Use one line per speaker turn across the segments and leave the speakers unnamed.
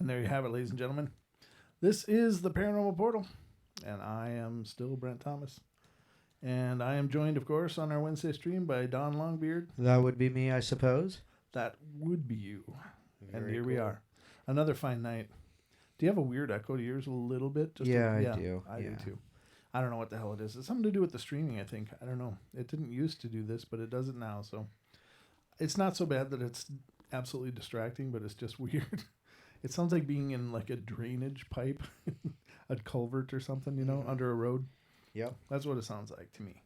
And there you have it, ladies and gentlemen. This is the Paranormal Portal, and I am still Brent Thomas. And I am joined, of course, on our Wednesday stream by Don Longbeard.
That would be me, I suppose.
That would be you.
Very
and here
cool.
we are. Another fine night. Do you have a weird echo to yours a little bit?
I do.
I do too. I don't know what the hell it is. It's something to do with the streaming, I think. I don't know. It didn't used to do this, but it does it now. So it's not so bad that it's absolutely distracting, but it's just weird. It sounds like being in like a drainage pipe, a culvert or something, you know, under a road.
Yep.
That's what it sounds like to me.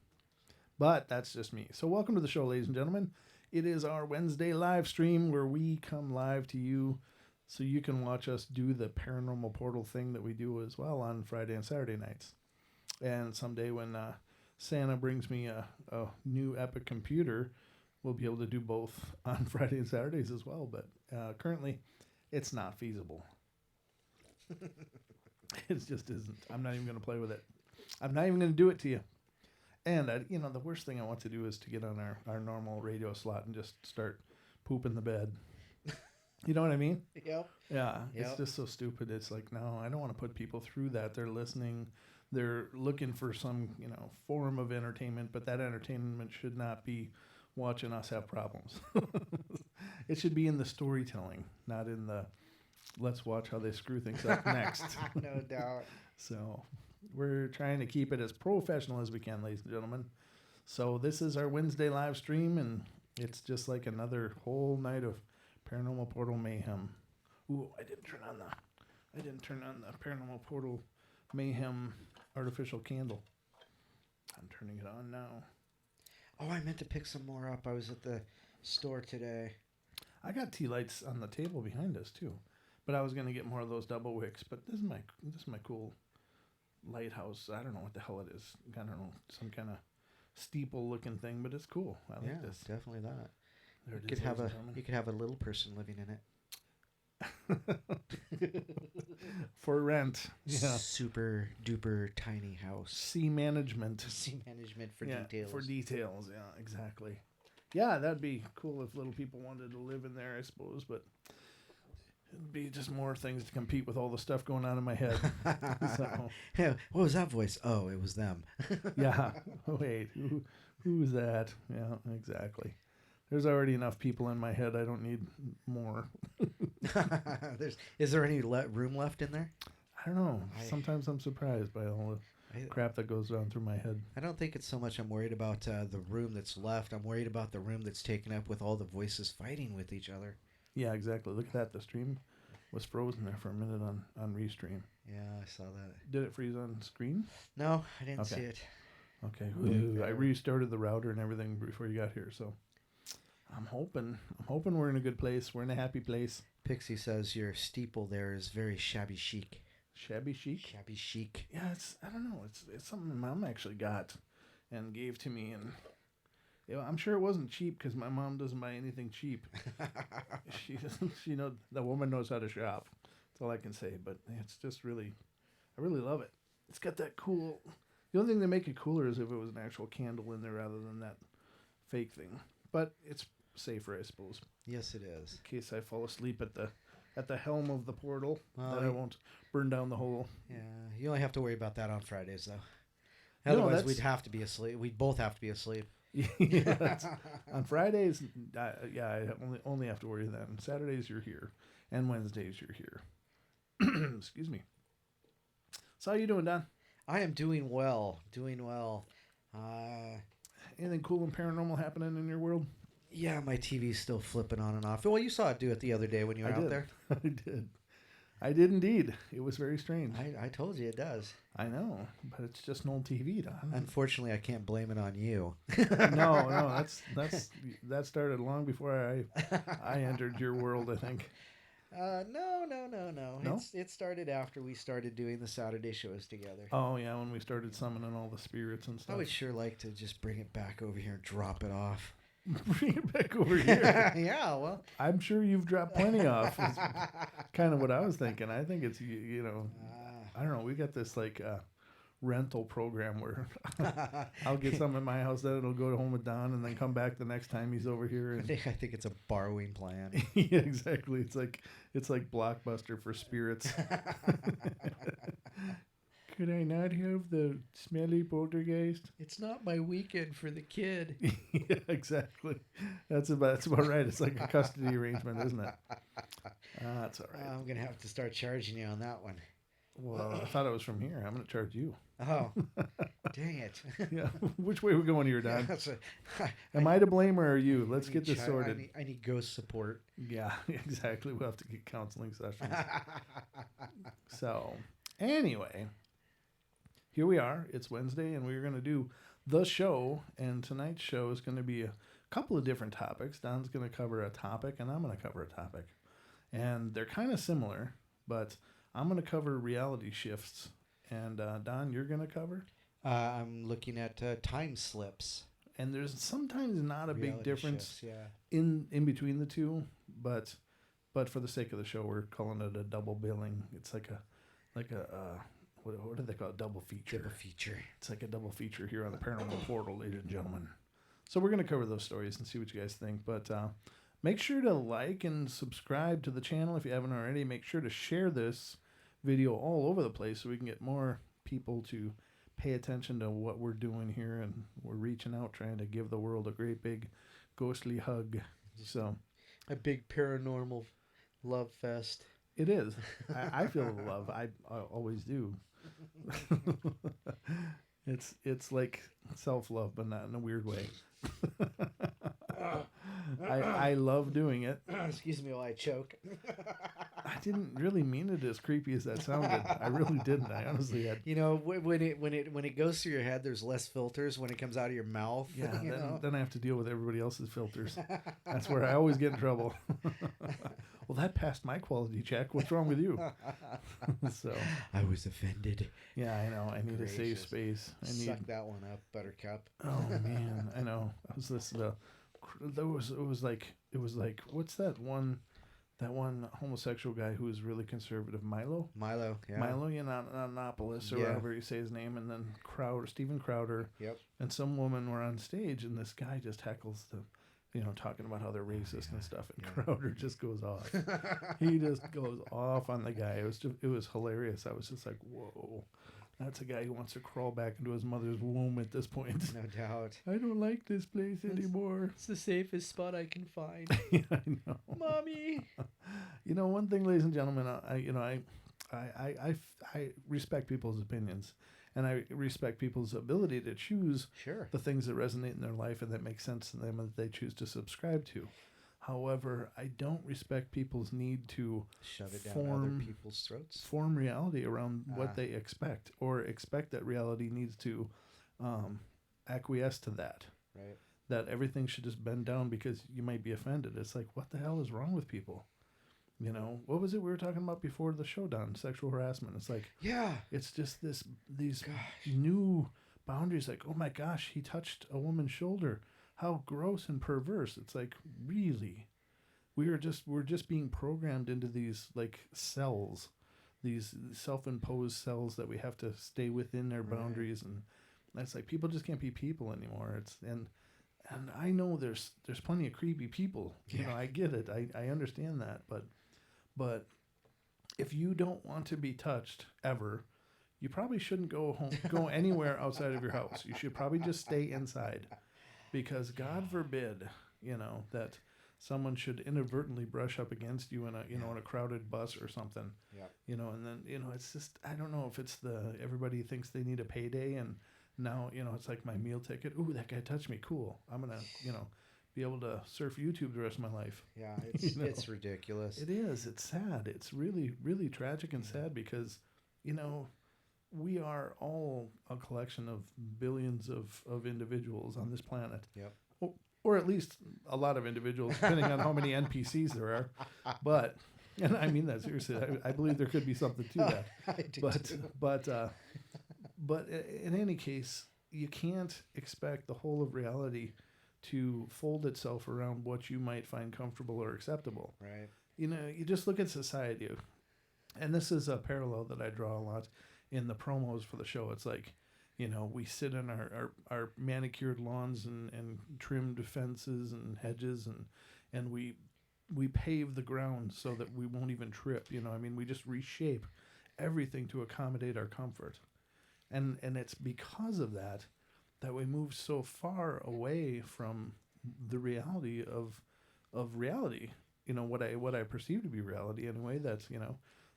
But that's just me. So welcome to the show, ladies and gentlemen. It is our Wednesday live stream where we come live to you so you can watch us do the Paranormal Portal thing that we do as well on Friday and Saturday nights. And someday when Santa brings me a new Epic computer, we'll be able to do both on Friday and Saturdays as well. But currently, it's not feasible. It just isn't. I'm not even going to play with it. I'm not even going to do it to you. And, the worst thing I want to do is to get on our normal radio slot and just start pooping the bed. You know what I mean?
Yep.
Yeah.
Yep.
It's just so stupid. It's like, no, I don't want to put people through that. They're listening. They're looking for some, form of entertainment, but that entertainment should not be watching us have problems. It should be in the storytelling, not in the let's watch how they screw things up next.
No doubt.
So we're trying to keep it as professional as we can, ladies and gentlemen. So this is our Wednesday live stream, and it's just like another whole night of Paranormal Portal mayhem. Ooh, I didn't turn on the Paranormal Portal mayhem artificial candle. I'm turning it on now.
Oh, I meant to pick some more up. I was at the store today.
I got tea lights on the table behind us too, but I was gonna get more of those double wicks. But this is my cool lighthouse. I don't know what the hell it is. I don't know, some kind of steeple looking thing, but it's cool. I like this.
Definitely that.
There it
You
is,
could have a little person living in it.
For rent. Yeah.
Super duper tiny house.
Sea management.
Sea management for
Yeah,
details.
for details, yeah, exactly. Yeah, that'd be cool if little people wanted to live in there, I suppose, but it'd be just more things to compete with all the stuff going on in my head. So,
Yeah, what was that voice? Oh, it was them.
yeah. Wait, who's that? Yeah, exactly. There's already enough people in my head. I don't need more.
Is there any room left in there?
I don't know. Sometimes I'm surprised by all the crap that goes down through my head.
I don't think it's so much I'm worried about the room that's left. I'm worried about the room that's taken up with all the voices fighting with each other.
Yeah, exactly. Look at that. The stream was frozen there for a minute on Restream.
Yeah, I saw that.
Did it freeze on screen?
No, I didn't
Okay.
see it.
Okay. Ooh, I restarted the router and everything before you got here, so I'm hoping we're in a good place. We're in a happy place.
Pixie says your steeple there is very shabby chic.
Shabby chic?
Shabby chic.
Yeah, I don't know. It's something my mom actually got and gave to me, and I'm sure it wasn't cheap because my mom doesn't buy anything cheap. She doesn't. The woman knows how to shop. That's all I can say. But it's just really, I really love it. It's got that cool. The only thing that make it cooler is if it was an actual candle in there rather than that fake thing. But it's safer, I suppose.
Yes, it is.
In case I fall asleep at the helm of the portal,
Well,
that I won't burn down the hole.
Yeah, you only have to worry about that on Fridays, though.
No,
Otherwise, we'd have to be asleep. We'd both have to be asleep.
Yeah, on Fridays, I only have to worry then. Saturdays you're here, and Wednesdays you're here. Excuse me. So how you doing, Don?
I am doing well.
Anything cool and paranormal happening in your world?
Yeah, my TV's still flipping on and off. Well, you saw it do it the other day when you were out there.
I did indeed. It was very strange.
I told you it does.
I know, but it's just an old TV, Don.
Unfortunately, I can't blame it on you.
No, that started long before I entered your world, I think.
No.
No?
It started after we started doing the Saturday shows together.
Oh yeah, when we started summoning all the spirits and stuff.
I would sure like to just bring it back over here and drop it off.
Bring it back over here.
Yeah, well,
I'm sure you've dropped plenty off. Is kind of what I was thinking. I think it's I don't know. We got this like rental program where I'll get some at my house, then it'll go home with Don, and then come back the next time he's over here. And
I think it's a borrowing plan.
yeah, exactly. It's like Blockbuster for spirits. Could I not have the smelly poltergeist?
It's not my weekend for the kid.
Yeah, exactly. That's about right. It's like a custody arrangement, isn't it? That's all right.
I'm gonna have to start charging you on that one.
Well, I thought it was from here. I'm going to charge you.
Oh, dang it.
Yeah. Which way are we going here, Don?
Yeah,
Am I to blame or are you? Let's get this sorted.
I need ghost support.
Yeah, exactly. We'll have to get counseling sessions. So, anyway, here we are. It's Wednesday, and we're going to do the show. And tonight's show is going to be a couple of different topics. Don's going to cover a topic, and I'm going to cover a topic. And they're kind of similar, but I'm going to cover reality shifts. And Don, you're going to cover?
I'm looking at time slips.
And there's sometimes not a big difference
shifts,
in between the two, but for the sake of the show, we're calling it a double billing. It's like a what do they call it? Double feature.
Double feature.
It's like a double feature here on the Paranormal Portal, ladies and gentlemen. So we're going to cover those stories and see what you guys think. But make sure to like and subscribe to the channel if you haven't already. Make sure to share this video all over the place so we can get more people to pay attention to what we're doing here, and we're reaching out trying to give the world a great big ghostly hug. So
a big paranormal love fest.
It is. I feel the love. I always do. It's like self-love, but not in a weird way. I love doing it.
Excuse me while I choke.
I didn't really mean it as creepy as that sounded. I really didn't. I honestly had.
You know, when it goes through your head, there's less filters. When it comes out of your mouth,
yeah, then I have to deal with everybody else's filters. That's where I always get in trouble. Well, that passed my quality check. What's wrong with you? So
I was offended.
Yeah, I know. I need a safe space.
Suck that one up, Buttercup.
Oh man, I know. I was listening to. It was like what's that one homosexual guy who was really conservative, Milo,
yeah.
Milo Yiannopoulos or whatever you say his name, and then Steven Crowder,
yep,
and some woman were on stage, and this guy just heckles the, talking about how they're racist and stuff, and Crowder just goes off. He just goes off on the guy. It was hilarious. I was just like, whoa. That's a guy who wants to crawl back into his mother's womb at this point.
No doubt.
I don't like this place anymore.
It's the safest spot I can find.
Yeah, I know.
Mommy.
One thing, ladies and gentlemen, I respect people's opinions, and I respect people's ability to choose the things that resonate in their life and that make sense to them and that they choose to subscribe to. However, I don't respect people's need to
shove it down other people's throats.
Form reality around what they expect, or expect that reality needs to acquiesce to that.
Right. That
everything should just bend down because you might be offended. It's like, what the hell is wrong with people? What was it we were talking about before the showdown? Sexual harassment. It's like, it's just these new boundaries. Like, oh my gosh, he touched a woman's shoulder. How gross and perverse. It's like, really? We're just being programmed into these like cells, these self-imposed cells that we have to stay within their boundaries, and that's like, people just can't be people anymore. And I know there's plenty of creepy people. I get it. I understand that, but if you don't want to be touched ever, you probably shouldn't go anywhere outside of your house. You should probably just stay inside. Because God forbid, that someone should inadvertently brush up against you in a crowded bus or something. Yeah. And then it's just, I don't know if it's everybody thinks they need a payday, and now it's like my meal ticket. Ooh, that guy touched me. Cool. I'm gonna be able to surf YouTube the rest of my life.
Yeah, it's ridiculous.
It is. It's sad. It's really, really tragic and sad because we are all a collection of billions of individuals on this planet.
Yep.
Or at least a lot of individuals, depending on how many NPCs there are. But, and I mean that seriously, I believe there could be something to that.
I do
but in any case, you can't expect the whole of reality to fold itself around what you might find comfortable or acceptable.
Right.
You just look at society, and this is a parallel that I draw a lot. in the promos for the show. It's like, we sit in our manicured lawns and trimmed fences and hedges, and we pave the ground so that we won't even trip. We just reshape everything to accommodate our comfort. And it's because of that we move so far away from the reality of reality. What I perceive to be reality anyway. That's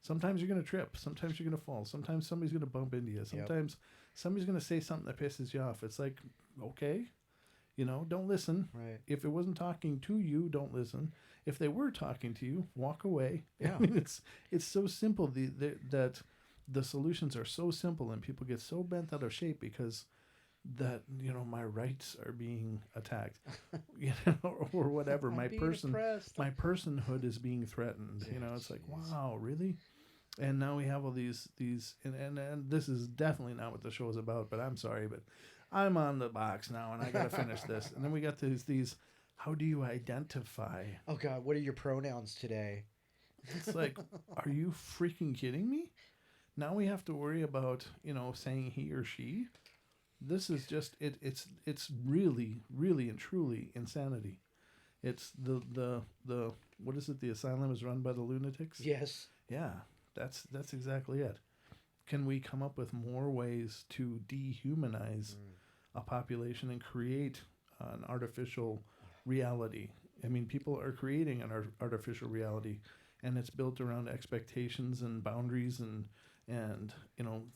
sometimes you're gonna trip, sometimes you're gonna fall, sometimes somebody's gonna bump into you, sometimes somebody's gonna say something that pisses you off. It's like, okay, don't listen.
Right.
If it wasn't talking to you, don't listen. If they were talking to you, walk away.
Yeah.
It's so simple. That the solutions are so simple, and people get so bent out of shape because that my rights are being attacked, or whatever. My personhood is being threatened. It's like, wow, really? And now we have all these and this is definitely not what the show is about. But I'm sorry, but I'm on the box now, and I gotta finish this. And then we got these. How do you identify?
Oh God, what are your pronouns today?
It's like, are you freaking kidding me? Now we have to worry about saying he or she. This is just it's really, really and truly insanity. It's the what is it? The asylum is run by the lunatics?
Yes.
Yeah, that's exactly it. Can we come up with more ways to dehumanize a population and create an artificial reality? People are creating an artificial reality, and it's built around expectations and boundaries and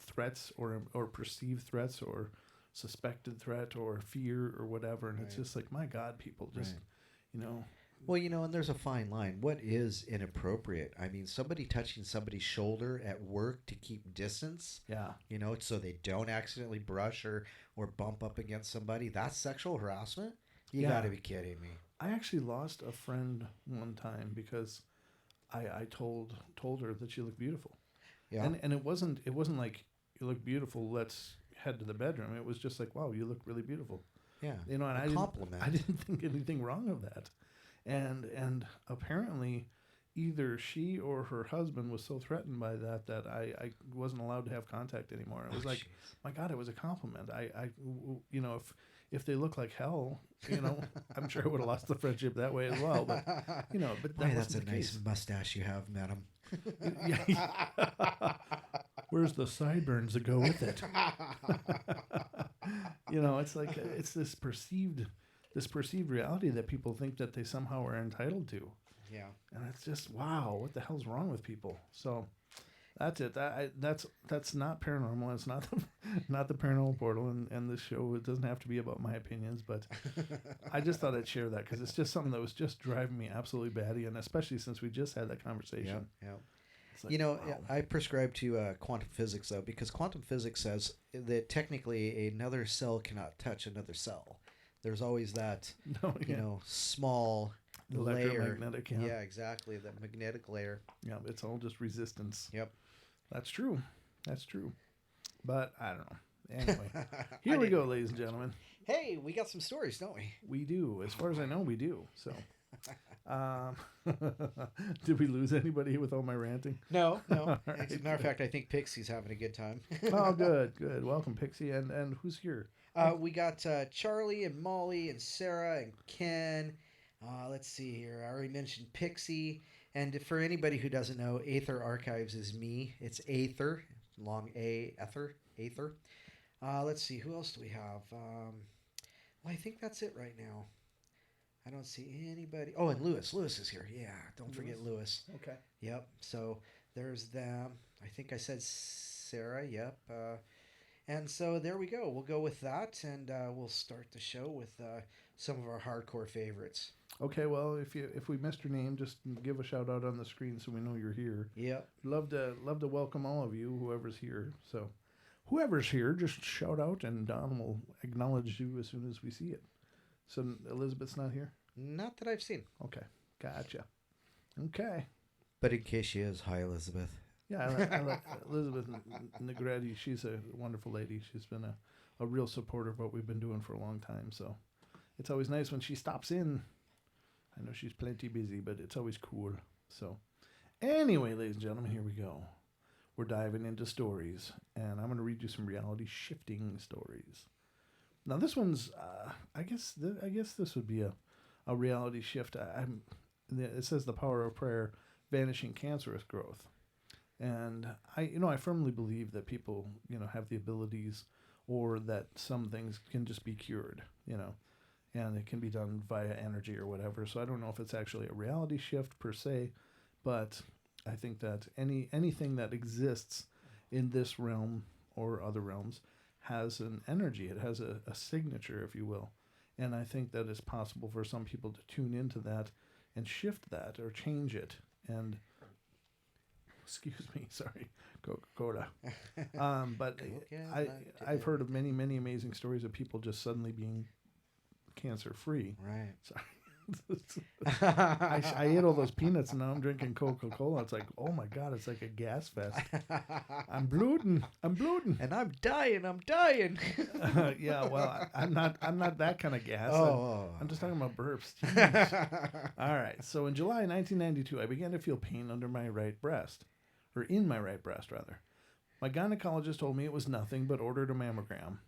threats or perceived threats or suspected threat or fear or whatever. And it's just like, my God, people just,
Well, and there's a fine line. What is inappropriate? Somebody touching somebody's shoulder at work to keep distance.
Yeah.
So they don't accidentally brush or bump up against somebody. That's sexual harassment? You gotta be kidding me.
I actually lost a friend one time because I told her that she looked beautiful. Yeah. And it wasn't like, you look beautiful, let's head to the bedroom. It was just like, wow, you look really beautiful.
Yeah.
And
a compliment.
I didn't think anything wrong of that. And apparently either she or her husband was so threatened by that I wasn't allowed to have contact anymore. It was like, geez. My God, it was a compliment. If they look like hell, I'm sure I would have lost the friendship that way as well. But
that's a nice mustache you have, madam.
Where's the sideburns that go with it? It's like it's this perceived reality that people think that they somehow are entitled to.
Yeah.
And it's just, wow, what the hell's wrong with people? So that's it. That's not paranormal. It's not the paranormal portal, and this show, it doesn't have to be about my opinions, but I just thought I'd share that because it's just something that was just driving me absolutely batty, and especially since we just had that conversation.
Yeah.
Like, wow.
I prescribe to quantum physics, though, because quantum physics says that technically another cell cannot touch another cell. There's always that, small layer. Yeah, exactly. That magnetic layer.
Yeah, it's all just resistance.
Yep.
That's true. But I don't know. Anyway, here we go, ladies and gentlemen.
Hey, we got some stories, don't we?
We do. As far as I know, we do. So, did we lose anybody with all my ranting?
No. Right. As a matter of fact, I think Pixie's having a good time.
Oh, good. Welcome, Pixie. And who's here?
We got Charlie and Molly and Sarah and Ken. Let's see here. I already mentioned Pixie. And for anybody who doesn't know, Aether Archives is me. It's Aether, long A, Aether. Let's see. Who else do we have? Well, I think that's it right now. I don't see anybody. Oh, and Lewis. Lewis is here. Yeah, don't forget Lewis.
Okay.
Yep. So there's them. I think I said Sarah. Yep. And so there we go. We'll go with that, and we'll start the show with some of our hardcore favorites.
Okay, well, if we missed your name, just give a shout out on the screen so we know you're here.
Yep.
Love to welcome all of you, whoever's here. So, whoever's here, just shout out, and Don will acknowledge you as soon as we see it. So Elizabeth's not here?
Not that I've seen.
Okay, gotcha. Okay.
But in case she is, hi Elizabeth.
Yeah, I like Elizabeth Negretti. She's a wonderful lady. She's been a real supporter of what we've been doing for a long time. So it's always nice when she stops in. I know she's plenty busy, but it's always cool. So anyway, ladies and gentlemen, here we go. We're diving into stories, and I'm going to read you some reality shifting stories. Now, this one's, I guess this would be a reality shift. It says the power of prayer, vanishing cancerous growth. And I firmly believe that people, have the abilities, or that some things can just be cured, and it can be done via energy or whatever. So I don't know if it's actually a reality shift per se, but I think that anything that exists in this realm or other realms has an energy. It has a signature, if you will. And I think that it's possible for some people to tune into that and shift that or change it. And excuse me, sorry, Coca-Cola. But I've heard of many, many amazing stories of people just suddenly being cancer-free.
Right.
Sorry. I ate all those peanuts and now I'm drinking Coca-Cola. It's like, oh my God, it's like a gas fest. I'm bloating.
And I'm dying.
Yeah, well, I'm not that kind of gas.
Oh.
I'm just talking about burps. Jeez. All right. So in July 1992, I began to feel pain under my right breast, or in my right breast, rather. My gynecologist told me it was nothing, but ordered a mammogram.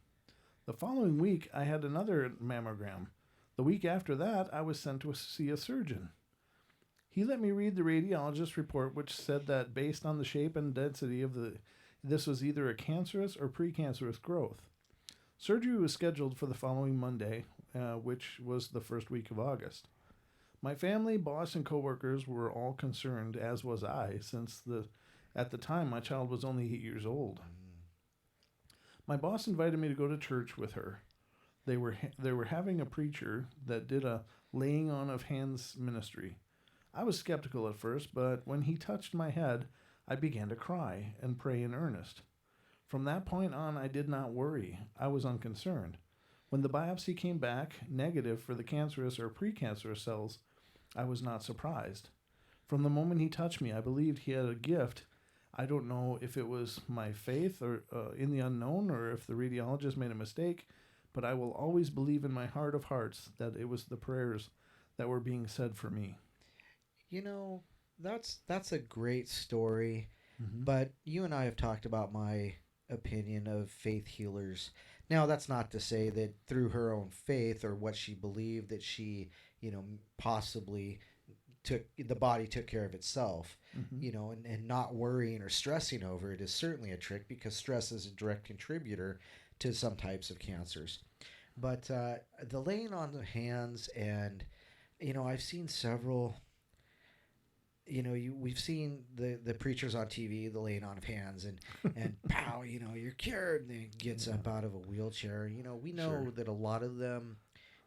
The following week, I had another mammogram. The week after that, I was sent to see a surgeon. He let me read the radiologist's report, which said that based on the shape and density of this was either a cancerous or precancerous growth. Surgery was scheduled for the following Monday, which was the first week of August. My family, boss, and coworkers were all concerned, as was I, since at the time my child was only 8 years old. My boss invited me to go to church with her. They were having a preacher that did a laying on of hands ministry. I was skeptical at first, but when he touched my head, I began to cry and pray in earnest. From that point on, I did not worry. I was unconcerned. When the biopsy came back negative for the cancerous or precancerous cells, I was not surprised. From the moment he touched me, I believed he had a gift. I don't know if it was my faith or in the unknown, or if the radiologist made a mistake, but I will always believe in my heart of hearts that it was the prayers that were being said for me.
That's a great story. Mm-hmm. But you and I have talked about my opinion of faith healers. Now, that's not to say that through her own faith or what she believed that she, possibly the body took care of itself, mm-hmm. And not worrying or stressing over it is certainly a trick, because stress is a direct contributor to some types of cancers. But the laying on the hands, and I've seen several, we've seen the preachers on TV, the laying on of hands, and pow, you're cured, and he gets up out of a wheelchair. We know sure. that a lot of them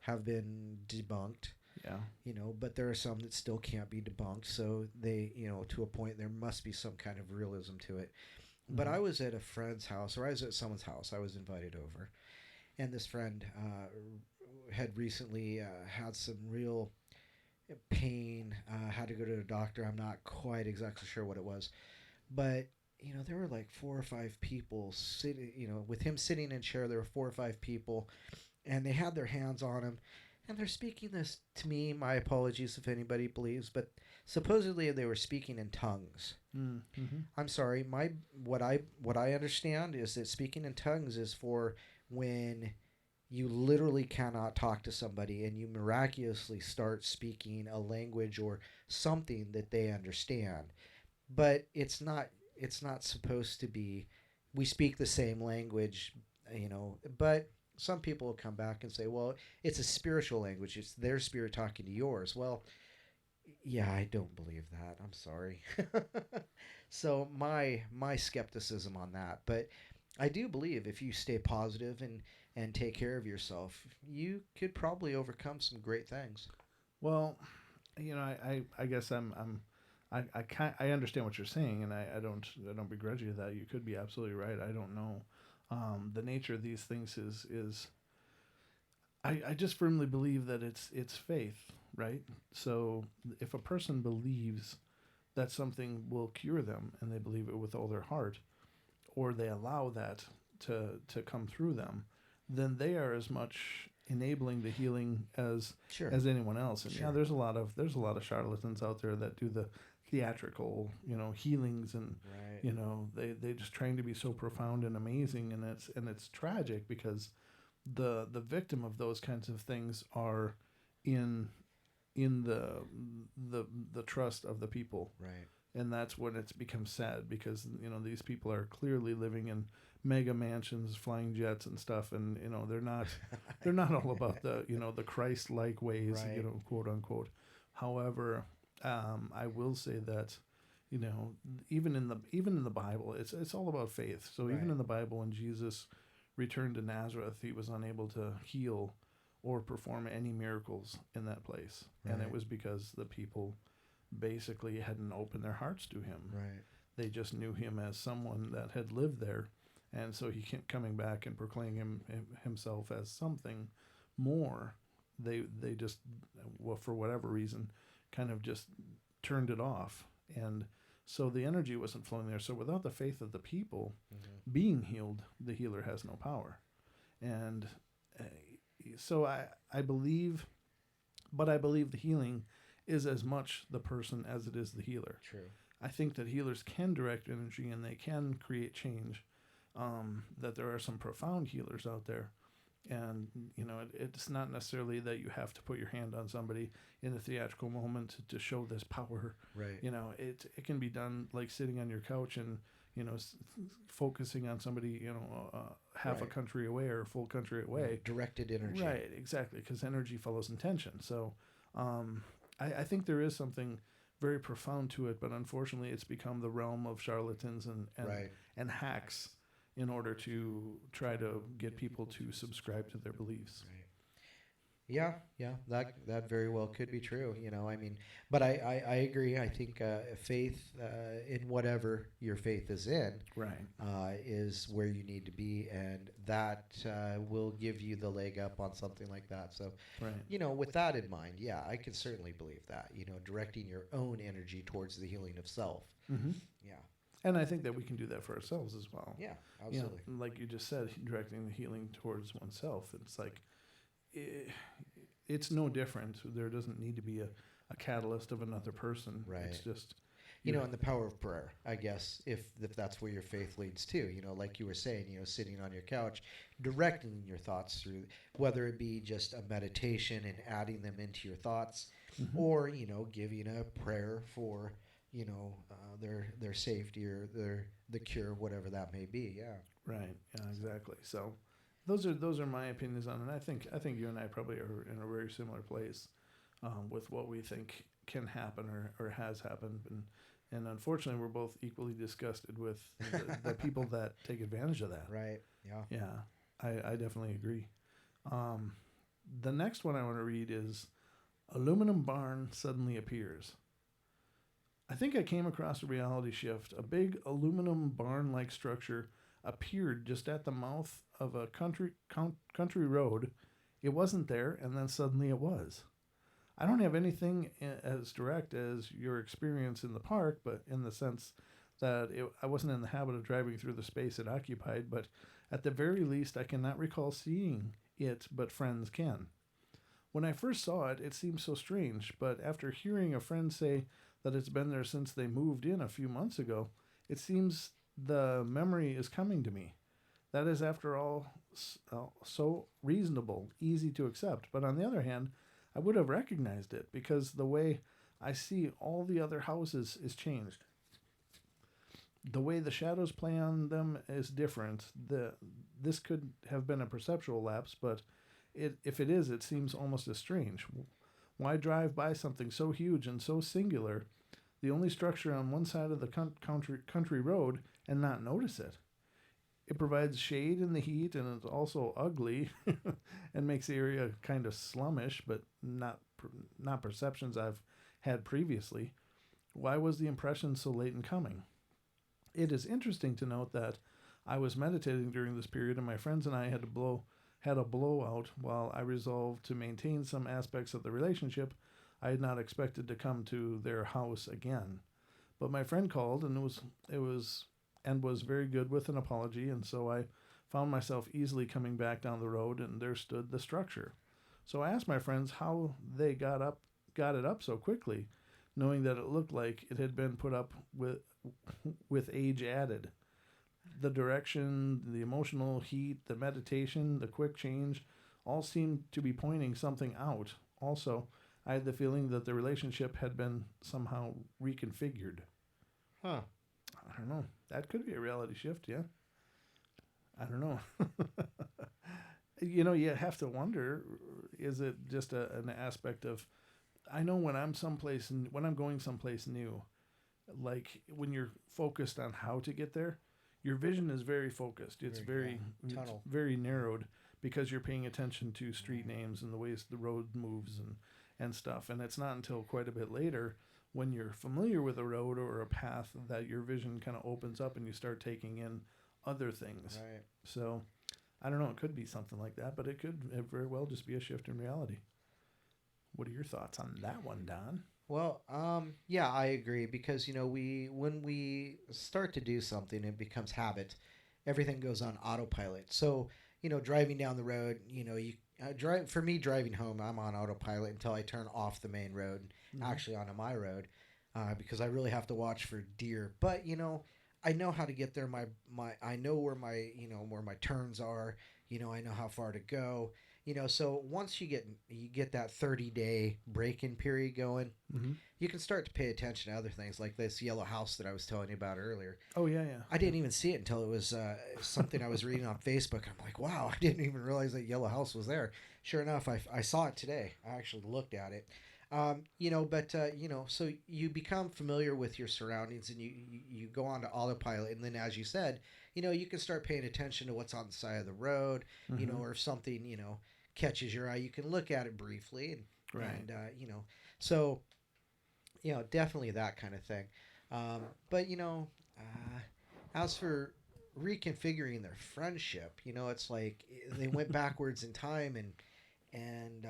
have been debunked. Yeah. But there are some that still can't be debunked. So they, to a point, there must be some kind of realism to it. Mm-hmm. But I was at a friend's house, or I was at someone's house. I was invited over. And this friend had recently had some real pain, had to go to the doctor. I'm not quite exactly sure what it was. But, there were like 4 or 5 people sitting, with him sitting in a chair, there were 4 or 5 people. And they had their hands on him. And they're speaking this to me. My apologies if anybody believes, but supposedly they were speaking in tongues. Mm-hmm. I'm sorry. What I understand is that speaking in tongues is for when you literally cannot talk to somebody and you miraculously start speaking a language or something that they understand. But it's not supposed to be. We speak the same language, but. Some people will come back and say, well, it's a spiritual language. It's their spirit talking to yours. Well, yeah, I don't believe that. I'm sorry. So my skepticism on that. But I do believe if you stay positive and take care of yourself, you could probably overcome some great things.
Well, I guess I understand what you're saying, and I don't begrudge you that. You could be absolutely right. I don't know. The nature of these things is I just firmly believe that it's faith, right? So if a person believes that something will cure them, and they believe it with all their heart, or they allow that to come through them, then they are as much enabling the healing as
Sure.
anyone else. And
Sure.
yeah, there's a lot of charlatans out there that do the theatrical, healings, and
Right.
they just trying to be so profound and amazing, and it's tragic because the victim of those kinds of things are in the trust of the people.
Right.
And that's when it's become sad, because these people are clearly living in mega mansions, flying jets and stuff, and they're not all about the Christ-like ways,
Right.
quote unquote. However, I will say that even in the Bible, it's all about faith. So even
Right.
in the Bible, when Jesus returned to Nazareth, he was unable to heal or perform any miracles in that place, and it
Right.
was because the people basically hadn't opened their hearts to him.
Right.
They just knew him as someone that had lived there, and so he kept coming back and proclaiming himself as something more. They just, well, for whatever reason, kind of just turned it off, and so the energy wasn't flowing there. So without the faith of the people being healed, the healer has no power, and uh, so I believe, but I believe the healing is as much the person as it is the healer.
True.
I think that healers can direct energy and they can create change. That there are some profound healers out there, and it's not necessarily that you have to put your hand on somebody in a theatrical moment to show this power.
Right.
It can be done like sitting on your couch and focusing on somebody half a
Right.
country away or a full country away.
Directed energy.
Right, exactly, because energy follows intention. So I think there is something very profound to it, but unfortunately it's become the realm of charlatans
Right.
and hacks in order to try to get people to subscribe to their beliefs.
Right. Yeah, yeah, that very well could be true. I mean, but I agree. I think faith in whatever your faith is in
Right.
is where you need to be, and that will give you the leg up on something like that. So,
Right.
with that in mind, yeah, I can certainly believe that. Directing your own energy towards the healing of self.
Mm-hmm.
Yeah,
And I think that we can do that for ourselves as well.
yeah, absolutely.
Like you just said, directing the healing towards oneself. It's like, it's no different. There doesn't need to be a catalyst of another person.
Right.
It's just,
And the power of prayer, I guess, if that's where your faith leads to, like you were saying, sitting on your couch, directing your thoughts through, whether it be just a meditation and adding them into your thoughts,
Mhm.
or, giving a prayer for, their safety or the cure, whatever that may be. Yeah.
Right. Yeah, exactly. So those are my opinions on it. And I think you and I probably are in a very similar place with what we think can happen or has happened. And unfortunately, we're both equally disgusted with the people that take advantage of that.
Right. Yeah.
Yeah, I definitely agree. The next one I want to read is Aluminum Barn Suddenly Appears. I think I came across a reality shift. A big aluminum barn-like structure appeared just at the mouth of a country road. It wasn't there, and then suddenly it was. I don't have anything as direct as your experience in the park, but in the sense that I wasn't in the habit of driving through the space it occupied, but at the very least, I cannot recall seeing it, but friends can. When I first saw it, it seemed so strange, but after hearing a friend say that it's been there since they moved in a few months ago, it seems the memory is coming to me. That is, after all, so reasonable, easy to accept. But on the other hand, I would have recognized it because the way I see all the other houses is changed. The way the shadows play on them is different. This could have been a perceptual lapse, but if it is, it seems almost as strange. Why drive by something so huge and so singular, the only structure on one side of the country road, and not notice it? It provides shade in the heat, and it's also ugly and makes the area kind of slummish, but not perceptions I've had previously. Why was the impression so late in coming? It is interesting to note that I was meditating during this period, and my friends and I had a blowout while I resolved to maintain some aspects of the relationship. I had not expected to come to their house again, but my friend called and was very good with an apology, and so I Found myself easily coming back down the road, and there stood the structure. So I asked my friends how they got it up so quickly, knowing that it looked like it had been put up with age added. The direction, the emotional heat, the meditation, the quick change, all seemed to be pointing something out. Also, I had the feeling that the relationship had been somehow reconfigured.
Huh.
I don't know. That could be a reality shift, yeah. I don't know. You have to wonder, is it just an aspect of, I know when when I'm going someplace new, like when you're focused on how to get there, your vision is very focused. It's it's
tunnel.
very narrowed because you're paying attention to street names and the ways the road moves and stuff. And it's not until quite a bit later when you're familiar with a road or a path that your vision kind of opens up and you start taking in other things.
Right.
So I don't know. It could be something like that, but it could very well just be a shift in reality. What are your thoughts on that one, Don?
Well, yeah, I agree because when we start to do something, it becomes habit. Everything goes on autopilot. So driving down the road, you drive. For me, driving home, I'm on autopilot until I turn off the main road, actually onto my road, because I really have to watch for deer. But I know how to get there. I know where my turns are. I know how far to go. So once you get that 30-day break-in period going, you can start to pay attention to other things like this yellow house that I was telling you about earlier.
Oh, yeah.
I didn't even see it until it was something I was reading on Facebook. I'm like, wow, I didn't even realize that yellow house was there. Sure enough, I saw it today. I actually looked at it. So you become familiar with your surroundings and you go on to autopilot. And then, as you said, you can start paying attention to what's on the side of the road, or if something, catches your eye, you can look at it briefly so, definitely that kind of thing. But, as for reconfiguring their friendship, it's like they went backwards in time and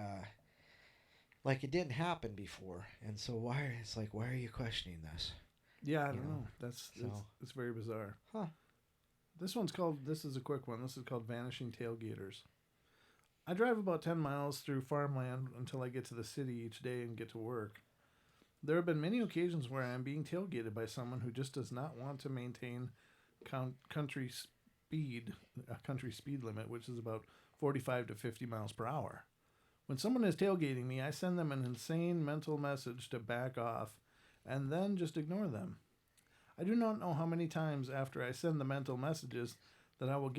like it didn't happen before. And so why are you questioning this?
Yeah, I don't know. It's very bizarre.
Huh.
This is a quick one. This is called Vanishing Tailgaters. I drive about 10 miles through farmland until I get to the city each day and get to work. There have been many occasions where I am being tailgated by someone who just does not want to maintain a country speed limit, which is about 45 to 50 miles per hour. When someone is tailgating me, I send them an insane mental message to back off and then just ignore them. I do not know how many times after I send the mental messages that I will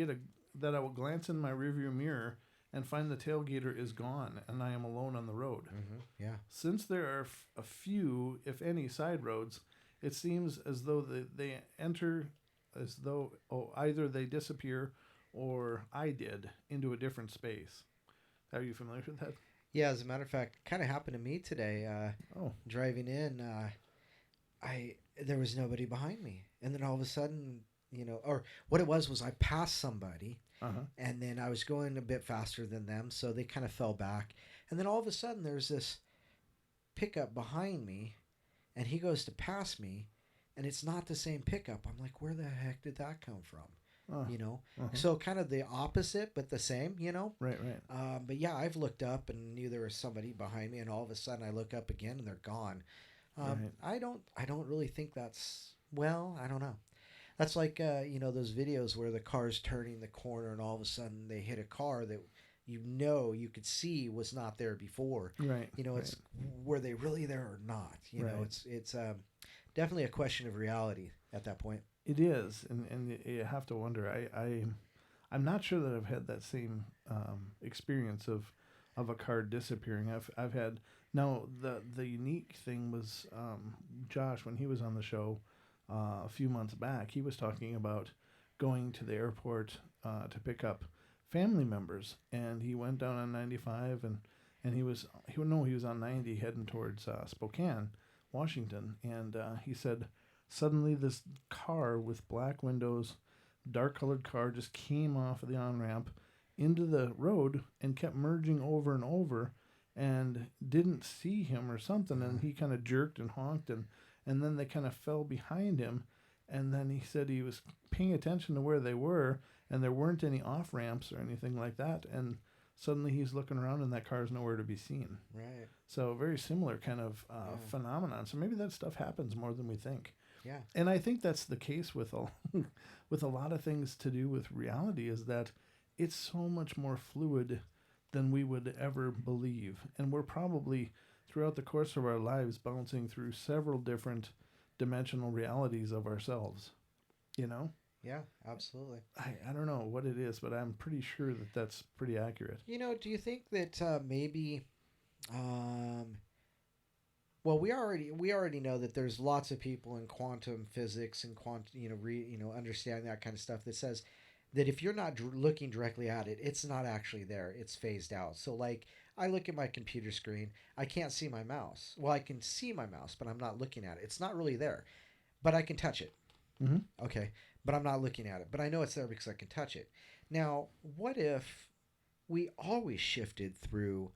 glance in my rearview mirror and find the tailgater is gone and I am alone on the road.
Yeah.
Since there are a few, if any, side roads, it seems as though they enter as though either they disappear or I did into a different space. Are you familiar with that?
Yeah, as a matter of fact, kind of happened to me today. Driving in, there was nobody behind me, and then all of a sudden, or what it was I passed somebody, and then I was going a bit faster than them, so they kind of fell back, and then all of a sudden there's this pickup behind me, and he goes to pass me, and it's not the same pickup. I'm like, where the heck did that come from? So kind of the opposite, but the same,
Right.
But yeah, I've looked up and knew there was somebody behind me, and all of a sudden I look up again and they're gone.
Right.
I don't really think that's, well, I don't know. That's like, those videos where the car's turning the corner and all of a sudden they hit a car that you could see was not there before.
Right.
It's, were they really there or not? It's definitely a question of reality at that point.
It is, and you have to wonder. I'm not sure that I've had that same experience of a car disappearing. I've had, now the unique thing was Josh, when he was on the show a few months back, he was talking about going to the airport to pick up family members, and he went down on 95 and he was on 90 heading towards Spokane, Washington, and he said suddenly this car with black windows, dark colored car, just came off of the on-ramp into the road and kept merging over and over and didn't see him or something, and he kind of jerked and honked, and then they kind of fell behind him, and then he said he was paying attention to where they were, and there weren't any off ramps or anything like that. And suddenly he's looking around and that car's nowhere to be seen.
Right.
So very similar kind of
Yeah.
phenomenon. So maybe that stuff happens more than we think.
Yeah.
And I think that's the case with with a lot of things to do with reality, is that it's so much more fluid than we would ever believe. And we're probably throughout the course of our lives bouncing through several different dimensional realities of ourselves. You know?
Yeah, absolutely.
I don't know what it is, but I'm pretty sure that that's pretty accurate.
You know, do you think that maybe well, we already know that there's lots of people in quantum physics and understanding that kind of stuff that says that if you're not looking directly at it, it's not actually there. It's phased out. So, like, I look at my computer screen, I can't see my mouse. Well, I can see my mouse, but I'm not looking at it. It's not really there, but I can touch it.
Mm-hmm.
Okay, but I'm not looking at it. But I know it's there because I can touch it. Now, what if we always shifted through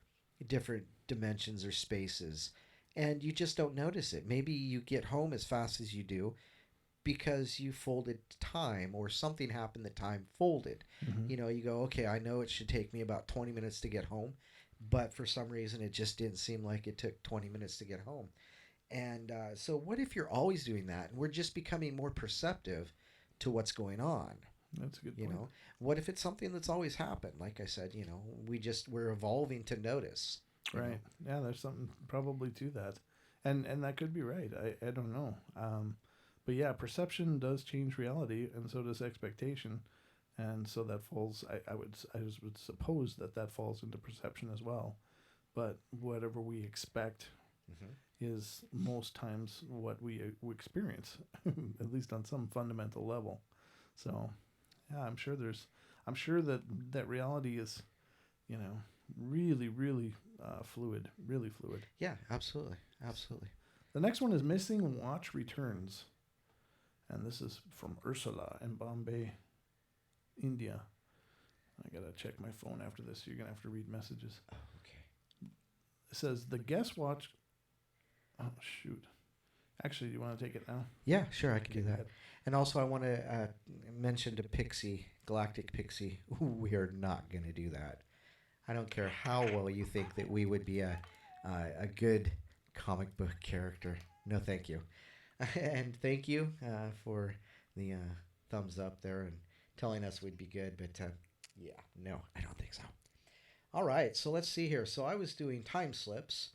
different dimensions or spaces, and you just don't notice it? Maybe you get home as fast as you do because you folded time, or something happened that time folded.
Mm-hmm.
You know, you go, okay, I know it should take me about 20 minutes to get home, but for some reason it just didn't seem like it took 20 minutes to get home. And so what if you're always doing that, and we're just becoming more perceptive to what's going on?
That's a good
You
point.
know, what if it's something that's always happened? Like I said, you know, we're evolving to notice.
Right. Yeah, there's something probably to that. And that could be right. I don't know. But yeah, perception does change reality, and so does expectation. And so that falls, I just would suppose that falls into perception as well. But whatever we expect
Mm-hmm.
is most times what we experience, at least on some fundamental level. So, yeah, I'm sure that reality is, you know, really, really fluid, really fluid.
Yeah, absolutely, absolutely.
The next one is Missing Watch Returns, and this is from Ursula in Bombay, India. I gotta check my phone after this. You're gonna have to read messages.
Oh, okay.
It says the guest watch. Oh shoot! Actually, do you want to take it now?
Yeah, sure, I can do
Go
that.
ahead.
And also, I want to mention to Pixie, Galactic Pixie, we are not going to do that. I don't care how well you think that we would be a good comic book character. No, thank you. And thank you for the thumbs up there and telling us we'd be good. But yeah, no, I don't think so. All right, so let's see here. So I was doing time slips.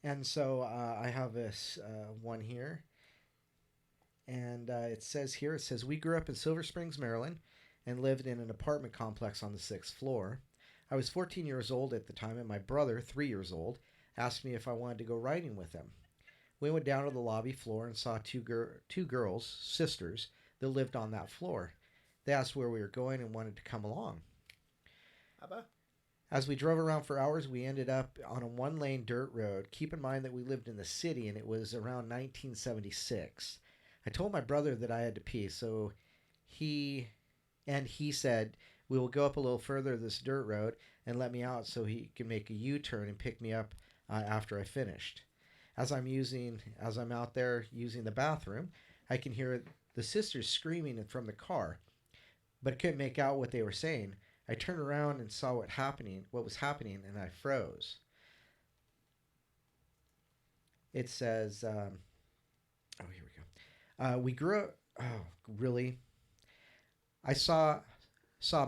And so I have this one here. And it says, we grew up in Silver Springs, Maryland, and lived in an apartment complex on the 6th floor. I was 14 years old at the time, and my brother, 3 years old, asked me if I wanted to go riding with him. We went down to the lobby floor and saw two girls, sisters, that lived on that floor. They asked where we were going and wanted to come along.
Abba?
As we drove around for hours, we ended up on a one-lane dirt road. Keep in mind that we lived in the city, and it was around 1976. I told my brother that I had to pee, so he said, we will go up a little further this dirt road and let me out so he can make a U-turn and pick me up after I finished. As I'm out there using the bathroom, I can hear the sisters screaming from the car, but couldn't make out what they were saying. I turned around and saw what was happening, and I froze. It says, here we go. We grew up, oh, really? I saw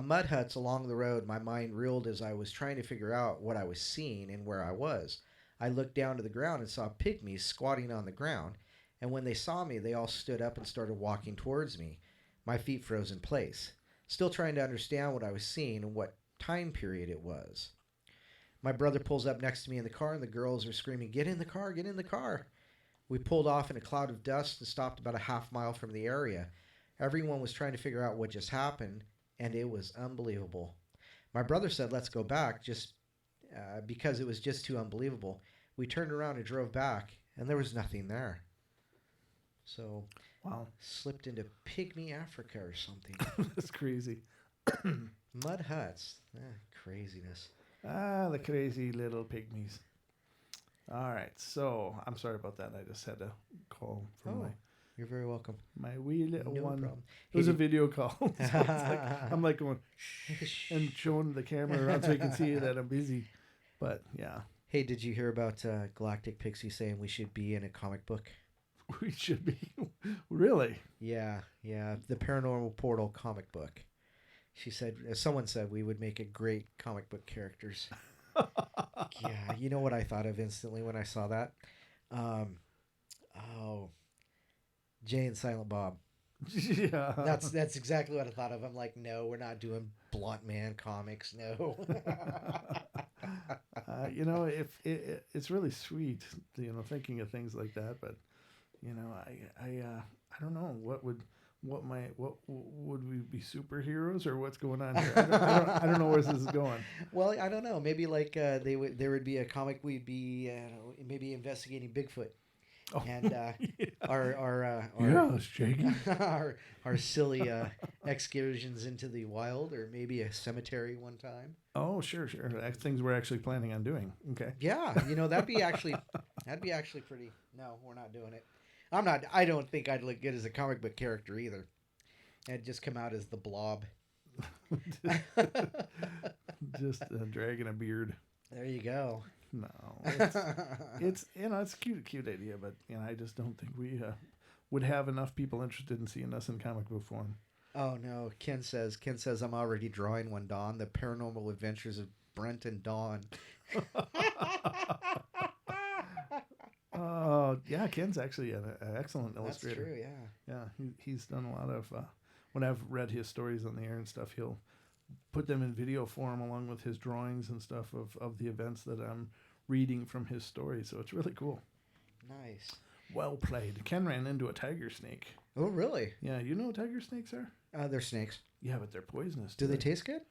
mud huts along the road. My mind reeled as I was trying to figure out what I was seeing and where I was. I looked down to the ground and saw pygmies squatting on the ground, and when they saw me, they all stood up and started walking towards me. My feet froze in place. Still trying to understand what I was seeing and what time period it was. My brother pulls up next to me in the car, and the girls are screaming, "Get in the car, get in the car." We pulled off in a cloud of dust and stopped about a half mile from the area. Everyone was trying to figure out what just happened, and it was unbelievable. My brother said, "Let's go back," just because it was just too unbelievable. We turned around and drove back, and there was nothing there. So,
wow,
slipped into Pygmy Africa or something.
That's crazy.
Mud huts, craziness.
The crazy little pygmies. All right, so I'm sorry about that. I just had to call from
You're very welcome.
My wee little
No
one.
problem.
It was a video call. So it's like, I'm like going shh and showing the camera around so you can see that I'm busy. But yeah.
Hey, did you hear about Galactic Pixie saying we should be in a comic book?
We should be. Really?
Yeah. The Paranormal Portal comic book. She said, someone said we would make a great comic book characters. Yeah, you know what I thought of instantly when I saw that? Jay and Silent Bob.
Yeah.
That's exactly what I thought of. I'm like, no, we're not doing Blunt Man comics. No.
It's really sweet, thinking of things like that. But, I don't know what would we be superheroes or what's going on here? I don't know where this is going.
Well, I don't know. Maybe like there would be a comic. We'd be maybe investigating Bigfoot.
Oh,
and
yeah.
our
Shaggy.
our silly excursions into the wild, or maybe a cemetery one time.
Oh, sure. That's things we're actually planning on doing. Okay.
Yeah, that'd be actually pretty. No, we're not doing it. I don't think I'd look good as a comic book character either. I'd just come out as the Blob.
just dragging a beard.
There you go.
No, it's it's a cute idea, but I just don't think we would have enough people interested in seeing us in comic book form.
Oh no, Ken says I'm already drawing one, Dawn. The Paranormal Adventures of Brent and Dawn.
Oh yeah, Ken's actually an excellent illustrator.
That's true, yeah.
Yeah, he's done a lot of. When I've read his stories on the air and stuff, he'll put them in video form along with his drawings and stuff of the events that I'm reading from his stories. So it's really cool.
Nice.
Well played. Ken ran into a tiger snake.
Oh, really?
Yeah, you know what tiger snakes are?
They're snakes.
Yeah, but they're poisonous.
Do they taste good?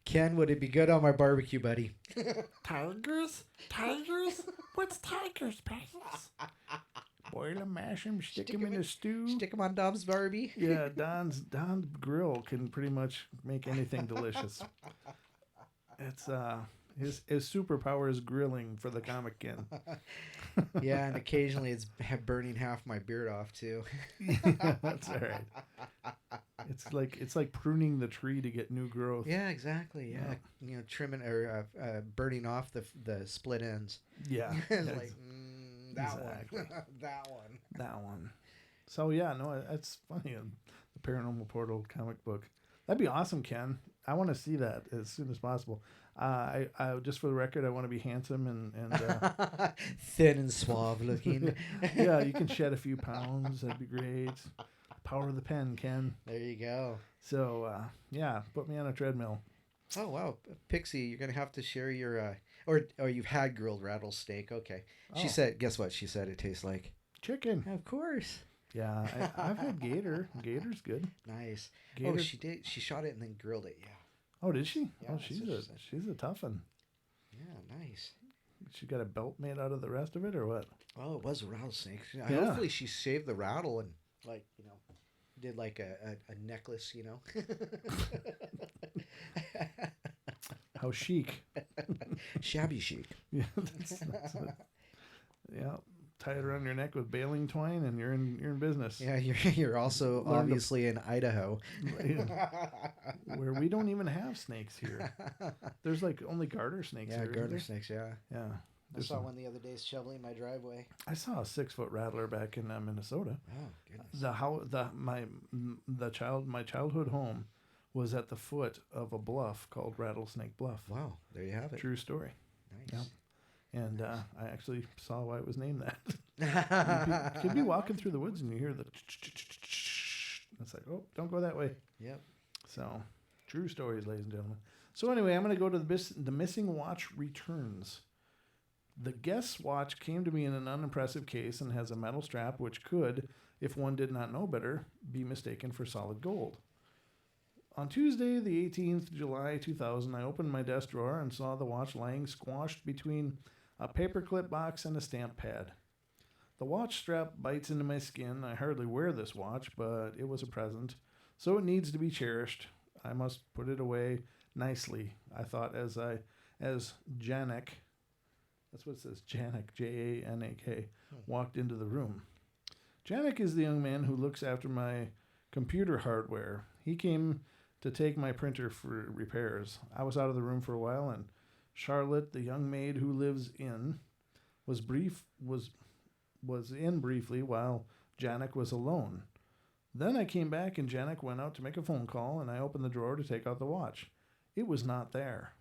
Ken, would it be good on my barbecue, buddy?
Tigers? What's tigers, Precious? Boil them, mash them, stick them in a stew.
Stick them on Dom's Barbie.
Yeah, Don's grill can pretty much make anything delicious. It's his superpower is grilling for the comic Ken.
Yeah, and occasionally it's burning half my beard off too.
Yeah, that's all right. It's like pruning the tree to get new growth.
Yeah, exactly. Yeah, trimming or burning off the split ends.
Yeah,
like
exactly.
That one.
So yeah, no, it's funny. The Paranormal Portal comic book. That'd be awesome, Ken. I want to see that as soon as possible. I just for the record, I want to be handsome and
thin and suave looking.
Yeah, you can shed a few pounds. That'd be great. Power of the pen, Ken.
There you go.
So yeah, put me on a treadmill.
Oh wow, Pixie, you're gonna have to share your or you've had grilled rattlesnake. Okay. She said, guess what? She said it tastes like
chicken.
Of course.
Yeah, I've had gator. Gator's good.
Nice.
Gator.
Oh, she did. She shot it and then grilled it. Yeah.
Oh, did she?
Yeah,
Oh, she's a tough one.
Yeah, nice.
She got a belt made out of the rest of it, or what?
Oh, it was a rattlesnake.
Yeah.
Hopefully, she saved the rattle and did like a necklace.
How chic.
Shabby chic.
Yeah, that's yeah. Tie it around your neck with baling twine, and you're in business.
Yeah, you're also obviously in Idaho,
where we don't even have snakes here. There's like only garter snakes.
Yeah,
here,
garter snakes. Yeah.
Yeah.
I saw one the other day shoveling my driveway.
I saw a 6-foot rattler back in Minnesota.
Oh goodness.
My childhood home was at the foot of a bluff called Rattlesnake Bluff.
Wow, there you have it.
True story.
Nice.
Yeah. And I actually saw why it was named that. You could be walking through the woods and you hear the. It's like, oh, don't go that way.
Yep.
So, true stories, ladies and gentlemen. So anyway, I'm going to go to the missing watch returns. The guest's watch came to me in an unimpressive case and has a metal strap which could, if one did not know better, be mistaken for solid gold. On Tuesday, the 18th July 2000, I opened my desk drawer and saw the watch lying squashed between a paperclip box and a stamp pad. The watch strap bites into my skin. I hardly wear this watch, but it was a present, so it needs to be cherished. I must put it away nicely, I thought, as Janek, That's what it says. Janek, Janak, walked into the room. Janek is the young man who looks after my computer hardware. He came to take my printer for repairs. I was out of the room for a while, and Charlotte, the young maid who lives in, was in briefly while Janek was alone. Then I came back, and Janek went out to make a phone call, and I opened the drawer to take out the watch. It was not there.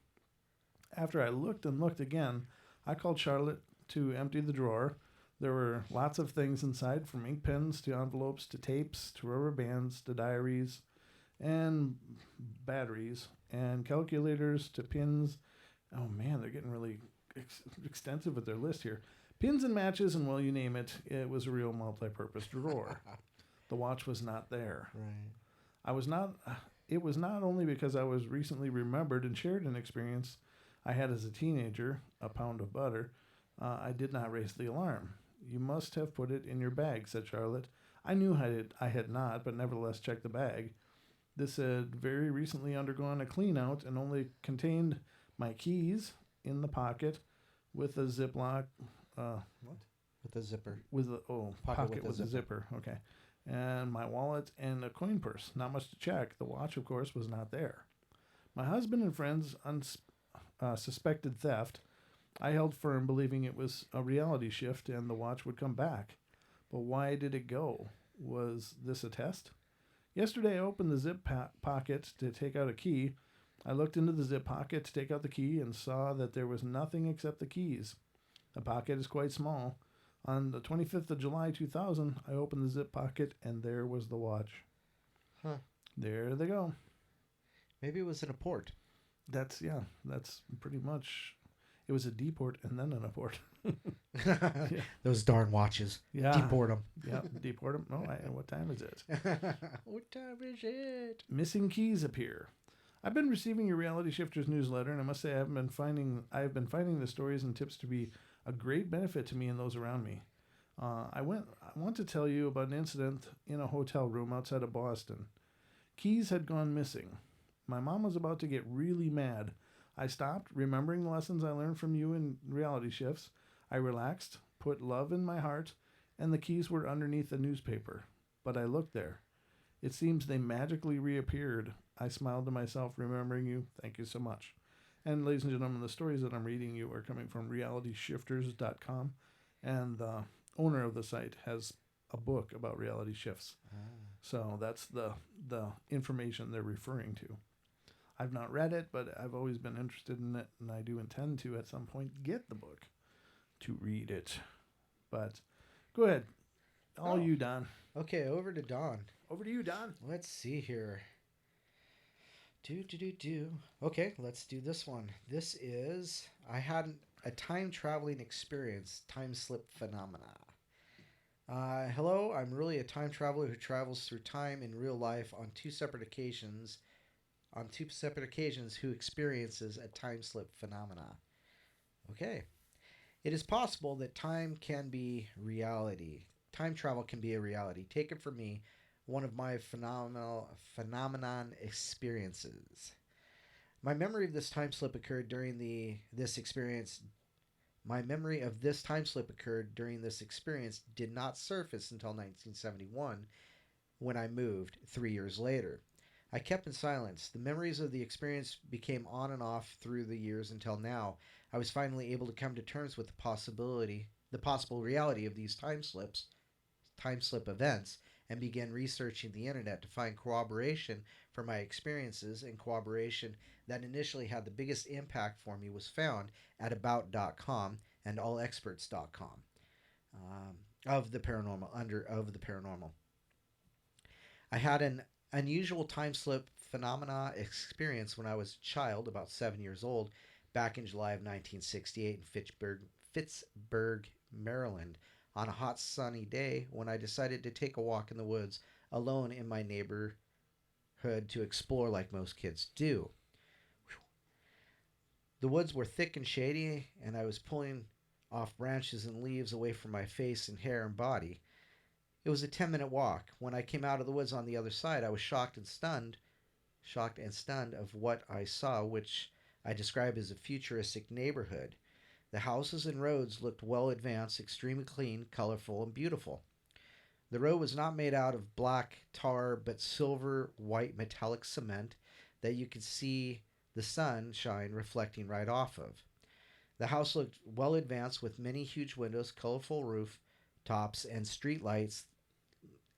After I looked and looked again, I called Charlotte to empty the drawer. There were lots of things inside, from ink pens to envelopes to tapes to rubber bands to diaries and batteries and calculators to pins. Oh man, they're getting really extensive with their list here. Pins and matches, and well, you name it, it was a real multi-purpose drawer. The watch was not there.
Right.
It was not only because I was recently remembered and shared an experience I had as a teenager, a pound of butter. I did not raise the alarm. You must have put it in your bag, said Charlotte. I knew I had not, but nevertheless checked the bag. This had very recently undergone a clean-out and only contained my keys in the pocket with a Ziploc. What?
With a zipper.
With a pocket with a zipper. Okay. And my wallet and a coin purse. Not much to check. The watch, of course, was not there. My husband and friends suspected theft. I held firm, believing it was a reality shift and the watch would come back. But why did it go? Was this a test? Yesterday, I opened the zip pocket to take out a key. I looked into the zip pocket to take out the key and saw that there was nothing except the keys. The pocket is quite small. On the 25th of July, 2000, I opened the zip pocket and there was the watch.
Huh.
There they go.
Maybe it was in a port.
That's pretty much. It was a deport and then an abort.
Yeah. Those darn watches.
Yeah.
Deport them.
Yeah, deport them. Oh, what time is it?
What time is it?
Missing keys appear. I've been receiving your Reality Shifters newsletter, and I must say I have been finding the stories and tips to be a great benefit to me and those around me. I want to tell you about an incident in a hotel room outside of Boston. Keys had gone missing. My mom was about to get really mad. I stopped, remembering the lessons I learned from you in reality shifts. I relaxed, put love in my heart, and the keys were underneath the newspaper. But I looked there. It seems they magically reappeared. I smiled to myself, remembering you. Thank you so much. And ladies and gentlemen, the stories that I'm reading you are coming from realityshifters.com, and the owner of the site has a book about reality shifts. So that's the information they're referring to. I've not read it, but I've always been interested in it, and I do intend to at some point get the book to read it. But go ahead. You, Don.
Okay, over to Don.
Over to you, Don.
Let's see here. Okay, let's do this one. This is, I had a time traveling experience, time slip phenomena. Hello, I'm really a time traveler who travels through time in real life on two separate occasions who experiences a time slip phenomena. Okay. It is possible that time can be reality. Time travel can be a reality. Take it from me, one of my phenomenon experiences. My memory of this time slip occurred during this experience did not surface until 1971 when I moved 3 years later. I kept in silence. The memories of the experience became on and off through the years until now. I was finally able to come to terms with the possible reality of these time slip events, and began researching the internet to find corroboration for my experiences, and corroboration that initially had the biggest impact for me was found at about.com and allexperts.com of the paranormal. I had an unusual time slip phenomena experience when I was a child, about 7 years old, back in July of 1968 in Fitchburg, Maryland, on a hot sunny day when I decided to take a walk in the woods alone in my neighborhood to explore like most kids do. The woods were thick and shady, and I was pulling off branches and leaves away from my face and hair and body. It was a 10-minute walk. When I came out of the woods on the other side, I was shocked and stunned of what I saw, which I describe as a futuristic neighborhood. The houses and roads looked well advanced, extremely clean, colorful, and beautiful. The road was not made out of black tar, but silver white metallic cement that you could see the sun shine reflecting right off of. The house looked well advanced with many huge windows, colorful roof tops, and street lights,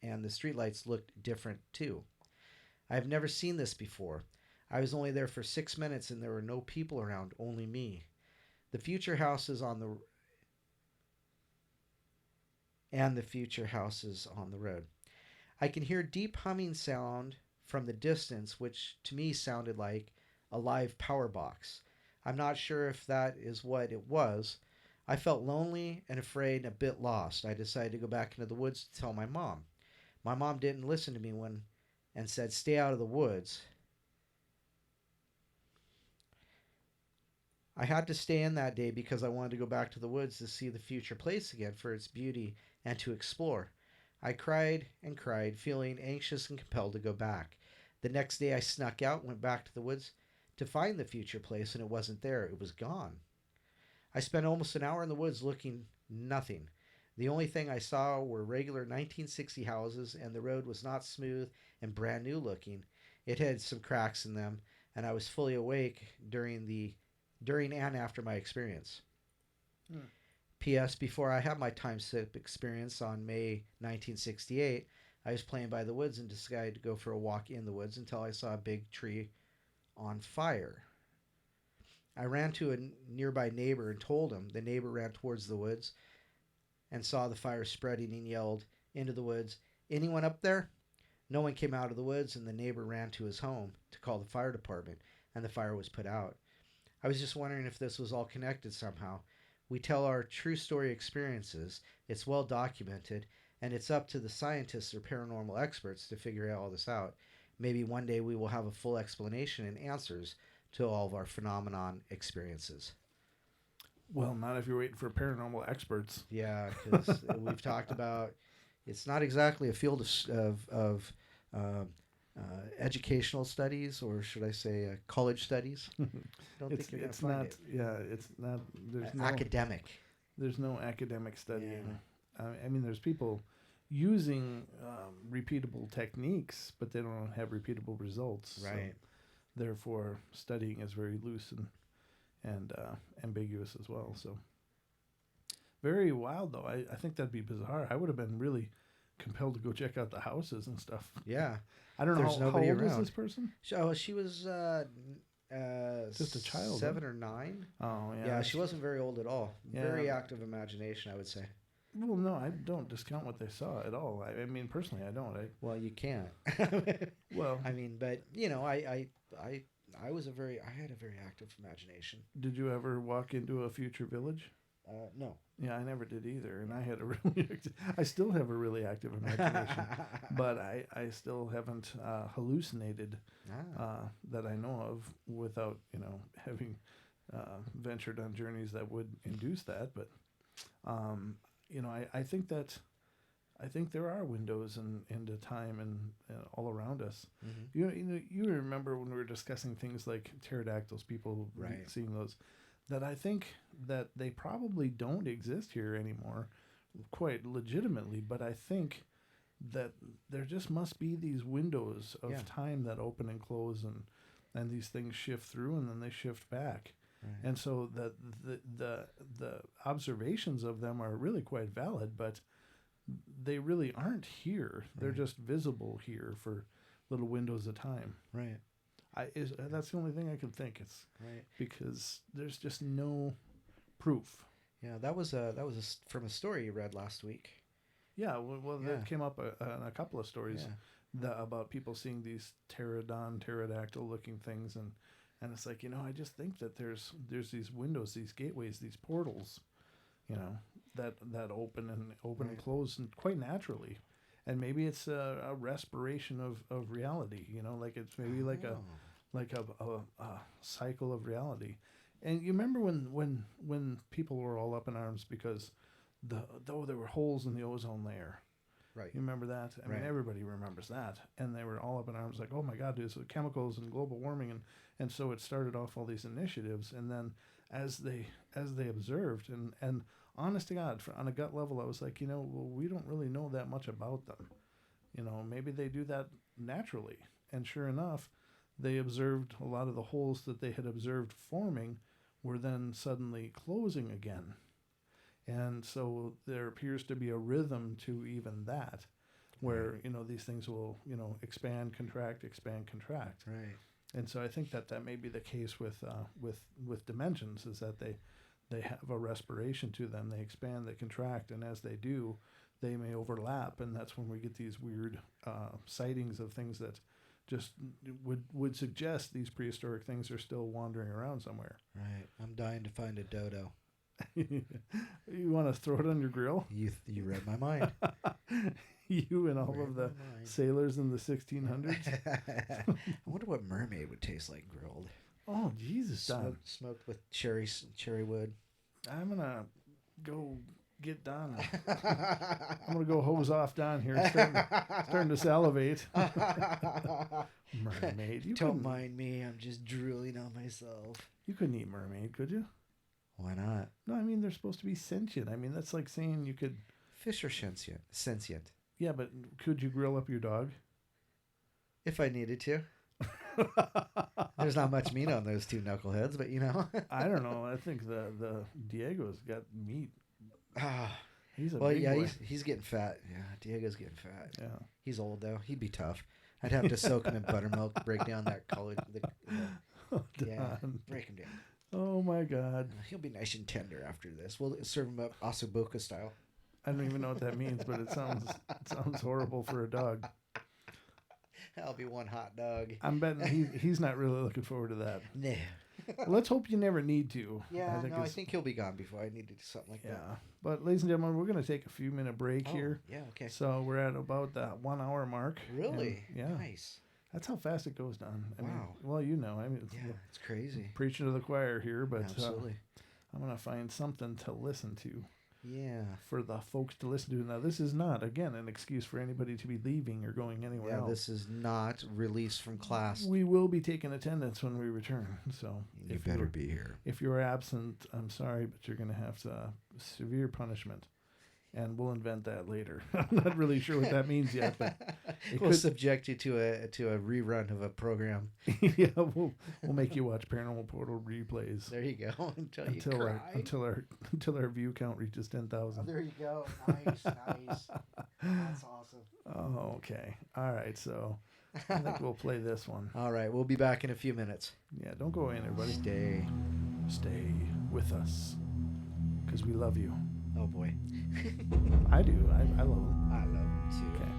and the street lights looked different too. I have never seen this before. I was only there for 6 minutes and there were no people around, only me. The future houses on the and the future houses on the road. I can hear deep humming sound from the distance, which to me sounded like a live power box. I'm not sure if that is what it was. I felt lonely and afraid and a bit lost. I decided to go back into the woods to tell my mom. My mom didn't listen to me and said, "Stay out of the woods." I had to stay in that day because I wanted to go back to the woods to see the future place again for its beauty and to explore. I cried and cried, feeling anxious and compelled to go back. The next day I snuck out, went back to the woods to find the future place, and it wasn't there. It was gone. I spent almost an hour in the woods looking nothing. The only thing I saw were regular 1960 houses, and the road was not smooth and brand new looking. It had some cracks in them, and I was fully awake during and after my experience. P.S. Before I had my time slip experience on May 1968, I was playing by the woods and decided to go for a walk in the woods until I saw a big tree on fire. I ran to a nearby neighbor and told him. The neighbor ran towards the woods and saw the fire spreading and yelled into the woods, "Anyone up there?" No one came out of the woods, and the neighbor ran to his home to call the fire department, and the fire was put out. I was just wondering if this was all connected somehow. We tell our true story experiences, it's well documented, and it's up to the scientists or paranormal experts to figure all this out. Maybe one day we will have a full explanation and answers to all of our phenomenon experiences.
Well, not if you're waiting for paranormal experts.
Yeah, because we've talked about it's not exactly a field of educational studies, or should I say college studies. Don't think you're going to find it.
Yeah, it's not. There's no
academic.
There's no academic studying.
Yeah.
I mean, there's people using repeatable techniques, but they don't have repeatable results.
Right.
So therefore, studying is very loose and ambiguous as well. So very wild, though. I think that'd be bizarre. I would have been really compelled to go check out the houses and stuff.
Yeah.
I don't know
There's
how
nobody
old is
around.
this person?
She was
just a child,
7 or 9.
Oh yeah.
Yeah, she wasn't very old at all.
Yeah.
Very active imagination, I would say.
Well, no, I don't discount what they saw at all. I mean, personally, I don't.
Well, you can't.
Well,
I mean, but you know, I had a very active imagination.
did you ever walk into a future village?
No.
Yeah, I never did either, and I had a really, I still have a really active imagination, but I still haven't hallucinated that I know of without having ventured on journeys that would induce that. But I think there are windows into time and all around us.
Mm-hmm.
You remember when we were discussing things like pterodactyls, people
Right.
seeing those. That I think that they probably don't exist here anymore, quite legitimately. But I think that there just must be these windows of time that open and close, and these things shift through, and then they shift back.
Right.
And so that the observations of them are really quite valid, but they really aren't here. They're just visible here for little windows of time.
Right.
That's the only thing I can think. It's
Right.
because there's just no proof.
Yeah, that was from a story you read last week.
Yeah, well
Yeah.
that came up in a couple of stories about people seeing these pterodactyl-looking things, and it's like I just think that there's these windows, these gateways, these portals, that open and close and quite naturally. And maybe it's a respiration of reality, like it's maybe like a cycle of reality. And you remember when people were all up in arms because though there were holes in the ozone layer.
Right.
You remember that? I mean, everybody remembers that. And they were all up in arms like, oh my God, there's chemicals and global warming. And so it started off all these initiatives. And then as they observed, and honest to God, on a gut level, I was like, well, we don't really know that much about them. Maybe they do that naturally. And sure enough, they observed a lot of the holes that they had observed forming were then suddenly closing again. And so there appears to be a rhythm to even that, where, these things will, expand, contract, expand, contract.
Right.
And so I think that may be the case with dimensions, is that they have a respiration to them. They expand, they contract, and as they do, they may overlap, and that's when we get these weird sightings of things that just would suggest these prehistoric things are still wandering around somewhere.
Right. I'm dying to find a dodo.
You want to throw it on your grill?
You read my mind.
You and all of the sailors in the 1600s.
I wonder what mermaid would taste like grilled.
Oh, Jesus, Don.
Smoked with cherry wood.
I'm going to go get Don. I'm going to go hose off Don here. Starting to salivate. Mermaid.
Don't mind me. I'm just drooling on myself.
You couldn't eat mermaid, could you?
Why not?
No, I mean, they're supposed to be sentient. I mean, that's like saying you could...
Fish are sentient.
Yeah, but could you grill up your dog?
If I needed to. There's not much meat on those two knuckleheads, but
I don't know. I think the Diego's got meat. He's a big boy.
He's getting fat. Yeah, Diego's getting fat.
Yeah.
He's old, though. He'd be tough. I'd have to soak him in buttermilk, break down that college. Yeah, break him down.
Oh, my God.
He'll be nice and tender after this. We'll serve him up ossobuco style.
I don't even know what that means, but it sounds horrible for a dog.
That'll be one hot dog.
I'm betting he's not really looking forward to that.
No.
Let's hope you never need to.
Yeah, I think he'll be gone before I need to do something like that.
Yeah. But, ladies and gentlemen, we're going to take a few-minute break here.
Yeah, okay.
So we're at about that 1 hour mark.
Really?
And, yeah.
Nice.
That's how fast it goes, Don. I mean,
wow.
Well,
It's crazy.
Preaching to the choir here, but
Absolutely.
I'm going to find something to listen to.
Yeah.
For the folks to listen to. Now, this is not, again, an excuse for anybody to be leaving or going anywhere else.
This is not released from class.
We will be taking attendance when we return. So
you better be here. If
you're absent, I'm sorry, but you're going to have severe punishment. And we'll invent that later. I'm not really sure what that means yet, but
we'll subject you to a rerun of a program.
Yeah, we'll make you watch Paranormal Portal replays.
There you go.
Until our view count reaches 10,000.
Oh, there you go. Nice. That's awesome.
Oh, okay. All right. So I think we'll play this one.
All right. We'll be back in a few minutes.
Yeah. Don't go in, everybody.
Stay
with us because we love you.
Oh boy.
I do. I love them.
I love them too.
Okay.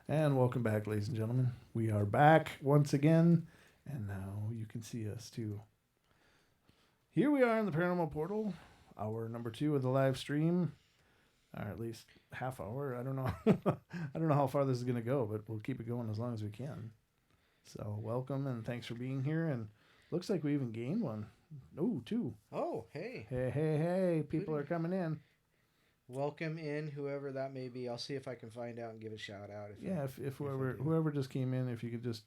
And welcome back, ladies and gentlemen. We are back once again, and now you can see us too. Here we are in the Paranormal Portal, hour number 2 of the live stream, or at least half hour. I don't know. I don't know how far this is going to go, but we'll keep it going as long as we can. So welcome and thanks for being here. And looks like we even gained one. Oh, 2.
Oh, hey.
Hey. People are coming in.
Welcome in, whoever that may be. I'll see if I can find out and give a shout out.
If whoever just came in, if you could just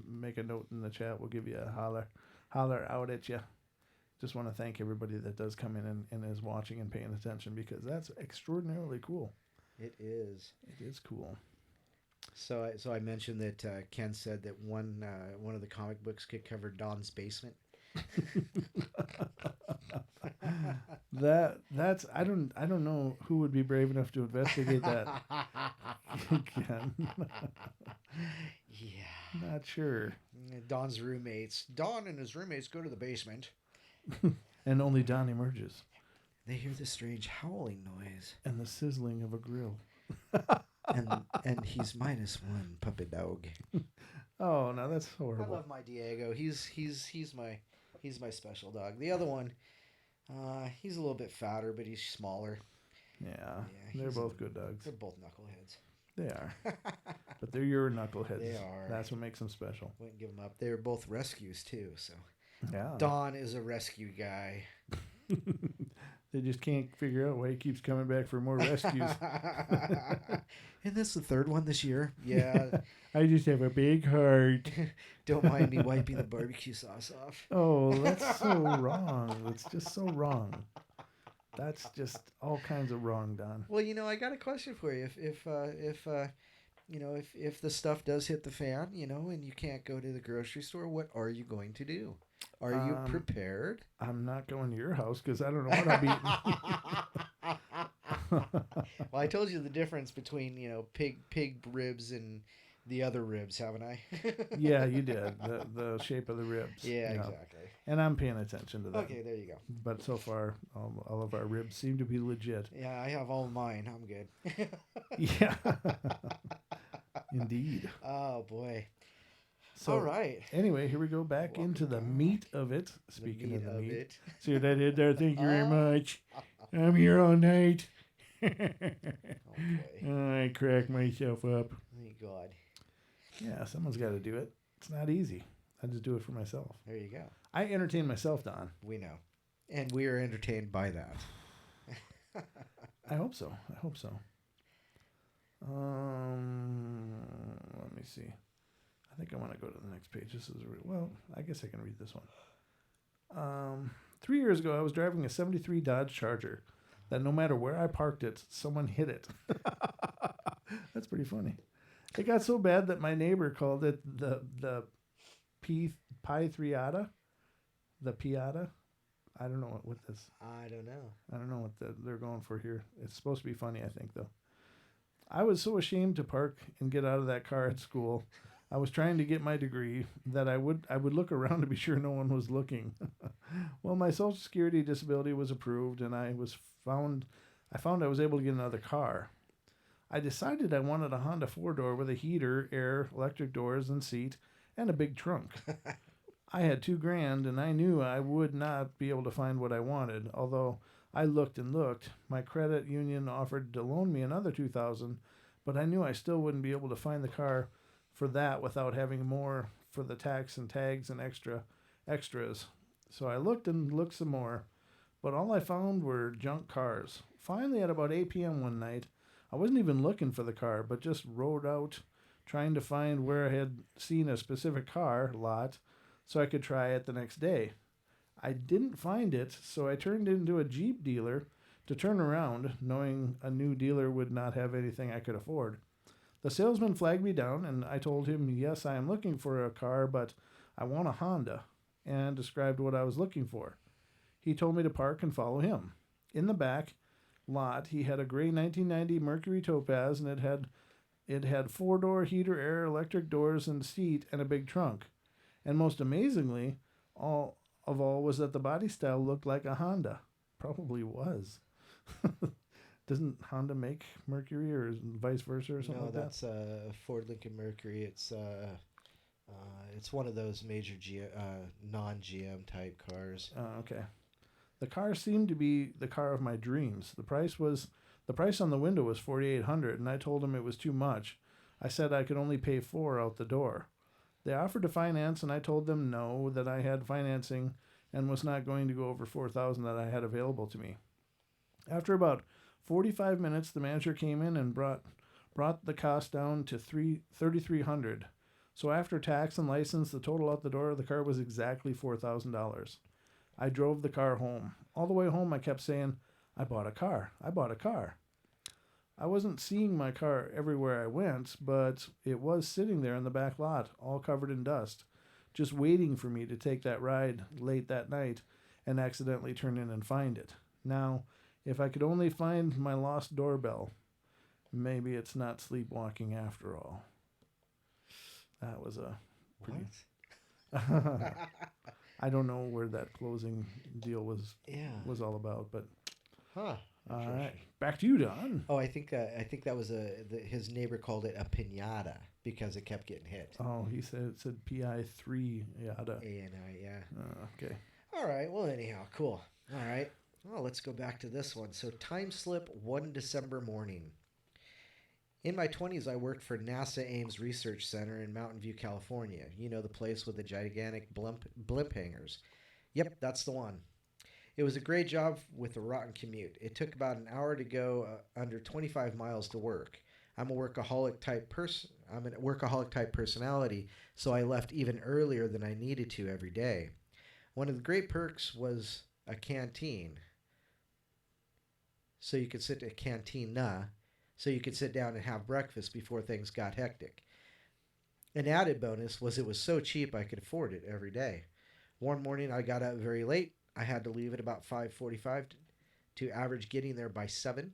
make a note in the chat, we'll give you a holler out at you. Just want to thank everybody that does come in and is watching and paying attention, because that's extraordinarily cool.
It is.
It is cool.
So I mentioned that Ken said that one of the comic books could cover Don's basement.
That's I don't know who would be brave enough to investigate that. Again.
Yeah.
Not sure.
Don's roommates. Don and his roommates go to the basement.
And only Don emerges.
They hear the strange howling noise.
And the sizzling of a grill.
and he's -1 puppet dog.
Oh, no, that's horrible.
I love my Diego. He's my special dog. The other one, he's a little bit fatter, but he's smaller.
Yeah, they're both good dogs.
They're both knuckleheads.
They are. But they're your knuckleheads.
They are.
That's what makes them special.
Wouldn't give them up. They're both rescues, too, so.
Yeah.
Don is a rescue guy.
They just can't figure out why he keeps coming back for more rescues.
And that's the third one this year. Yeah.
I just have a big heart.
Don't mind me wiping the barbecue sauce off.
Oh, that's so wrong. It's just so wrong. That's just all kinds of wrong, Don.
Well, I got a question for you. If the stuff does hit the fan, and you can't go to the grocery store, what are you going to do? Are you prepared?
I'm not going to your house because I don't know what I'll be.
Well, I told you the difference between, pig ribs and the other ribs, haven't I?
Yeah, you did. The shape of the ribs.
Yeah, exactly.
And I'm paying attention to that.
Okay, there you go.
But so far, all of our ribs seem to be legit.
Yeah, I have all of mine. I'm good.
Yeah. Indeed.
Oh, boy.
So,
all right.
Anyway, here we go back into the meat of it. Speaking of the meat.
It.
See what I did there? Thank you very much. I'm here all night.
Oh, boy.
I crack myself up.
Thank God.
Yeah, someone's got to do it. It's not easy. I just do it for myself.
There you go.
I entertain myself, Don.
We know. And we are entertained by that.
I hope so. Let me see. I think I want to go to the next page. This is I guess I can read this one. 3 years ago, I was driving a 73 Dodge Charger that no matter where I parked it, someone hit it. That's pretty funny. It got so bad that my neighbor called it the Pitriata. The Piata. I don't know what this.
I don't know.
I don't know what they're going for here. It's supposed to be funny, I think, though. I was so ashamed to park and get out of that car at school. I was trying to get my degree that I would look around to be sure no one was looking. Well, my Social Security disability was approved, and I found I was able to get another car. I decided I wanted a Honda 4-door with a heater, air, electric doors, and seat, and a big trunk. I had $2,000, and I knew I would not be able to find what I wanted. Although I looked and looked, my credit union offered to loan me another $2,000, but I knew I still wouldn't be able to find the car for that without having more for the tax and tags and extras. So I looked and looked some more, but all I found were junk cars. Finally, at about 8 p.m. one night, I wasn't even looking for the car, but just rode out trying to find where I had seen a specific car lot so I could try it the next day. I didn't find it, so I turned into a Jeep dealer to turn around, knowing a new dealer would not have anything I could afford. The salesman flagged me down, and I told him, yes, I am looking for a car, but I want a Honda, and described what I was looking for. He told me to park and follow him. In the back lot, he had a gray 1990 Mercury Topaz, and it had 4-door heater, air, electric doors, and seat, and a big trunk. And most amazingly, all was that the body style looked like a Honda. Probably was. Doesn't Honda make Mercury or vice versa or something
No,
like
that's Ford Lincoln Mercury. It's one of those major non-GM type cars.
Okay. The car seemed to be the car of my dreams. The price on the window was $4,800, and I told him it was too much. I said I could only pay $4,000 out the door. They offered to finance, and I told them no, that I had financing and was not going to go over $4,000 that I had available to me. After about 45 minutes, the manager came in and brought the cost down to $3,300. So after tax and license, the total out the door of the car was exactly $4,000. I drove the car home. All the way home, I kept saying, I bought a car. I bought a car. I wasn't seeing my car everywhere I went, but it was sitting there in the back lot, all covered in dust, just waiting for me to take that ride late that night and accidentally turn in and find it. Now, if I could only find my lost doorbell, maybe it's not sleepwalking after all. That was a pretty... I don't know where that closing deal was all about, but all right, back to you, Don.
Oh, I think that was his neighbor called it a pinata because it kept getting hit.
Oh, he said it said PI3 yada.
ANI, yeah.
Okay.
All right. Well, anyhow, cool. All right. Well, let's go back to this one. So, time slip, 1 December morning. In my 20s, I worked for NASA Ames Research Center in Mountain View, California. You know, the place with the gigantic blimp hangars. Yep, that's the one. It was a great job with a rotten commute. It took about an hour to go under 25 miles to work. I'm a workaholic type personality, so I left even earlier than I needed to every day. One of the great perks was a canteen. So you could sit at a cantina, so you could sit down and have breakfast before things got hectic. An added bonus was it was so cheap I could afford it every day. One morning I got up very late. I had to leave at about 5:45 to average getting there by 7.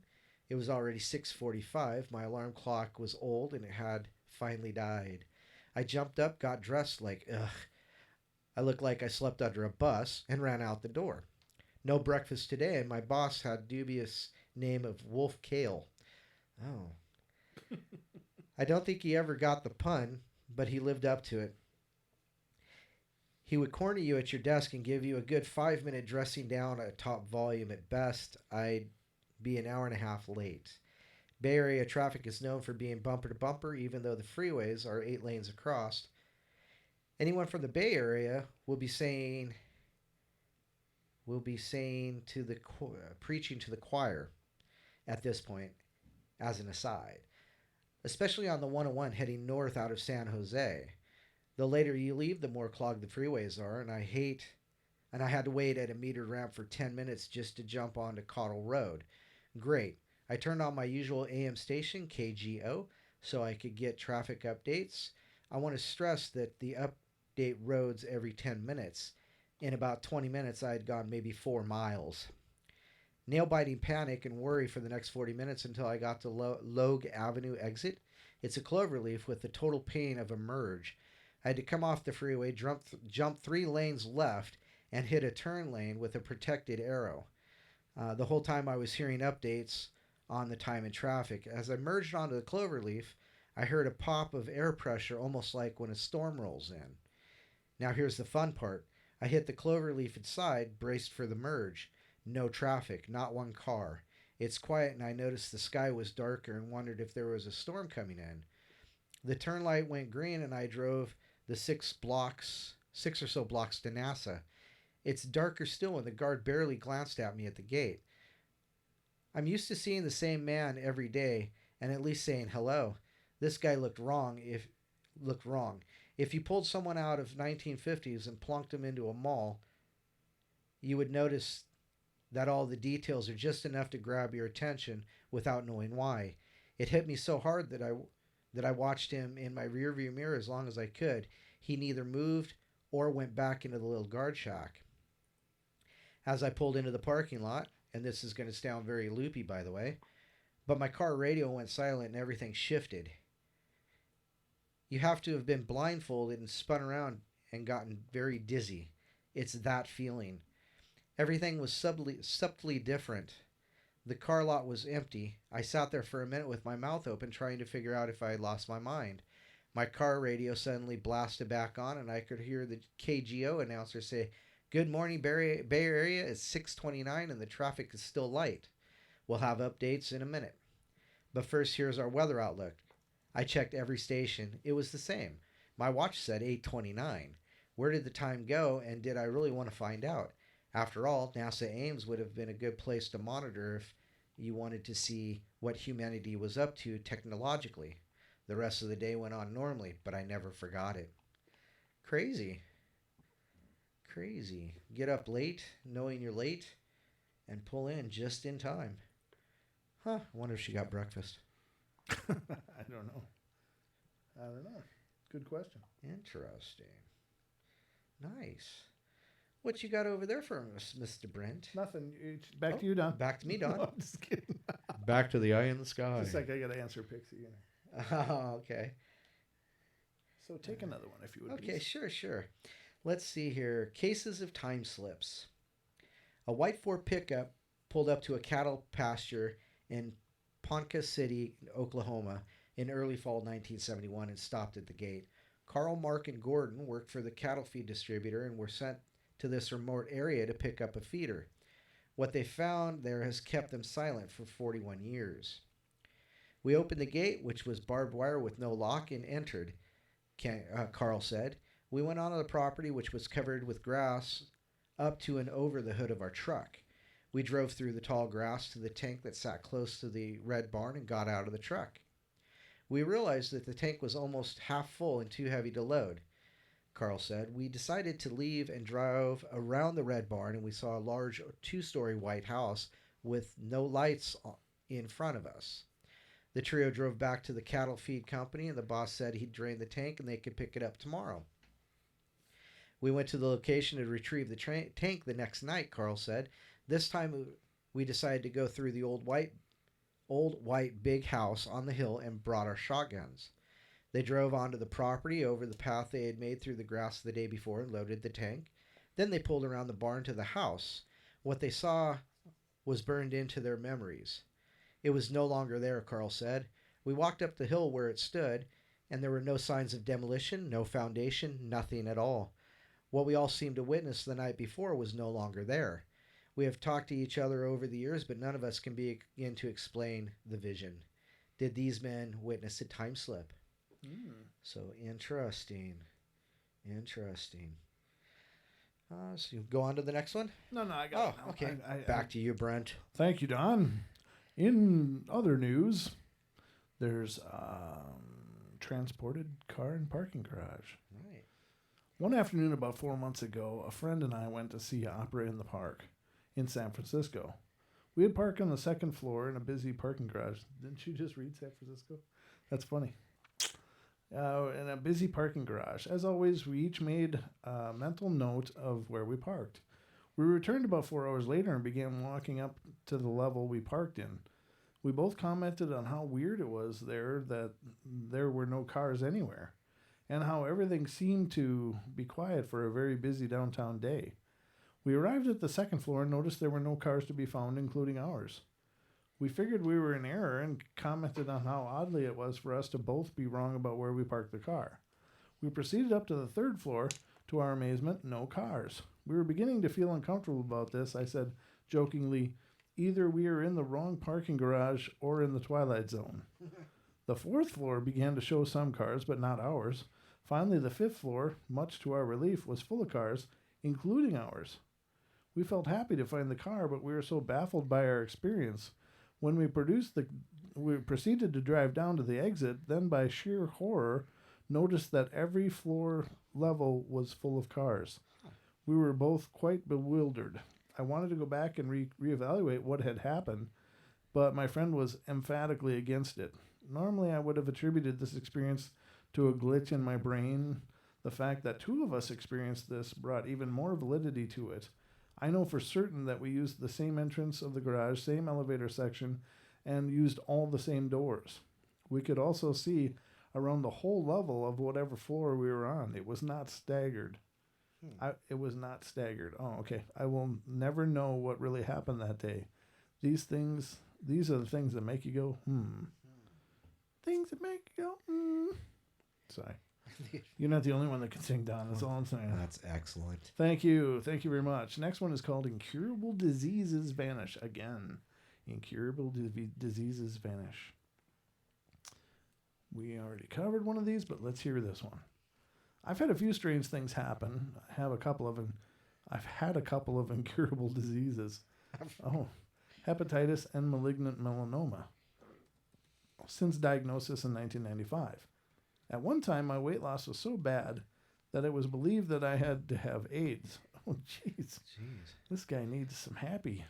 It was already 6:45. My alarm clock was old and it had finally died. I jumped up, got dressed like, ugh. I looked like I slept under a bus and ran out the door. No breakfast today, and my boss had dubious name of Wolf Kale. Oh. I don't think he ever got the pun, but he lived up to it. He would corner you at your desk and give you a good 5-minute dressing down at top volume. At best, I'd be an hour and a half late. Bay Area traffic is known for being bumper to bumper, even though the freeways are 8 lanes across. Anyone from the Bay Area will be saying to the preaching to the choir at this point, as an aside, especially on the 101 heading north out of San Jose. The later you leave, the more clogged the freeways are, and I had to wait at a metered ramp for 10 minutes just to jump onto Cottle Road. Great. I turned on my usual AM station, KGO, so I could get traffic updates. I want to stress that the update roads every 10 minutes. In about 20 minutes, I had gone maybe 4 miles. Nail-biting panic and worry for the next 40 minutes until I got to Logue Avenue exit. It's a cloverleaf with the total pain of a merge. I had to come off the freeway, jump 3 lanes left, and hit a turn lane with a protected arrow. The whole time I was hearing updates on the time and traffic. As I merged onto the cloverleaf, I heard a pop of air pressure, almost like when a storm rolls in. Now here's the fun part. I hit the cloverleaf inside, braced for the merge. No traffic, not one car. It's quiet, and I noticed the sky was darker and wondered if there was a storm coming in. The turn light went green, and I drove the 6 or so blocks to NASA. It's darker still, and the guard barely glanced at me at the gate. I'm used to seeing the same man every day and at least saying hello. This guy looked wrong. If you pulled someone out of 1950s and plunked them into a mall, you would notice that all the details are just enough to grab your attention without knowing why. It hit me so hard that I watched him in my rearview mirror as long as I could. He neither moved or went back into the little guard shack. As I pulled into the parking lot, and this is going to sound very loopy, by the way, but my car radio went silent and everything shifted. You have to have been blindfolded and spun around and gotten very dizzy. It's that feeling. Everything was subtly different. The car lot was empty. I sat there for a minute with my mouth open, trying to figure out if I had lost my mind. My car radio suddenly blasted back on, and I could hear the KGO announcer say, "Good morning, Bay Area. It's 6:29, and the traffic is still light. We'll have updates in a minute. But first, here's our weather outlook." I checked every station. It was the same. My watch said 8:29. Where did the time go, and did I really want to find out? After all, NASA Ames would have been a good place to monitor if you wanted to see what humanity was up to technologically. The rest of the day went on normally, but I never forgot it. Crazy. Crazy. Get up late, knowing you're late, and pull in just in time. Huh, I wonder if she got breakfast.
I don't know. Good question.
Interesting. Nice. What you got over there for us, Mr. Brent?
Nothing. Back to you, Don.
Back to me, Don.
No, I'm just kidding.
Back to the eye in the sky.
Just like I got to answer Pixie.
Oh, okay.
So take another one if you would.
Okay,
please.
sure. Let's see here. Cases of time slips. A white Ford pickup pulled up to a cattle pasture in Ponca City, Oklahoma, in early fall 1971 and stopped at the gate. Carl, Mark, and Gordon worked for the cattle feed distributor and were sent to this remote area to pick up a feeder. What they found there has kept them silent for 41 years. We opened the gate, which was barbed wire with no lock, and entered, Carl said. We went onto the property, which was covered with grass, up to and over the hood of our truck. We drove through the tall grass to the tank that sat close to the red barn and got out of the truck. We realized that the tank was almost half full and too heavy to load. Carl said, we decided to leave and drove around the red barn, and we saw a large 2-story white house with no lights in front of us. The trio drove back to the cattle feed company, and the boss said he'd drain the tank and they could pick it up tomorrow. We went to the location to retrieve the tank the next night, Carl said. This time we decided to go through the old white big house on the hill and brought our shotguns. They drove onto the property over the path they had made through the grass the day before and loaded the tank. Then they pulled around the barn to the house. What they saw was burned into their memories. It was no longer there, Carl said. We walked up the hill where it stood, and there were no signs of demolition, no foundation, nothing at all. What we all seemed to witness the night before was no longer there. We have talked to each other over the years, but none of us can begin to explain the vision. Did these men witness a time slip? So interesting. So you go on to the next one?
No, I got it.
Oh, okay. Back to you, Brent.
Thank you, Don. In other news, there's transported car and parking garage.
Right.
One afternoon about 4 months ago, a friend and I went to see Opera in the Park in San Francisco. We had parked on the second floor in a busy parking garage. Didn't you just read San Francisco? That's funny. In a busy parking garage. As always, we each made a mental note of where we parked. We returned about 4 hours later and began walking up to the level we parked in. We both commented on how weird it was there that there were no cars anywhere, and how everything seemed to be quiet for a very busy downtown day. We arrived at the second floor and noticed there were no cars to be found, including ours. We figured we were in error and commented on how oddly it was for us to both be wrong about where we parked the car. We proceeded up to the third floor. To our amazement, no cars. We were beginning to feel uncomfortable about this. I said jokingly, either we are in the wrong parking garage or in the Twilight Zone. The fourth floor began to show some cars, but not ours. Finally, the fifth floor, much to our relief, was full of cars, including ours. We felt happy to find the car, but we were so baffled by our experience. When we proceeded to drive down to the exit, then by sheer horror, noticed that every floor level was full of cars. We were both quite bewildered. I wanted to go back and reevaluate what had happened, but my friend was emphatically against it. Normally, I would have attributed this experience to a glitch in my brain. The fact that two of us experienced this brought even more validity to it. I know for certain that we used the same entrance of the garage, same elevator section, and used all the same doors. We could also see around the whole level of whatever floor we were on. It was not staggered. It was not staggered. Oh, okay. I will never know what really happened that day. These are the things that make you go, Things that make you go, Sorry. You're not the only one that can sing, Don. That's all I'm saying.
That's excellent.
Thank you. Thank you very much. Next one is called Incurable Diseases Vanish. Again, Incurable Diseases Vanish. We already covered one of these, but let's hear this one. I've had a few strange things happen. I've had a couple of incurable diseases. Hepatitis and malignant melanoma. Since diagnosis in 1995. At one time, my weight loss was so bad that it was believed that I had to have AIDS. Oh, jeez. This guy needs some happy.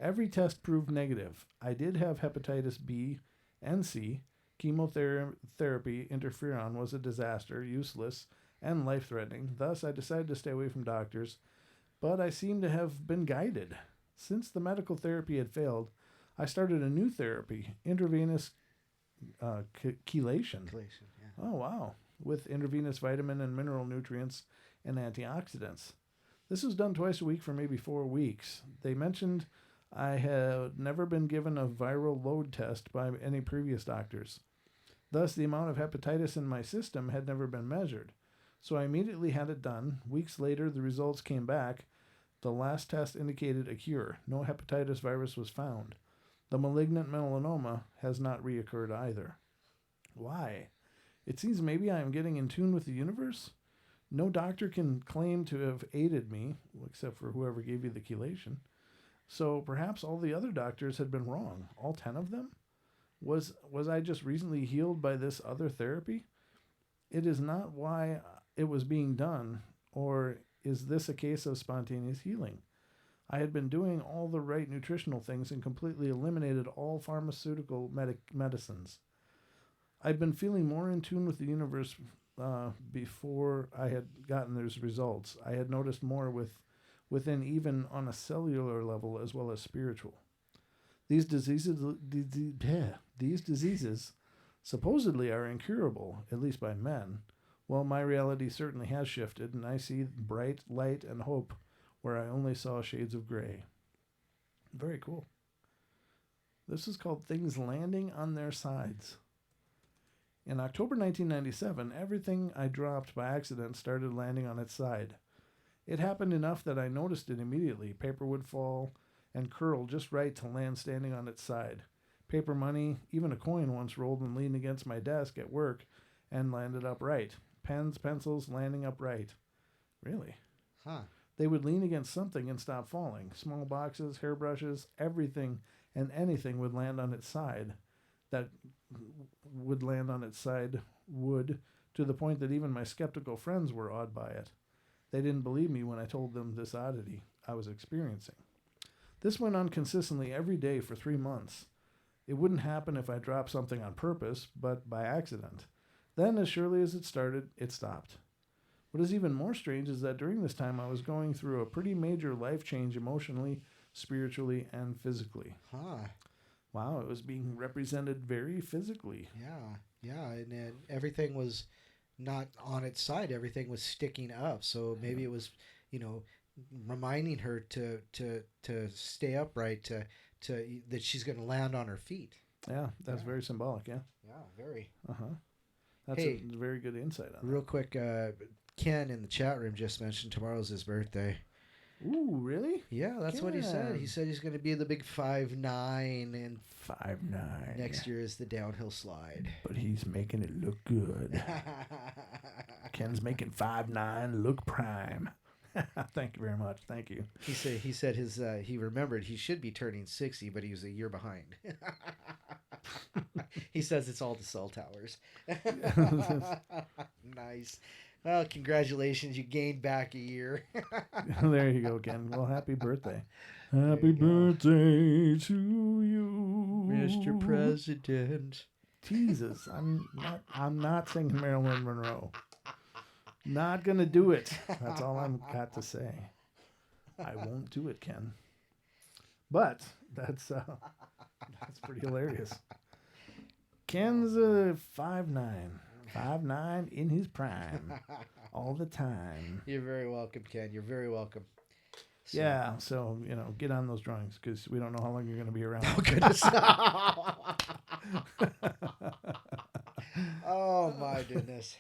Every test proved negative. I did have hepatitis B and C. Chemotherapy interferon was a disaster, useless, and life-threatening. Thus, I decided to stay away from doctors, but I seem to have been guided. Since the medical therapy had failed, I started a new therapy, intravenous chelation.
Yeah.
Oh, wow. With intravenous vitamin and mineral nutrients and antioxidants. This was done twice a week for maybe 4 weeks. They mentioned I had never been given a viral load test by any previous doctors. Thus, the amount of hepatitis in my system had never been measured. So I immediately had it done. Weeks later, the results came back. The last test indicated a cure. No hepatitis virus was found. The malignant melanoma has not reoccurred either. Why? It seems maybe I am getting in tune with the universe. No doctor can claim to have aided me, except for whoever gave you the chelation. So perhaps all the other doctors had been wrong. All 10 of them? Was I just recently healed by this other therapy? It is not why it was being done, or is this a case of spontaneous healing? I had been doing all the right nutritional things and completely eliminated all pharmaceutical medicines. I'd been feeling more in tune with the universe before I had gotten those results. I had noticed more within even on a cellular level as well as spiritual. These diseases supposedly are incurable, at least by men. Well, my reality certainly has shifted, and I see bright light and hope where I only saw shades of gray. Very cool. This is called Things Landing on Their Sides. In October 1997, everything I dropped by accident started landing on its side. It happened enough that I noticed it immediately. Paper would fall and curl just right to land standing on its side. Paper money, even a coin once rolled and leaned against my desk at work and landed upright. Pens, pencils, landing upright. Really?
Huh.
They would lean against something and stop falling. Small boxes, hairbrushes, everything and anything would land on its side. That would land on its side to the point that even my skeptical friends were awed by it. They didn't believe me when I told them this oddity I was experiencing. This went on consistently every day for 3 months. It wouldn't happen if I dropped something on purpose, but by accident. Then, as surely as it started, it stopped. What is even more strange is that during this time I was going through a pretty major life change emotionally, spiritually, and physically.
Huh.
Wow, it was being represented very physically.
Yeah, and everything was not on its side. Everything was sticking up. So maybe it was, reminding her to stay upright, to that she's going to land on her feet.
Yeah, that's very symbolic. Yeah.
Yeah, very.
That's a very good insight on
real quick. Ken in the chat room just mentioned tomorrow's his birthday.
Ooh, really?
Yeah, that's what he said. He said he's going to be the big 5'9", and
5'9".
Next year is the downhill slide.
But he's making it look good. Ken's making 5'9" look prime. Thank you very much. Thank you.
He said he remembered he should be turning 60, but he was a year behind. He says it's all the cell towers. Nice. Well, congratulations. You gained back a year.
There you go, Ken. Well, happy birthday. Happy birthday to you,
Mr. President.
Jesus, I'm not singing Marilyn Monroe. Not gonna do it. That's all I've got to say. I won't do it, Ken. But that's pretty hilarious. Ken's 5'9" in his prime, all the time.
You're very welcome, Ken. You're very welcome. So.
Yeah, so, get on those drawings because we don't know how long you're going to be around.
Oh, goodness. Oh, my goodness.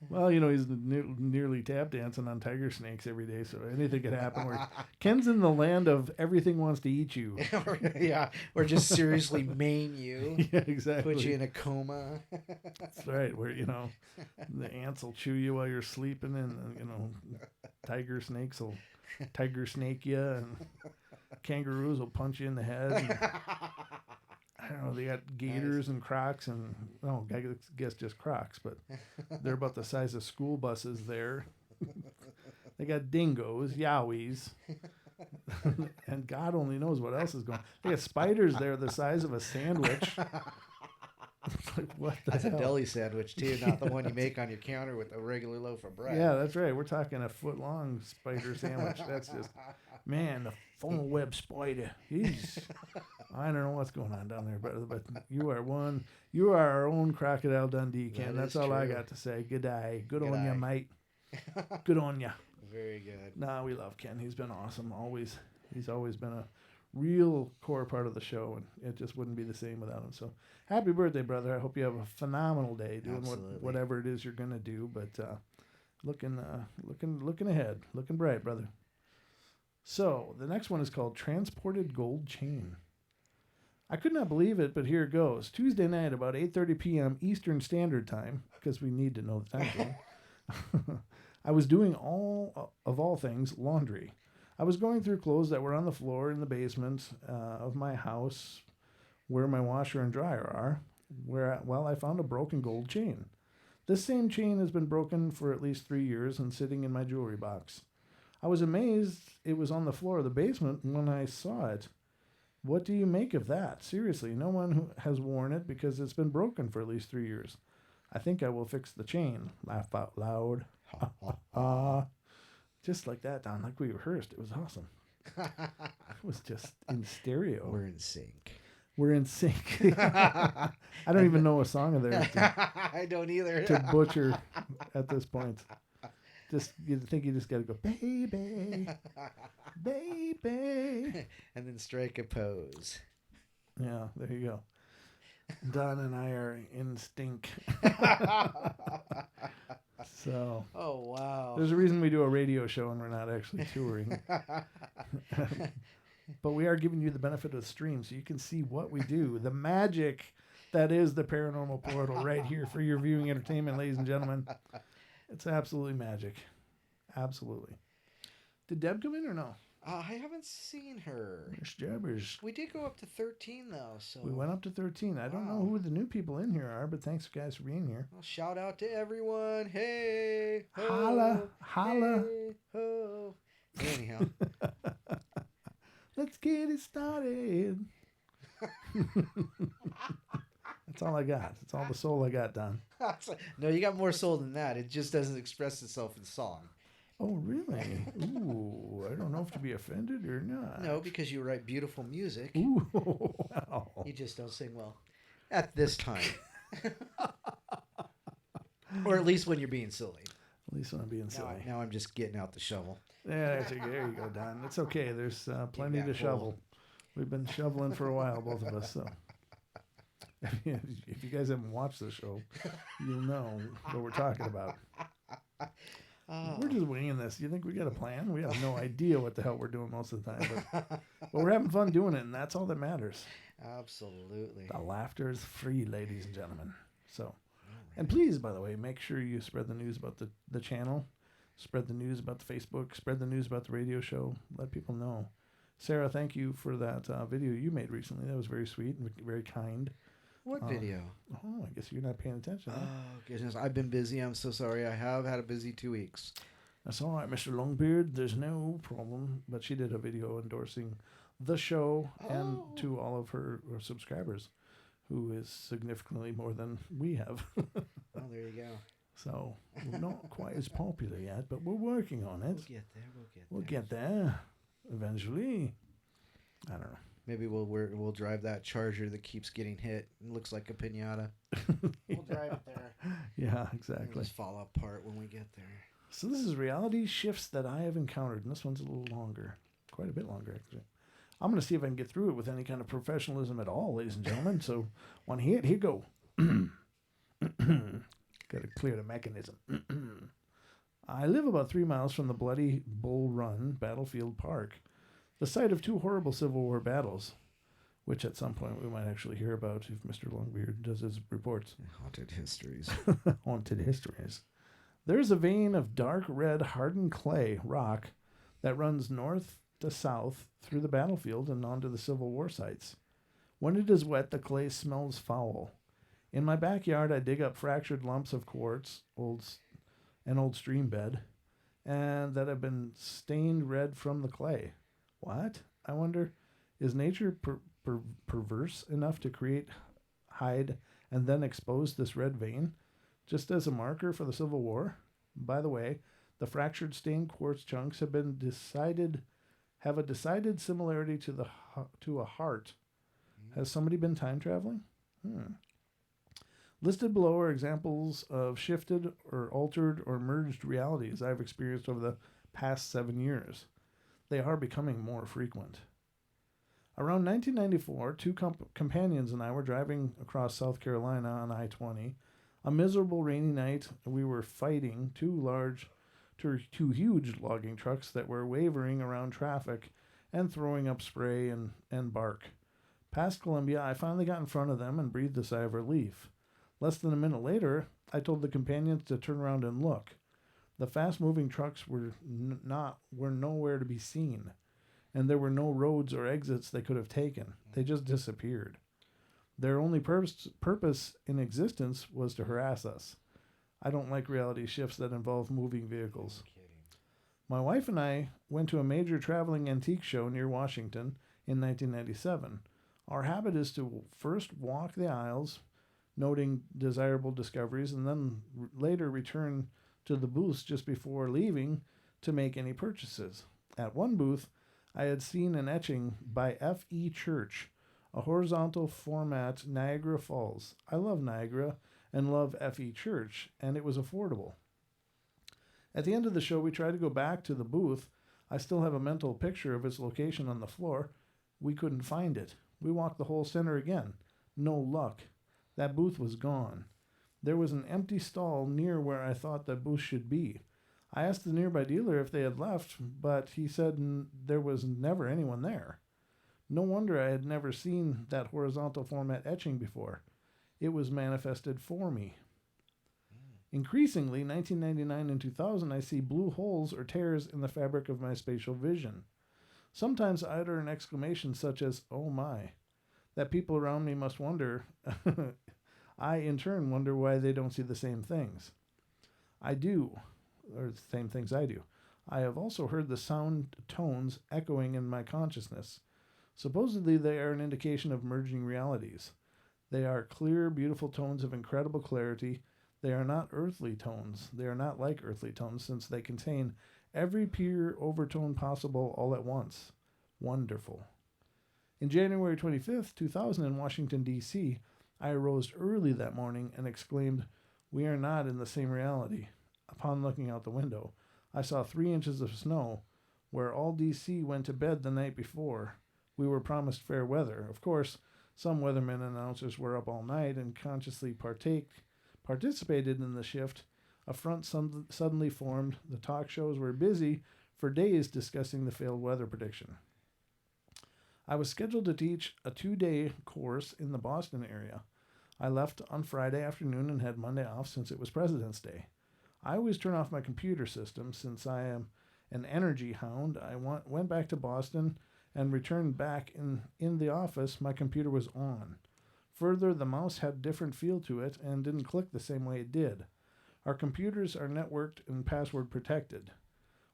Well, he's nearly tap dancing on tiger snakes every day, so anything could happen. Ken's in the land of everything wants to eat you.
Yeah, or just seriously maim you.
Yeah, exactly.
Put you in a coma.
That's right, where, the ants will chew you while you're sleeping, and, tiger snakes will tiger snake you, and kangaroos will punch you in the head. And, I don't know, they got gators and crocs, and, I guess just crocs, but they're about the size of school buses there. They got dingoes, yowies, and God only knows what else is going on. They got spiders there the size of a sandwich. It's like, what the
That's
hell?
a deli sandwich, too, not the one you make on your counter with a regular loaf of bread.
Yeah, that's right. We're talking a foot-long spider sandwich. That's just, man, the funnel web spider. I don't know what's going on down there, but you are our own Crocodile Dundee, Ken. That's all I got to say. Good day. Good on you, mate. Good on you.
Very good.
Nah, we love Ken. He's been awesome. He's always been a real core part of the show, and it just wouldn't be the same without him. So happy birthday, brother. I hope you have a phenomenal day doing whatever it is you're going to do, but looking ahead, looking bright, brother. So the next one is called Transported Gold Chain. I could not believe it, but here it goes. Tuesday night, about 8:30 p.m. Eastern Standard Time, because we need to know the time zone. I was doing all things laundry. I was going through clothes that were on the floor in the basement of my house, where my washer and dryer are. I found a broken gold chain. This same chain has been broken for at least 3 years and sitting in my jewelry box. I was amazed it was on the floor of the basement when I saw it. What do you make of that? Seriously, no one who has worn it because it's been broken for at least 3 years. I think I will fix the chain. Laugh out loud. Ha, ha, ha. Just like that, Don, like we rehearsed. It was awesome. It was just in stereo.
We're in sync.
We're in sync. I don't even know a song of theirs
I don't either.
to butcher at this point. You think you just got to go, baby, baby.
And then strike a pose.
Yeah, there you go. Don and I are in stink. So.
Oh, wow.
There's a reason we do a radio show and we're not actually touring. But we are giving you the benefit of the stream so you can see what we do. The magic that is the Paranormal Portal right here for your viewing entertainment, ladies and gentlemen. It's absolutely magic. Absolutely. Did Deb come in or no?
I haven't seen her.
Miss Jabbers.
We did go up to 13, though. So
we went up to 13. I don't know who the new people in here are, but thanks, guys, for being here.
Well, shout out to everyone. Hey. Ho,
holla. Holla.
Hey, ho. Anyhow.
Let's get it started. That's all I got. That's all the soul I got, Don.
No, you got more soul than that. It just doesn't express itself in song.
Oh, really? Ooh, I don't know if to be offended or not.
No, because you write beautiful music.
Ooh, wow.
You just don't sing well. At this time. Or at least when you're being silly.
At least when I'm being silly.
Now I'm just getting out the shovel.
Yeah, there you go, Don. It's okay. There's plenty to shovel. We've been shoveling for a while, both of us. So if you guys haven't watched the show, you'll know what we're talking about. We're just winging this. You think we got a plan? We have no idea what the hell we're doing most of the time. But we're having fun doing it, and that's all that matters.
Absolutely.
The laughter is free, ladies and gentlemen. So, and please, by the way, make sure you spread the news about the channel. Spread the news about the Facebook. Spread the news about the radio show. Let people know. Sarah, thank you for that video you made recently. That was very sweet and very kind.
What video?
Oh, I guess you're not paying attention. Huh?
Oh, goodness. I've been busy. I'm so sorry. I have had a busy 2 weeks.
That's all right, Mr. Longbeard. There's no problem. But she did a video endorsing the show and to all of her subscribers, who is significantly more than we have.
Oh, there you go.
So we're not quite as popular yet, but we're working on it.
We'll get there.
Eventually. I don't know.
Maybe we'll drive that Charger that keeps getting hit. It looks like a piñata. We'll drive it there.
Yeah, exactly.
It'll just fall apart when we get there.
So this is reality shifts that I have encountered, and this one's a little longer. quite a bit longer, actually. I'm going to see if I can get through it with any kind of professionalism at all, ladies and gentlemen. So, one hit, here go. Got to clear the mechanism. I live about 3 miles from the Bloody Bull Run Battlefield Park, the site of 2 horrible Civil War battles, which at some point we might actually hear about if Mr. Longbeard does his reports.
Haunted histories.
Haunted histories. There's a vein of dark red hardened clay rock that runs north to south through the battlefield and onto the Civil War sites. When it is wet, the clay smells foul. In my backyard, I dig up fractured lumps of quartz, an old stream bed, and that have been stained red from the clay. What? I wonder, is nature perverse enough to create, hide, and then expose this red vein, just as a marker for the Civil War? By the way, the fractured stained quartz chunks have a decided similarity to a heart. Has somebody been time traveling? Listed below are examples of shifted or altered or merged realities I've experienced over the past 7 years. They are becoming more frequent. Around 1994, 2 companions and I were driving across South Carolina on I-20. A miserable rainy night, we were fighting two huge logging trucks that were wavering around traffic and throwing up spray and bark. Past Columbia, I finally got in front of them and breathed a sigh of relief. Less than a minute later, I told the companions to turn around and look. The fast-moving trucks were nowhere to be seen, and there were no roads or exits they could have taken. They just disappeared. Their only purpose in existence was to harass us. I don't like reality shifts that involve moving vehicles. My wife and I went to a major traveling antique show near Washington in 1997. Our habit is to first walk the aisles, noting desirable discoveries, and then later return to the booths just before leaving to make any purchases. At one booth, I had seen an etching by F.E. Church, a horizontal format Niagara Falls. I love Niagara and love F.E. Church, and it was affordable. At the end of the show, we tried to go back to the booth. I still have a mental picture of its location on the floor. We couldn't find it. We walked the whole center again. No luck. That booth was gone. There was an empty stall near where I thought that booth should be. I asked the nearby dealer if they had left, but he said there was never anyone there. No wonder I had never seen that horizontal format etching before. It was manifested for me. Increasingly, 1999 and 2000, I see blue holes or tears in the fabric of my spatial vision. Sometimes I utter an exclamation such as, "Oh my," that people around me must wonder. I, in turn, wonder why they don't see the same things. I do, or the same things I do. I have also heard the sound tones echoing in my consciousness. Supposedly, they are an indication of merging realities. They are clear, beautiful tones of incredible clarity. They are not earthly tones. They are not like earthly tones, since they contain every pure overtone possible all at once. Wonderful. In January 25th, 2000, in Washington, D.C., I arose early that morning and exclaimed, "We are not in the same reality." Upon looking out the window, I saw 3 inches of snow, where all D.C. went to bed the night before. We were promised fair weather. Of course, some weathermen and announcers were up all night and consciously participated in the shift. A front suddenly formed. The talk shows were busy for days discussing the failed weather prediction. I was scheduled to teach a 2-day course in the Boston area. I left on Friday afternoon and had Monday off since it was President's Day. I always turn off my computer system since I am an energy hound. I went back to Boston and returned back in the office. My computer was on. Further, the mouse had a different feel to it and didn't click the same way it did. Our computers are networked and password protected.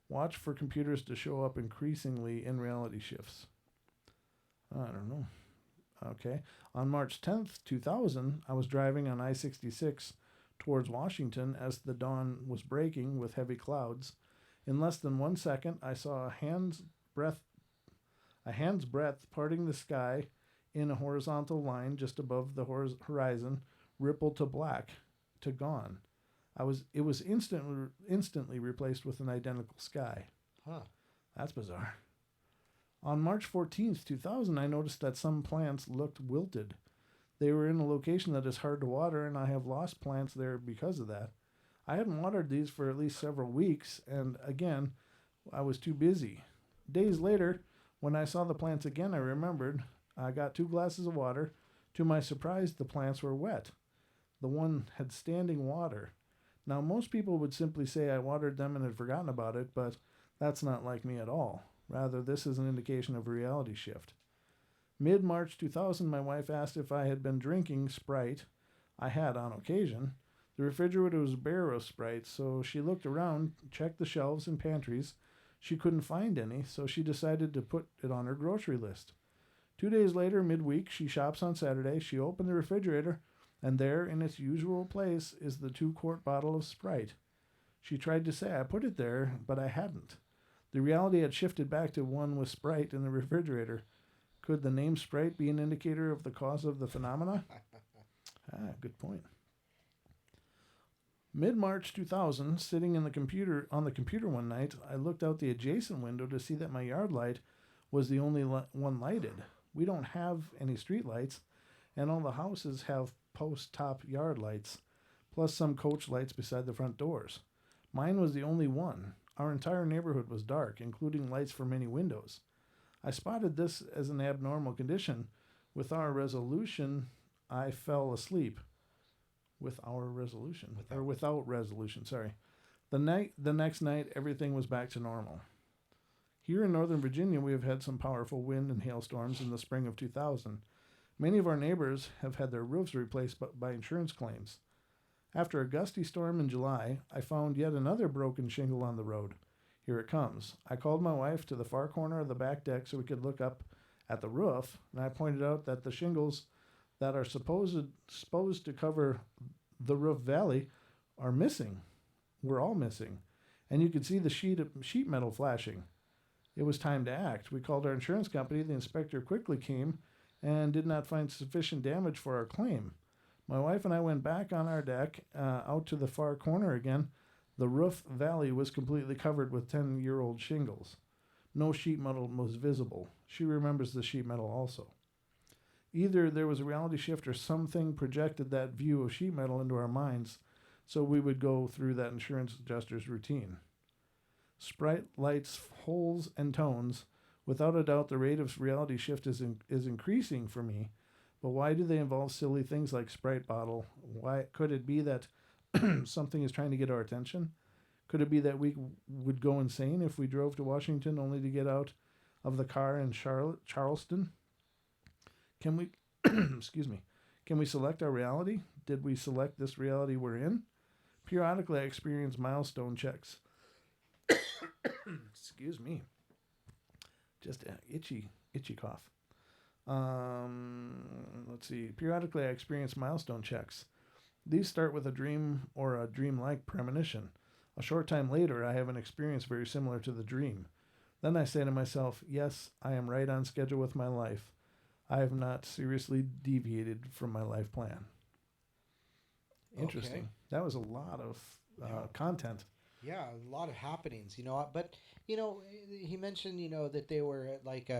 Watch for computers to show up increasingly in reality shifts. I don't know. Okay. On March 10th, 2000, I was driving on I-66 towards Washington as the dawn was breaking with heavy clouds. In less than 1 second, I saw a hand's breadth parting the sky in a horizontal line just above the horizon, ripple to black, to gone. It was instantly replaced with an identical sky.
Huh.
That's bizarre. On March 14th, 2000, I noticed that some plants looked wilted. They were in a location that is hard to water, and I have lost plants there because of that. I hadn't watered these for at least several weeks, and again, I was too busy. Days later, when I saw the plants again, I remembered. I got 2 glasses of water. To my surprise, the plants were wet. The one had standing water. Now, most people would simply say I watered them and had forgotten about it, but that's not like me at all. Rather, this is an indication of a reality shift. Mid-March 2000, my wife asked if I had been drinking Sprite. I had on occasion. The refrigerator was bare of Sprite, so she looked around, checked the shelves and pantries. She couldn't find any, so she decided to put it on her grocery list. 2 days later, midweek, she shops on Saturday. She opened the refrigerator, and there, in its usual place, is the 2-quart bottle of Sprite. She tried to say I put it there, but I hadn't. The reality had shifted back to one with Sprite in the refrigerator. Could the name Sprite be an indicator of the cause of the phenomena? Good point. Mid-March 2000, sitting on the computer one night, I looked out the adjacent window to see that my yard light was the only one lighted. We don't have any street lights, and all the houses have post-top yard lights, plus some coach lights beside the front doors. Mine was the only one. Our entire neighborhood was dark, including lights for many windows. I spotted this as an abnormal condition. Without resolution, sorry. The next night, everything was back to normal. Here in Northern Virginia, we have had some powerful wind and hailstorms in the spring of 2000. Many of our neighbors have had their roofs replaced by insurance claims. After a gusty storm in July, I found yet another broken shingle on the road. Here it comes. I called my wife to the far corner of the back deck so we could look up at the roof, and I pointed out that the shingles that are supposed to cover the roof valley are missing. We're all missing. And you could see the sheet metal flashing. It was time to act. We called our insurance company. The inspector quickly came and did not find sufficient damage for our claim. My wife and I went back on our deck, out to the far corner again. The roof valley was completely covered with 10-year-old shingles. No sheet metal was visible. She remembers the sheet metal also. Either there was a reality shift or something projected that view of sheet metal into our minds, so we would go through that insurance adjuster's routine. Sprite lights holes and tones. Without a doubt, the rate of reality shift is increasing for me. But why do they involve silly things like Sprite bottle? Why could it be that something is trying to get our attention? Could it be that we would go insane if we drove to Washington only to get out of the car in Charleston? Can we, can we select our reality? Did we select this reality we're in? Periodically, I experience milestone checks. Excuse me. Just an itchy cough. Let's see. Periodically, I experience milestone checks. These start with a dream or a dream-like premonition. A short time later, I have an experience very similar to the dream. Then I say to myself, yes, I am right on schedule with my life. I have not seriously deviated from my life plan. Interesting. Okay. That was a lot of content.
Yeah, a lot of happenings, But, he mentioned, that they were at like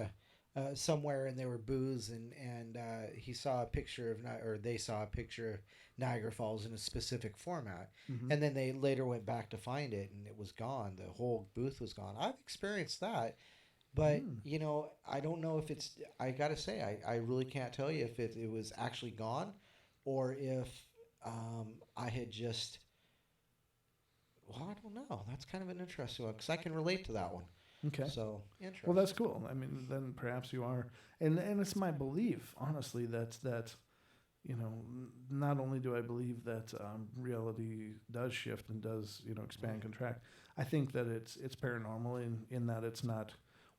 somewhere and there were booths and he saw a picture of, they saw a picture of Niagara Falls in a specific format. Mm-hmm. And then they later went back to find it and it was gone. The whole booth was gone. I've experienced that. But, I don't know if it's, I got to say, I really can't tell you if it was actually gone or if I had just, well, I don't know. That's kind of an interesting one because I can relate to that one.
Okay.
So, interesting.
Well, that's cool. I mean, then perhaps you are. And it's my belief, honestly, that not only do I believe that reality does shift and does, expand, contract, I think that it's paranormal in that it's not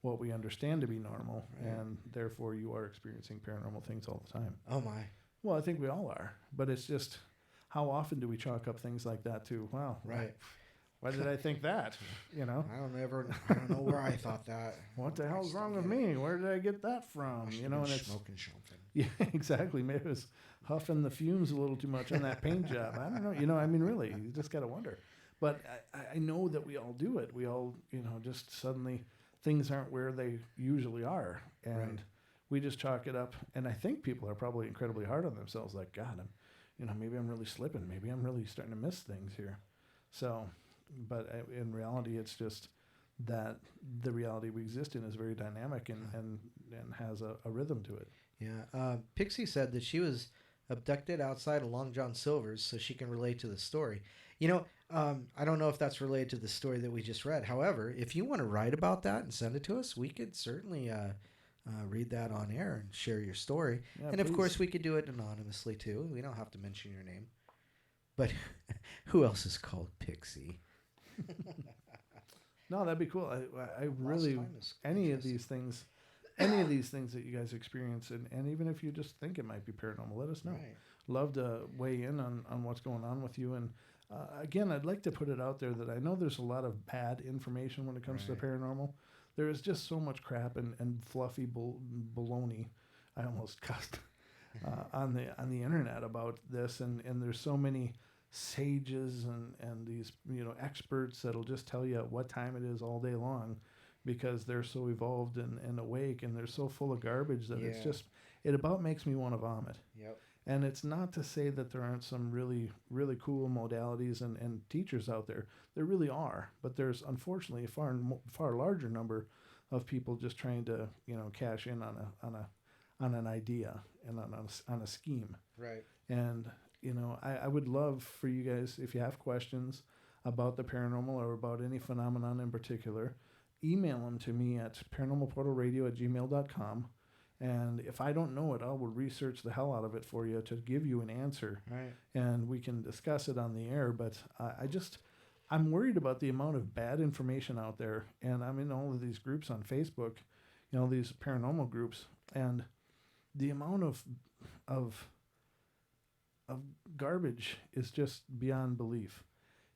what we understand to be normal, and therefore you are experiencing paranormal things all the time.
Oh, my.
Well, I think we all are, but it's just how often do we chalk up things like that to, wow,
right.
Why did I think that?
I don't know where I thought that.
What the hell's wrong with me? Where did I get that from? And it's
smoking something.
Yeah, exactly. Maybe it was huffing the fumes a little too much on that paint job. I don't know. Really, you just got to wonder. But I know that we all do it. We all, just suddenly things aren't where they usually are, and
Right.
we just chalk it up. And I think people are probably incredibly hard on themselves. Like, God, maybe I'm really slipping. Maybe I'm really starting to miss things here. So, but in reality, it's just that the reality we exist in is very dynamic and has a rhythm to it.
Yeah. Pixie said that she was abducted outside of Long John Silver's, so she can relate to the story. I don't know if that's related to the story that we just read. However, if you want to write about that and send it to us, we could certainly read that on air and share your story.
Yeah,
And of
please.
course, we could do it anonymously too. We don't have to mention your name. But who else is called Pixie?
No, that'd be cool. I really
time is
any of
interesting.
these things, any of these things that you guys experience, and even if you just think it might be paranormal, let us know.
Right.
Love to weigh in on what's going on with you. And again, I'd like to put it out there that I know there's a lot of bad information when it comes to
Right.
the paranormal. There is just so much crap and fluffy baloney. I almost cussed on the internet about this, and there's so many sages and these experts that'll just tell you what time it is all day long because they're so evolved and awake, and they're so full of garbage that it's
Yeah.
just, it about makes me want to vomit.
Yep.
And it's not to say that there aren't some really, really cool modalities and teachers out there. There really are, but there's unfortunately a far larger number of people just trying to cash in on an idea and on a scheme.
Right.
And I would love for you guys, if you have questions about the paranormal or about any phenomenon in particular, email them to me at paranormalportalradio@gmail.com. And if I don't know it, I will research the hell out of it for you to give you an answer.
Right.
And we can discuss it on the air. But I'm worried about the amount of bad information out there. And I'm in all of these groups on Facebook, these paranormal groups, and the amount of garbage is just beyond belief.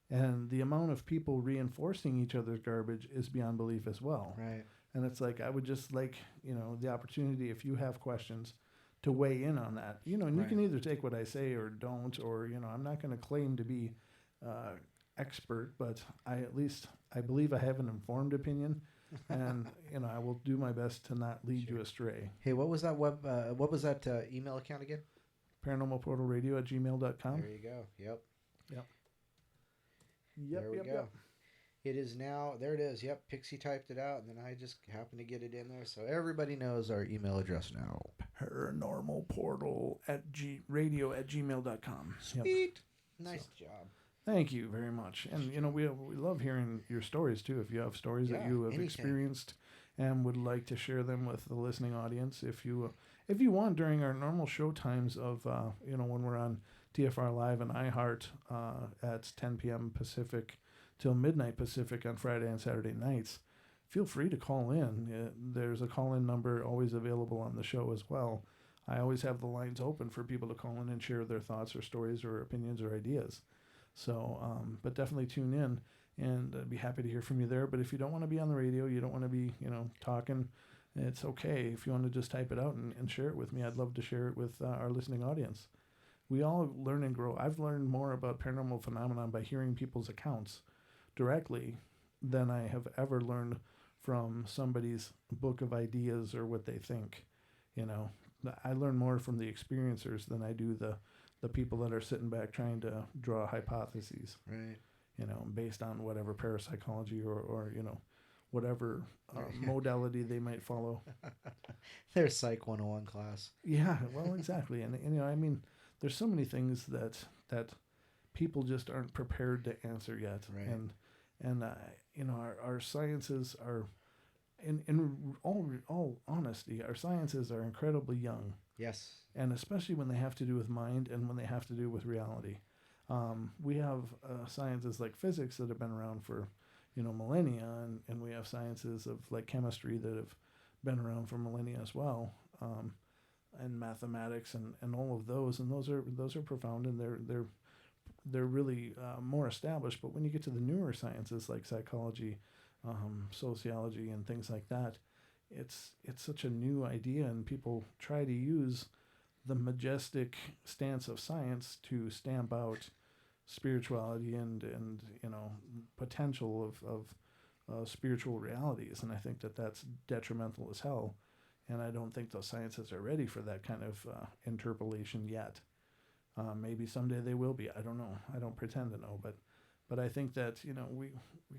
And the amount of people reinforcing each other's garbage is beyond belief as well.
Right.
And it's like, I would just like, the opportunity, if you have questions, to weigh in on that. And you
Right.
can either take what I say or don't, or, I'm not going to claim to be expert, but I believe I have an informed opinion. And, I will do my best to not lead you astray.
Hey, what was that email account again?
Paranormalportalradio@gmail.com.
There you go. Yep.
Yep,
There we go. It is now. There it is. Yep. Pixie typed it out, and then I just happened to get it in there, so everybody knows our email address now.
Paranormalportal@radio@gmail.com. Yep.
Sweet. Nice job.
Thank you very much. And we love hearing your stories too. If you have stories that you have
anything.
experienced and would like to share them with the listening audience, if you want, during our normal show times of when we're on TFR Live and iHeart at 10 p.m. Pacific till midnight Pacific on Friday and Saturday nights, feel free to call in. There's a call-in number always available on the show as well. I always have the lines open for people to call in and share their thoughts or stories or opinions or ideas. So, but definitely tune in, and I'd be happy to hear from you there. But if you don't want to be on the radio, you don't want to be, talking, it's okay. If you want to just type it out and share it with me, I'd love to share it with our listening audience. We all learn and grow. I've learned more about paranormal phenomenon by hearing people's accounts directly than I have ever learned from somebody's book of ideas or what they think. I learn more from the experiencers than I do the people that are sitting back trying to draw hypotheses,
Right.
Based on whatever parapsychology or whatever modality they might follow.
There's Psych 101 class.
Yeah, well, exactly. And there's so many things that people just aren't prepared to answer yet.
Right.
And our sciences are, in all honesty, our sciences are incredibly young.
Yes.
And especially when they have to do with mind and when they have to do with reality. We have sciences like physics that have been around for, millennia, and we have sciences of like chemistry that have been around for millennia as well, and mathematics and all of those, and those are profound, and they're really more established. But when you get to the newer sciences like psychology, sociology, and things like that, it's such a new idea, and people try to use the majestic stance of science to stamp out spirituality and potential spiritual realities, and I think that that's detrimental as hell. And I don't think the scientists are ready for that kind of interpolation yet. Maybe someday they will be. I don't know. I don't pretend to know, but I think that we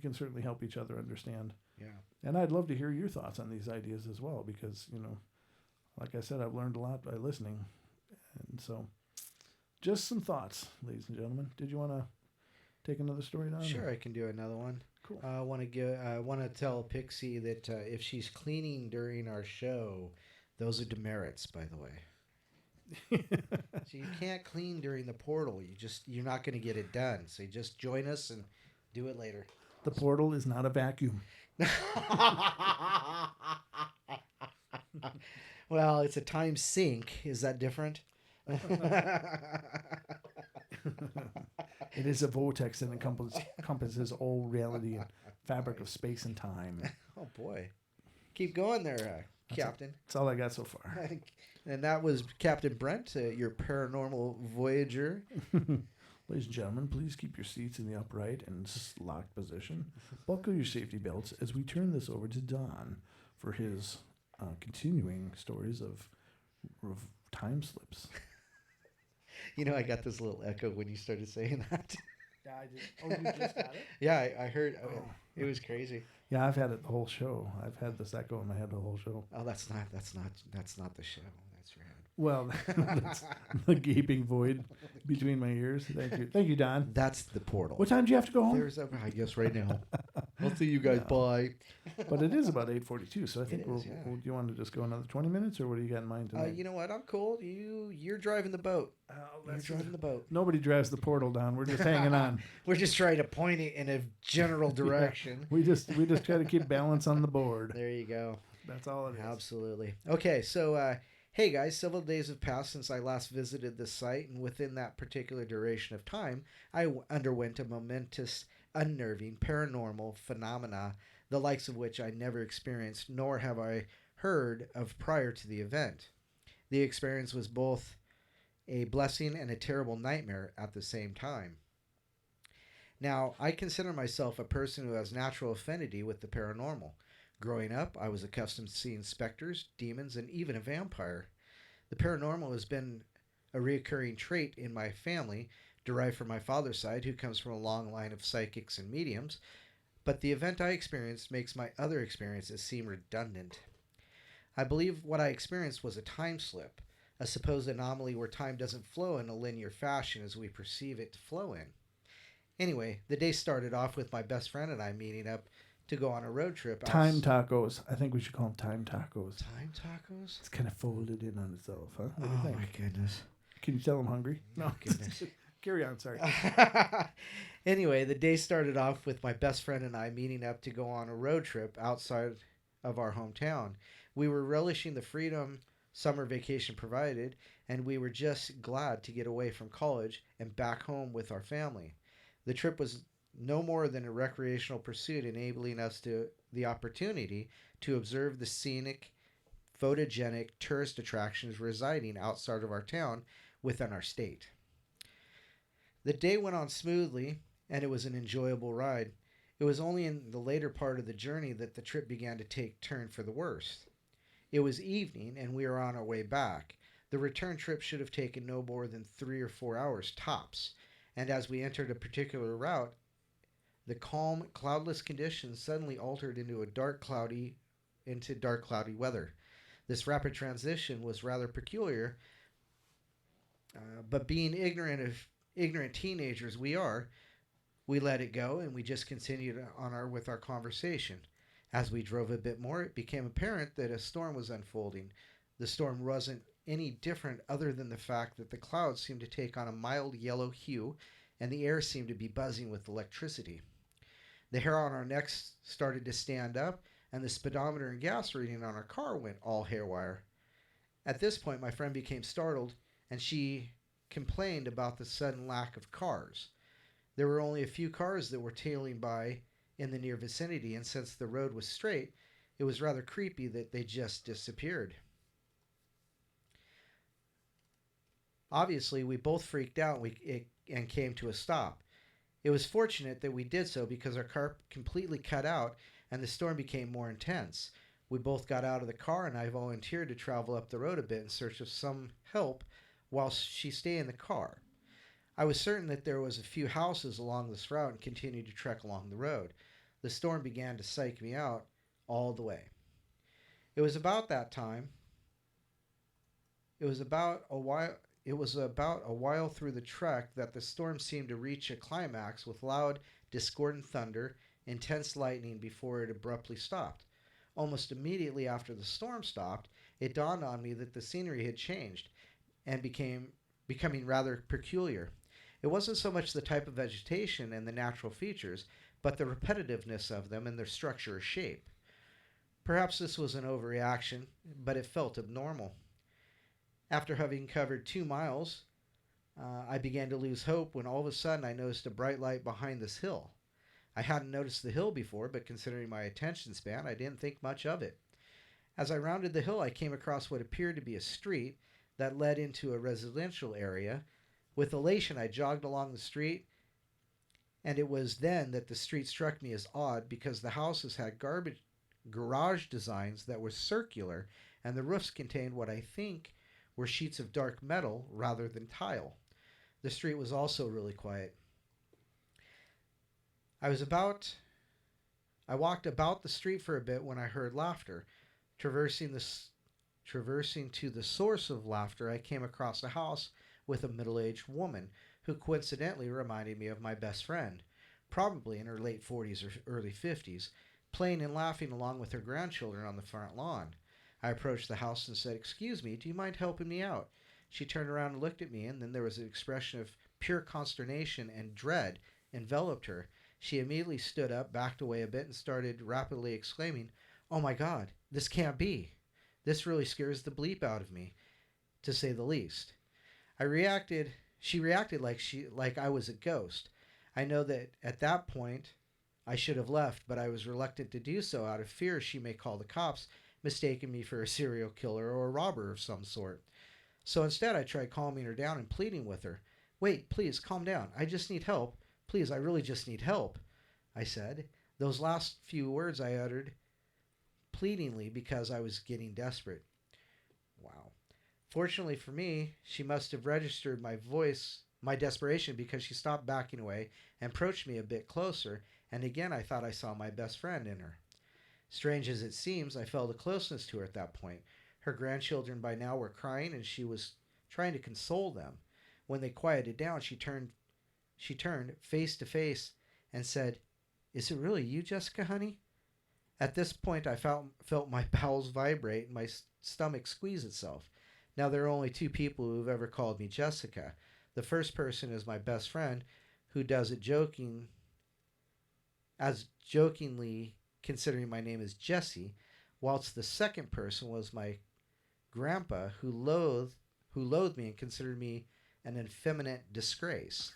can certainly help each other understand.
Yeah.
And I'd love to hear your thoughts on these ideas as well, because like I said, I've learned a lot by listening, and so just some thoughts, ladies and gentlemen. Did you want to take another story down?
Sure, I can do another one.
Cool.
I want to tell Pixie that if she's cleaning during our show, those are demerits, by the way. So you can't clean during the portal. You're not going to get it done. So you just join us and do it later.
The portal is not a vacuum.
Well, it's a time sink. Is that different?
It is a vortex that encompasses all reality and fabric of space and time.
Oh boy, keep going there, Captain.
That's all I got so far.
And that was Captain Brent, your paranormal voyager.
Ladies and gentlemen, please keep your seats in the upright and locked position. Buckle your safety belts as we turn this over to Don for his continuing stories of time slips.
I got this little echo when you started saying that.
Yeah, I did. Oh, you just got it?
Yeah, I heard. It was crazy.
Yeah, I've had it the whole show. I've had this echo in my head the whole show.
Oh, that's not the show. That's rad.
Well, that's the gaping void between my ears. Thank you, Don.
That's the portal.
What time do you have to go home?
I guess right now. I'll see you guys. Bye.
But it is about 8:42, so I think
do
you want to just go another 20 minutes, or what do you got in mind tonight?
You know what? I'm cool. You're driving the boat. You're driving the boat.
Nobody drives the portal down. We're just hanging on.
We're just trying to point it in a general direction.
Yeah, we just try to keep balance on the board.
There you go.
That's all it is.
Absolutely. Okay, so hey guys, several days have passed since I last visited this site, and within that particular duration of time, I underwent a momentous, unnerving, paranormal phenomena, the likes of which I never experienced, nor have I heard of prior to the event. The experience was both a blessing and a terrible nightmare at the same time. Now, I consider myself a person who has natural affinity with the paranormal. Growing up, I was accustomed to seeing specters, demons, and even a vampire. The paranormal has been a recurring trait in my family, derived from my father's side, who comes from a long line of psychics and mediums, but the event I experienced makes my other experiences seem redundant. I believe what I experienced was a time slip, a supposed anomaly where time doesn't flow in a linear fashion as we perceive it to flow in. Anyway, the day started off with my best friend and I meeting up to go on a road trip.
Time tacos. I think we should call them time tacos.
Time tacos?
It's kind of folded in on itself, huh? What do you
Oh
think?
my goodness.
Can you tell I'm hungry? No.
Goodness.
Carry on, sorry.
Anyway, the day started off with my best friend and I meeting up to go on a road trip outside of our hometown. We were relishing the freedom summer vacation provided, and we were just glad to get away from college and back home with our family. The trip was no more than a recreational pursuit, enabling us the opportunity to observe the scenic, photogenic tourist attractions residing outside of our town within our state. The day went on smoothly, and it was an enjoyable ride. It was only in the later part of the journey that the trip began to take turn for the worst. It was evening, and we were on our way back. The return trip should have taken no more than 3 or 4 hours tops, and as we entered a particular route, the calm, cloudless conditions suddenly altered into dark, cloudy weather. This rapid transition was rather peculiar, but being ignorant teenagers we let it go, and we just continued with our conversation. As we drove a bit more, it became apparent that a storm was unfolding. The storm wasn't any different other than the fact that the clouds seemed to take on a mild yellow hue, and the air seemed to be buzzing with electricity. The hair on our necks started to stand up, and the speedometer and gas reading on our car went all haywire. At this point, my friend became startled, and she complained about the sudden lack of cars. There were only a few cars that were tailing by in the near vicinity, and since the road was straight, it was rather creepy that they just disappeared. Obviously, we both freaked out and came to a stop. It was fortunate that we did so because our car completely cut out and the storm became more intense. We both got out of the car, and I volunteered to travel up the road a bit in search of some help while she stayed in the car. I was certain that there was a few houses along this route and continued to trek along the road. The storm began to psych me out all the way. It was about that time. It was about a while through the trek that the storm seemed to reach a climax with loud, discordant thunder, intense lightning before it abruptly stopped. Almost immediately after the storm stopped, it dawned on me that the scenery had changed and becoming rather peculiar. It wasn't so much the type of vegetation and the natural features, but the repetitiveness of them and their structure or shape. Perhaps this was an overreaction, but it felt abnormal. After having covered 2 miles, I began to lose hope when all of a sudden I noticed a bright light behind this hill. I hadn't noticed the hill before, but considering my attention span, I didn't think much of it. As I rounded the hill, I came across what appeared to be a street that led into a residential area. With elation, I jogged along the street, and it was then that the street struck me as odd because the houses had garage designs that were circular, and the roofs contained what I think were sheets of dark metal rather than tile. The street was also really quiet. I walked about the street for a bit when I heard laughter. Traversing to the source of laughter, I came across a house with a middle-aged woman who coincidentally reminded me of my best friend, probably in her late 40s or early 50s, playing and laughing along with her grandchildren on the front lawn. I approached the house and said, "Excuse me, do you mind helping me out?" She turned around and looked at me, and then there was an expression of pure consternation and dread enveloped her. She immediately stood up, backed away a bit, and started rapidly exclaiming, "Oh my God, this can't be. This really scares the bleep out of me, to say the least." She reacted like I was a ghost. I know that at that point I should have left, but I was reluctant to do so out of fear she may call the cops, mistaking me for a serial killer or a robber of some sort. So instead I tried calming her down and pleading with her. "Wait, please, calm down. I just need help. Please, I really just need help," I said. Those last few words I uttered pleadingly because I was getting desperate. Wow. Fortunately for me, she must have registered my desperation, because she stopped backing away and approached me a bit closer, and again I thought I saw my best friend in her. Strange as it seems, I felt a closeness to her at that point. Her grandchildren by now were crying, and she was trying to console them. When they quieted down, she turned face to face and said, "Is it really you, Jessica, honey?" At this point, I felt my bowels vibrate and my stomach squeeze itself. Now, there are only 2 people who have ever called me Jessica. The first person is my best friend, who does it jokingly, considering my name is Jessie, whilst the second person was my grandpa, who loathed me and considered me an effeminate disgrace.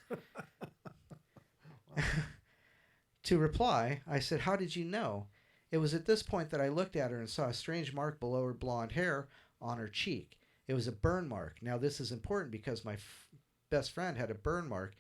To reply, I said, "How did you know?" It was at this point that I looked at her and saw a strange mark below her blonde hair on her cheek. It was a burn mark. Now this is important because my best friend had a burn mark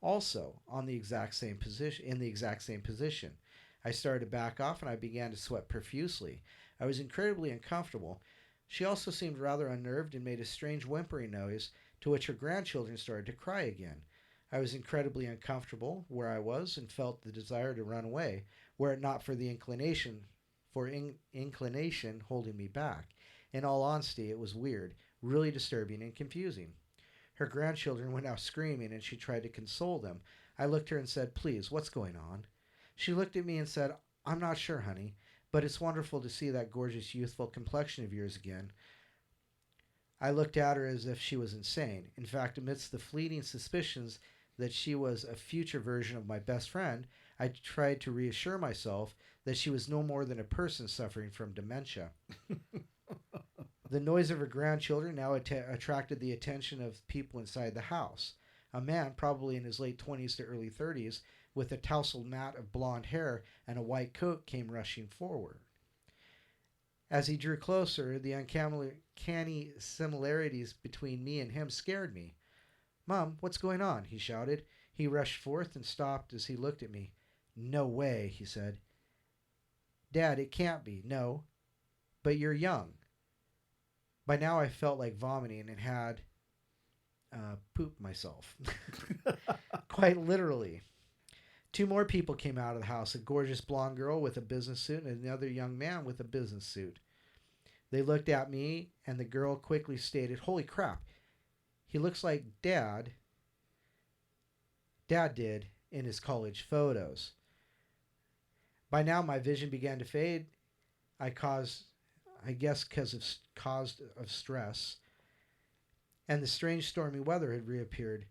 also on the exact same position. I started to back off, and I began to sweat profusely. I was incredibly uncomfortable. She also seemed rather unnerved and made a strange whimpering noise, to which her grandchildren started to cry again. I was incredibly uncomfortable where I was and felt the desire to run away, were it not for the inclination holding me back. In all honesty, it was weird, really disturbing and confusing. Her grandchildren were now screaming, and she tried to console them. I looked at her and said, "Please, what's going on?" She looked at me and said, "I'm not sure, honey, but it's wonderful to see that gorgeous youthful complexion of yours again." I looked at her as if she was insane. In fact, amidst the fleeting suspicions that she was a future version of my best friend, I tried to reassure myself that she was no more than a person suffering from dementia. The noise of her grandchildren now attracted the attention of people inside the house. A man, probably in his late 20s to early 30s, with a tousled mat of blonde hair and a white coat, came rushing forward. As he drew closer, the uncanny similarities between me and him scared me. "Mom, what's going on?" he shouted. He rushed forth and stopped as he looked at me. "No way," he said. Dad, it can't be. No, but you're young. By now I felt like vomiting and had pooped myself. Quite literally. Two more people came out of the house, a gorgeous blonde girl with a business suit and another young man with a business suit. They looked at me, and the girl quickly stated, "Holy crap, he looks like Dad did in his college photos." By now my vision began to fade. I guess because of stress, and the strange stormy weather had reappeared,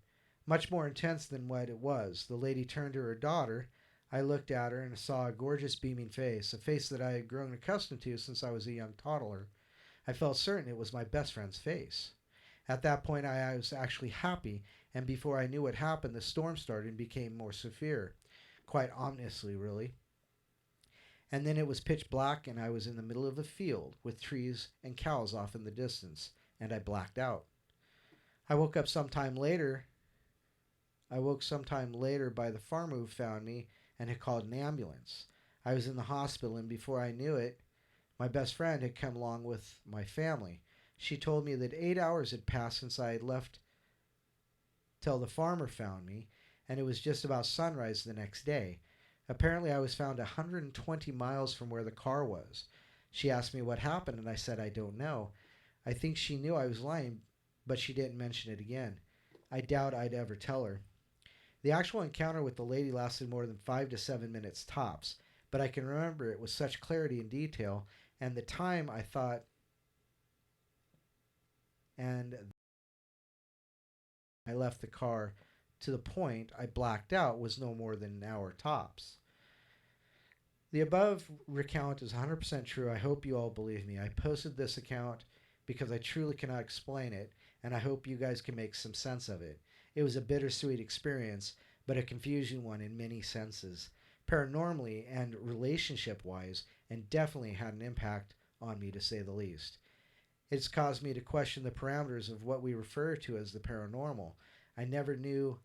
much more intense than what it was. The lady turned to her daughter. I looked at her and saw a gorgeous beaming face, a face that I had grown accustomed to since I was a young toddler. I felt certain it was my best friend's face. At that point, I was actually happy, and before I knew what happened, the storm started and became more severe, quite ominously, really. And then it was pitch black, and I was in the middle of a field with trees and cows off in the distance, and I blacked out. I woke sometime later by the farmer who found me and had called an ambulance. I was in the hospital, and before I knew it, my best friend had come along with my family. She told me that 8 hours had passed since I had left till the farmer found me, and it was just about sunrise the next day. Apparently, I was found 120 miles from where the car was. She asked me what happened, and I said I don't know. I think she knew I was lying, but she didn't mention it again. I doubt I'd ever tell her. The actual encounter with the lady lasted more than 5 to 7 minutes tops, but I can remember it with such clarity and detail, and the time I thought, and I left the car to the point I blacked out was no more than an hour tops. The above recount is 100% true. I hope you all believe me. I posted this account because I truly cannot explain it, and I hope you guys can make some sense of it. It was a bittersweet experience, but a confusing one in many senses, paranormally and relationship-wise, and definitely had an impact on me, to say the least. It's caused me to question the parameters of what we refer to as the paranormal. I never knew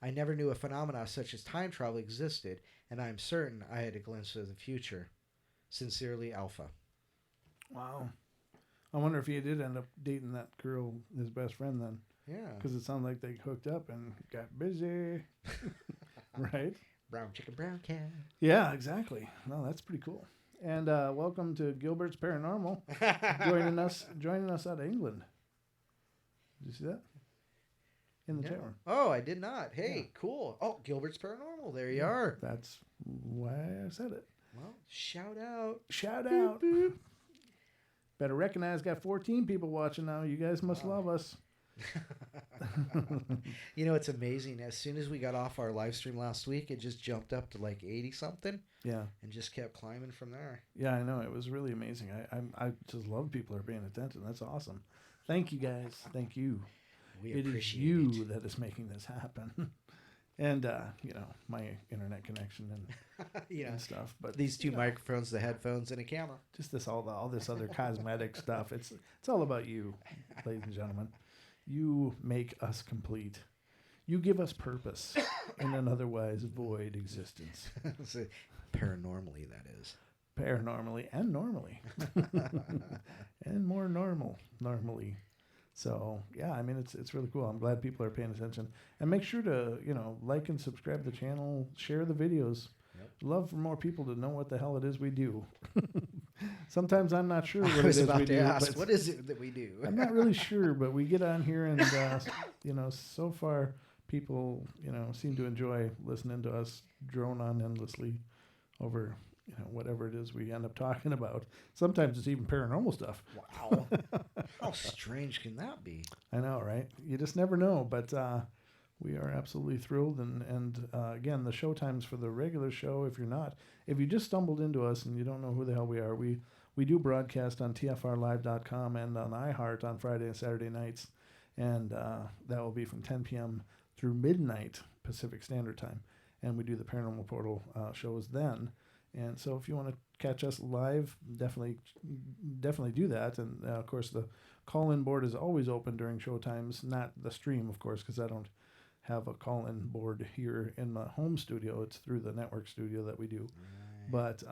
a phenomena such as time travel existed, and I'm certain I had a glimpse of the future. Sincerely, Alpha.
Wow. I wonder if he did end up dating that girl, his best friend, then.
Yeah.
Because it sounded like they hooked up and got busy. Right?
Brown chicken, brown cat.
Yeah, exactly. No, that's pretty cool. And welcome to Gilbert's Paranormal, joining us out of England. Did you see that? In the chat room.
Oh, I did not. Hey, cool. Oh, Gilbert's Paranormal. There you are.
That's why I said it.
Well, shout out.
Shout out. Boop, boop. Better recognize, got 14 people watching now. You guys must love us.
You know, it's amazing. As soon as we got off our live stream last week, it just jumped up to like 80 something.
Yeah.
And just kept climbing from there.
Yeah, I know. It was really amazing. I just love people are paying attention. That's awesome. Thank you, guys. Thank you.
We
appreciate
appreciate
you that is making this happen. And, my internet connection and stuff. But
these two microphones, the headphones, and a camera.
Just all this other cosmetic stuff. It's all about you, ladies and gentlemen. You make us complete. You give us purpose in an otherwise void existence.
So, paranormally, that is.
Paranormally and normally. And more normally. So, yeah, I mean, it's really cool. I'm glad people are paying attention. And make sure to, like and subscribe to the channel. Share the videos. Yep. Love for more people to know what the hell it is we do. Sometimes I'm not sure what it is we do.
Ask, what is it that we do?
I'm not really sure, but we get on here and, so far people, seem to enjoy listening to us drone on endlessly over whatever it is we end up talking about. Sometimes it's even paranormal stuff.
Wow. How strange can that be?
I know, right? You just never know. But we are absolutely thrilled. And again, the show times for the regular show, if you just stumbled into us and you don't know who the hell we are, we do broadcast on tfrlive.com and on iHeart on Friday and Saturday nights. And that will be from 10 p.m. through midnight Pacific Standard Time. And we do the Paranormal Portal shows then. And so if you want to catch us live, definitely do that. And, of course, the call-in board is always open during show times, not the stream, of course, because I don't have a call-in board here in my home studio. It's through the network studio that we do. Right. But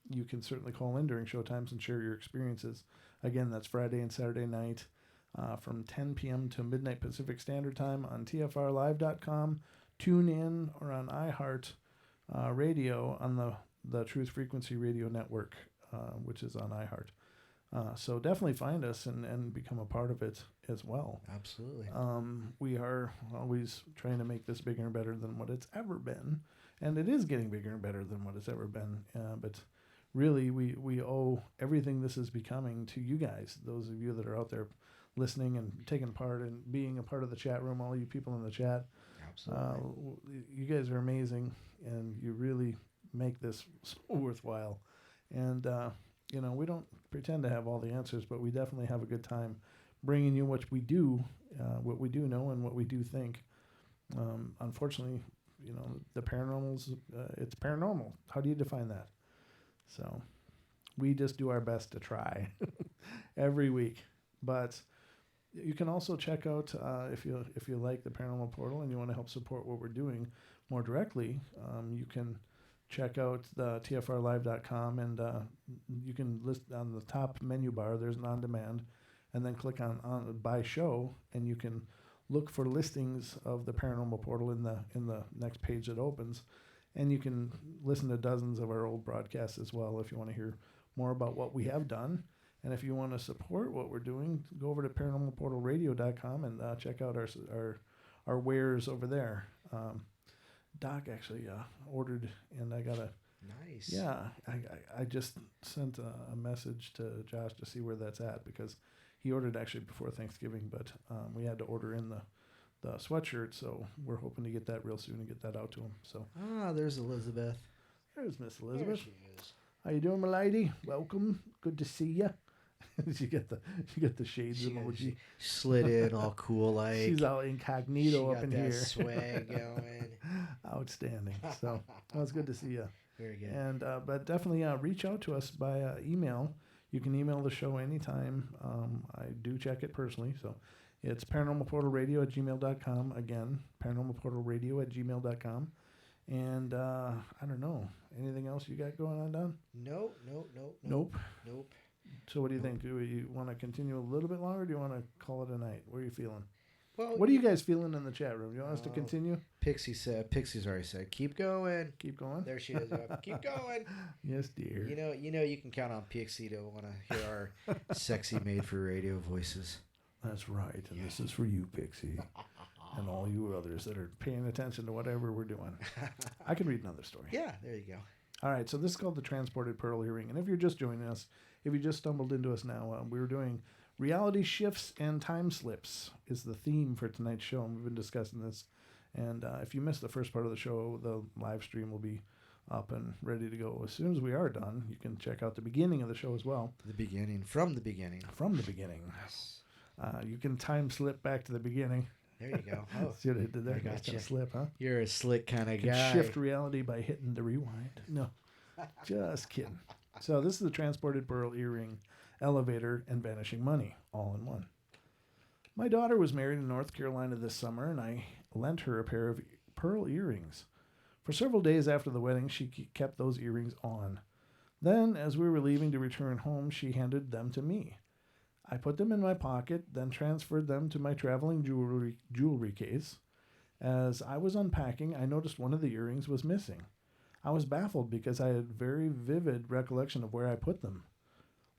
you can certainly call in during showtimes and share your experiences. Again, that's Friday and Saturday night from 10 p.m. to midnight Pacific Standard Time on TFRlive.com, tune in, or on iHeart Radio on the Truth Frequency Radio Network, which is on iHeart. So definitely find us and become a part of it as well.
Absolutely.
We are always trying to make this bigger and better than what it's ever been. And it is getting bigger and better than what it's ever been. But really, we owe everything this is becoming to you guys, those of you that are out there listening and taking part and being a part of the chat room, all you people in the chat.
Absolutely.
You guys are amazing, and you really make this so worthwhile. And, we don't pretend to have all the answers, but we definitely have a good time bringing you what we do know and what we do think. Unfortunately, the paranormal's, it's paranormal. How do you define that? So we just do our best to try every week. But you can also check out, if you like the Paranormal Portal and you want to help support what we're doing more directly, you can check out the TFRlive.com, and you can list on the top menu bar, there's an on-demand, and then click on by show, and you can look for listings of the Paranormal Portal in the next page that opens, and you can listen to dozens of our old broadcasts as well if you want to hear more about what we have done. And if you want to support what we're doing, go over to paranormalportalradio.com and check out our wares over there. Doc actually ordered, and I got a...
Nice.
Yeah, I just sent a message to Josh to see where that's at, because he ordered actually before Thanksgiving, but we had to order in the sweatshirt, so we're hoping to get that real soon and get that out to him. So
there's Elizabeth.
There's Miss Elizabeth.
There she is.
How you doing, my lady? Welcome. Good to see you. She got the shades emoji.
She slid in all cool like.
She's all incognito up in here.
Swag going.
Outstanding. So that was good to see you.
Very good.
And but definitely reach out to us by email. You can email the show anytime. I do check it personally, so it's paranormalportalradio@gmail.com. Again, paranormalportalradio@gmail.com. And I don't know, anything else you got going on, Don?
Nope.
So what do you think? Do you want to continue a little bit longer, or do you want to call it a night? What are you feeling?
Well,
what are you guys feeling in the chat room? You want us to continue?
Pixie's already said, keep going.
Keep going?
There she is. Keep going.
Yes, dear.
You can count on Pixie to want to hear our sexy made-for-radio voices.
That's right. And this is for you, Pixie. And all you others that are paying attention to whatever we're doing. I can read another story.
Yeah, there you go.
All right, so this is called The Transported Pearl Earring. And if you're just joining us, if you just stumbled into us now, we were doing reality shifts and time slips is the theme for tonight's show, and we've been discussing this. And if you missed the first part of the show, the live stream will be up and ready to go. As soon as we are done, you can check out the beginning of the show as well.
The beginning, from the beginning.
From the beginning.
Yes.
You can time slip back to the beginning.
There you go. Oh,
see what I did there?
I got you.
Slip, huh?
You're a slick kind of
You
guy.
can shift reality by hitting the rewind. No, just kidding. So this is the Transported Pearl Earring, Elevator, and Vanishing Money, all in one. My daughter was married in North Carolina this summer, and I lent her a pair of pearl earrings. For several days after the wedding, she kept those earrings on. Then, as we were leaving to return home, she handed them to me. I put them in my pocket, then transferred them to my traveling jewelry case. As I was unpacking, I noticed one of the earrings was missing. I was baffled because I had very vivid recollection of where I put them.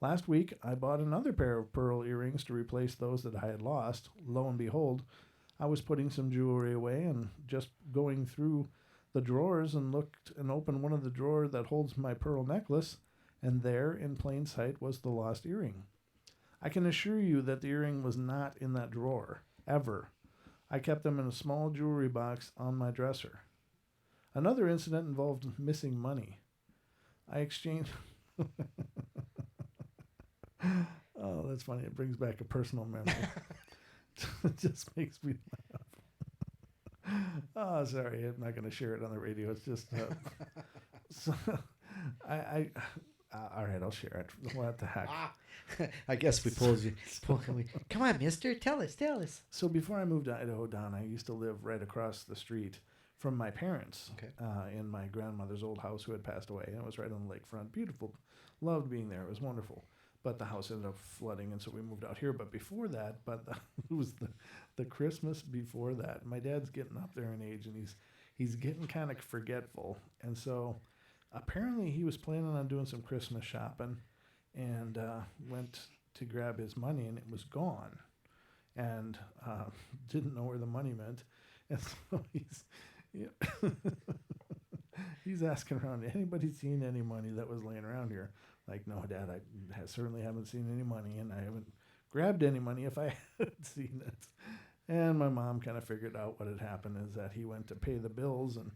Last week, I bought another pair of pearl earrings to replace those that I had lost. Lo and behold, I was putting some jewelry away and just going through the drawers and looked and opened one of the drawers that holds my pearl necklace, and there, in plain sight, was the lost earring. I can assure you that the earring was not in that drawer, ever. I kept them in a small jewelry box on my dresser. Another incident involved missing money. I exchanged... Oh, that's funny. It brings back a personal memory. It just makes me laugh. Oh, sorry. I'm not going to share it on the radio. It's just... so, all right, I'll share it. What the heck?
I guess we pulled you. Come on, mister. Tell us.
So before I moved to Idaho, Don, I used to live right across the street from my parents
Okay.
in my grandmother's old house who had passed away. And it was right on the lakefront. Beautiful. Loved being there. It was wonderful. But the house ended up flooding, and so we moved out here. But before that, it was the Christmas before that. My dad's getting up there in age, and he's getting kind of forgetful. And so apparently he was planning on doing some Christmas shopping and went to grab his money, and it was gone. And didn't know where the money went. And so he's asking around, anybody seen any money that was laying around here? Like, no, Dad, I certainly haven't seen any money, and I haven't grabbed any money if I had seen it. And my mom kind of figured out what had happened is that he went to pay the bills, and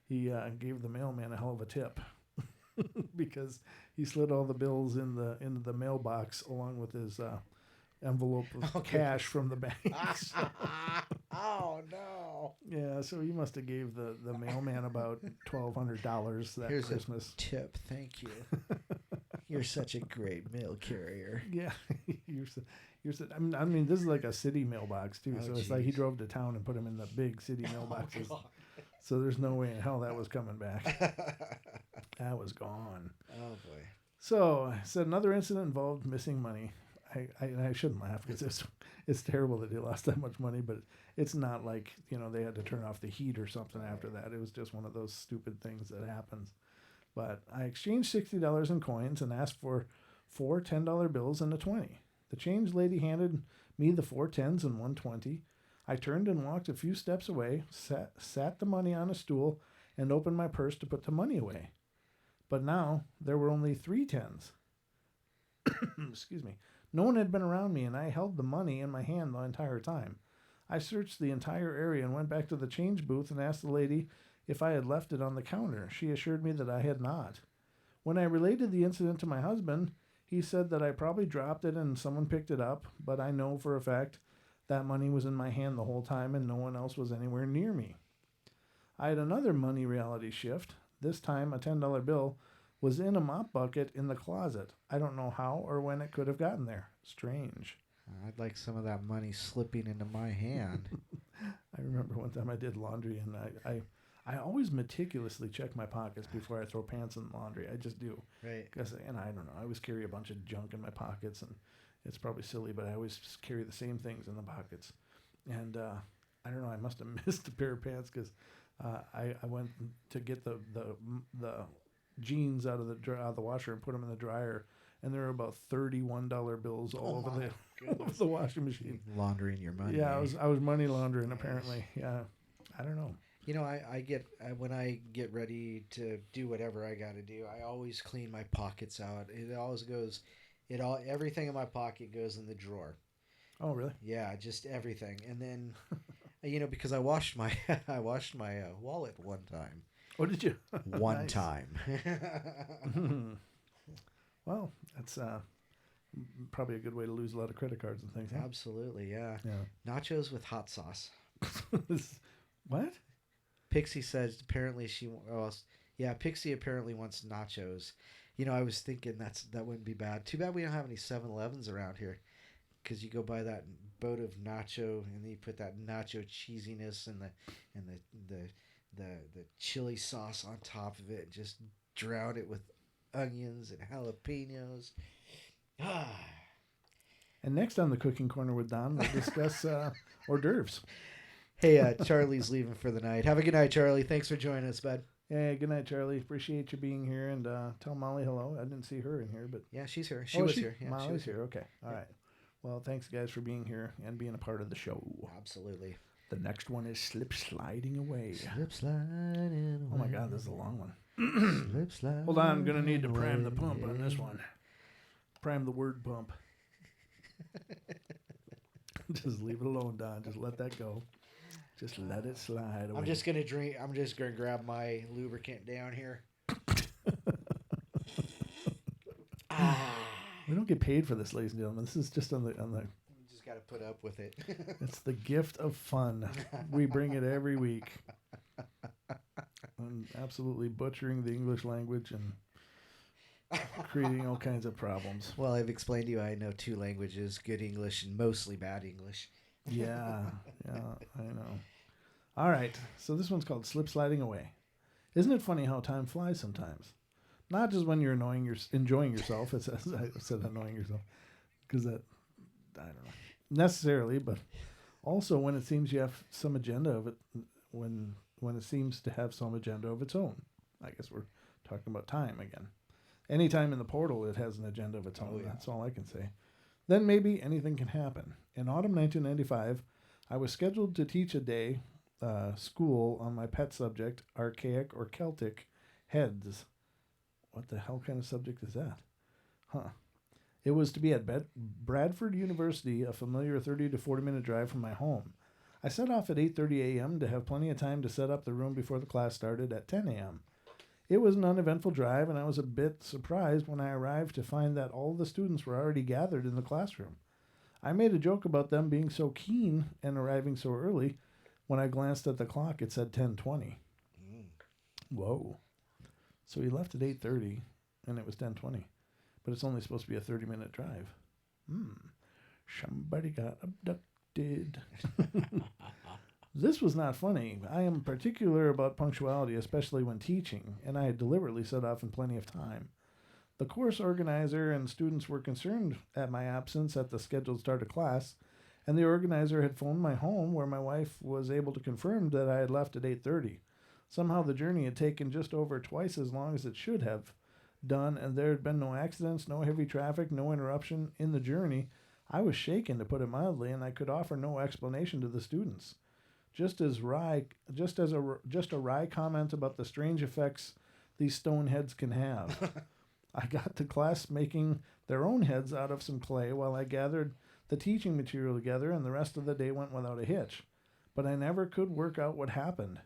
he gave the mailman a hell of a tip because he slid all the bills into the mailbox along with his envelope of cash from the bank.
Oh no!
Yeah, so he must have gave the mailman about $1,200 that
Here's
Christmas.
A tip, thank you. You're such a great mail carrier.
Yeah, I mean, this is like a city mailbox too.
Oh,
so it's like he drove to town and put them in the big city mailboxes.
Oh,
so there's no way in hell that was coming back. That was gone.
oh boy.
So I said another incident involved missing money. I shouldn't laugh because it's terrible that he lost that much money, but it's not like, they had to turn off the heat or something after that. It was just one of those stupid things that happens. But I exchanged $60 in coins and asked for 4 $10 bills and a 20. The change lady handed me the 4 10s and 1 20. I turned and walked a few steps away, sat the money on a stool, and opened my purse to put the money away. But now there were only 3 10s. Excuse me. No one had been around me, and I held the money in my hand the entire time. I searched the entire area and went back to the change booth and asked the lady if I had left it on the counter. She assured me that I had not. When I related the incident to my husband, he said that I probably dropped it and someone picked it up, but I know for a fact that money was in my hand the whole time and no one else was anywhere near me. I had another money reality shift. This time, a $10 bill was in a mop bucket in the closet. I don't know how or when it could have gotten there. Strange.
I'd like some of that money slipping into my hand.
I remember one time I did laundry, and I always meticulously check my pockets before I throw pants in the laundry. I just do.
Right.
And I don't know. I always carry a bunch of junk in my pockets, and it's probably silly, but I always carry the same things in the pockets. And I don't know. I must have missed a pair of pants because I went to get the jeans out of the washer and put them in the dryer, and there were about $31 bills all over the washing machine.
Laundering your money.
Yeah, I was money laundering apparently. Yeah, I don't know.
When I get ready to do whatever I got to do, I always clean my pockets out. It always goes, everything in my pocket goes in the drawer.
Oh, really?
Yeah, just everything. And then, because I washed my wallet one time.
Oh, did you?
One time.
Well, that's probably a good way to lose a lot of credit cards and things. Huh?
Absolutely, yeah. Nachos with hot sauce.
What?
Pixie says apparently Pixie apparently wants nachos. I was thinking that wouldn't be bad. Too bad we don't have any 7-Elevens around here, because you go buy that boat of nacho and then you put that nacho cheesiness and the chili sauce on top of it and just drown it with onions and jalapenos.
And next on the Cooking Corner with Don, we'll discuss hors d'oeuvres.
Hey, Charlie's leaving for the night. Have a good night, Charlie. Thanks for joining us, bud.
Yeah, good night, Charlie. Appreciate you being here, and tell Molly hello. I didn't see her in here, but
yeah, she's here. She was here. Yeah,
Molly's here. Okay, all right. Well, thanks guys for being here and being a part of the show.
Absolutely.
The next one is Slip Sliding Away.
Slip sliding away.
Oh my God, this is a long one.
Slip sliding.
Hold on, I'm gonna need to prime the pump on this one. Prime the word pump. Just leave it alone, Don. Just let that go. Just let it slide away.
I'm just gonna grab my lubricant down here.
We don't get paid for this, ladies and gentlemen. This is just on the.
You just gotta put up with it.
It's the gift of fun. We bring it every week. I'm absolutely butchering the English language and creating all kinds of problems.
Well, I've explained to you I know 2 languages, good English and mostly bad English.
Yeah, I know. All right. So this one's called Slip Sliding Away. Isn't it funny how time flies sometimes? Not just when you're enjoying yourself. It says I said annoying yourself because that I don't know necessarily, but also when it seems you have some agenda of it. When it seems to have some agenda of its own. I guess we're talking about time again. Anytime in the portal, it has an agenda of its own. Oh, yeah. That's all I can say. Then maybe anything can happen. In autumn 1995, I was scheduled to teach a day school on my pet subject, archaic or Celtic heads. What the hell kind of subject is that? Huh. It was to be at Bradford University, a familiar 30 to 40 minute drive from my home. I set off at 8:30 a.m. to have plenty of time to set up the room before the class started at 10 a.m. It was an uneventful drive, and I was a bit surprised when I arrived to find that all the students were already gathered in the classroom. I made a joke about them being so keen and arriving so early. When I glanced at the clock, it said 10:20. Whoa. So he left at 8:30, and it was 10:20. But it's only supposed to be a 30-minute drive. Somebody got abducted. This was not funny. I am particular about punctuality, especially when teaching, and I had deliberately set off in plenty of time. The course organizer and students were concerned at my absence at the scheduled start of class, and the organizer had phoned my home where my wife was able to confirm that I had left at 8:30. Somehow the journey had taken just over twice as long as it should have done, and there had been no accidents, no heavy traffic, no interruption in the journey. I was shaken, to put it mildly, and I could offer no explanation to the students. Just a wry comment about the strange effects these stone heads can have. I got the class making their own heads out of some clay while I gathered the teaching material together, and the rest of the day went without a hitch. But I never could work out what happened.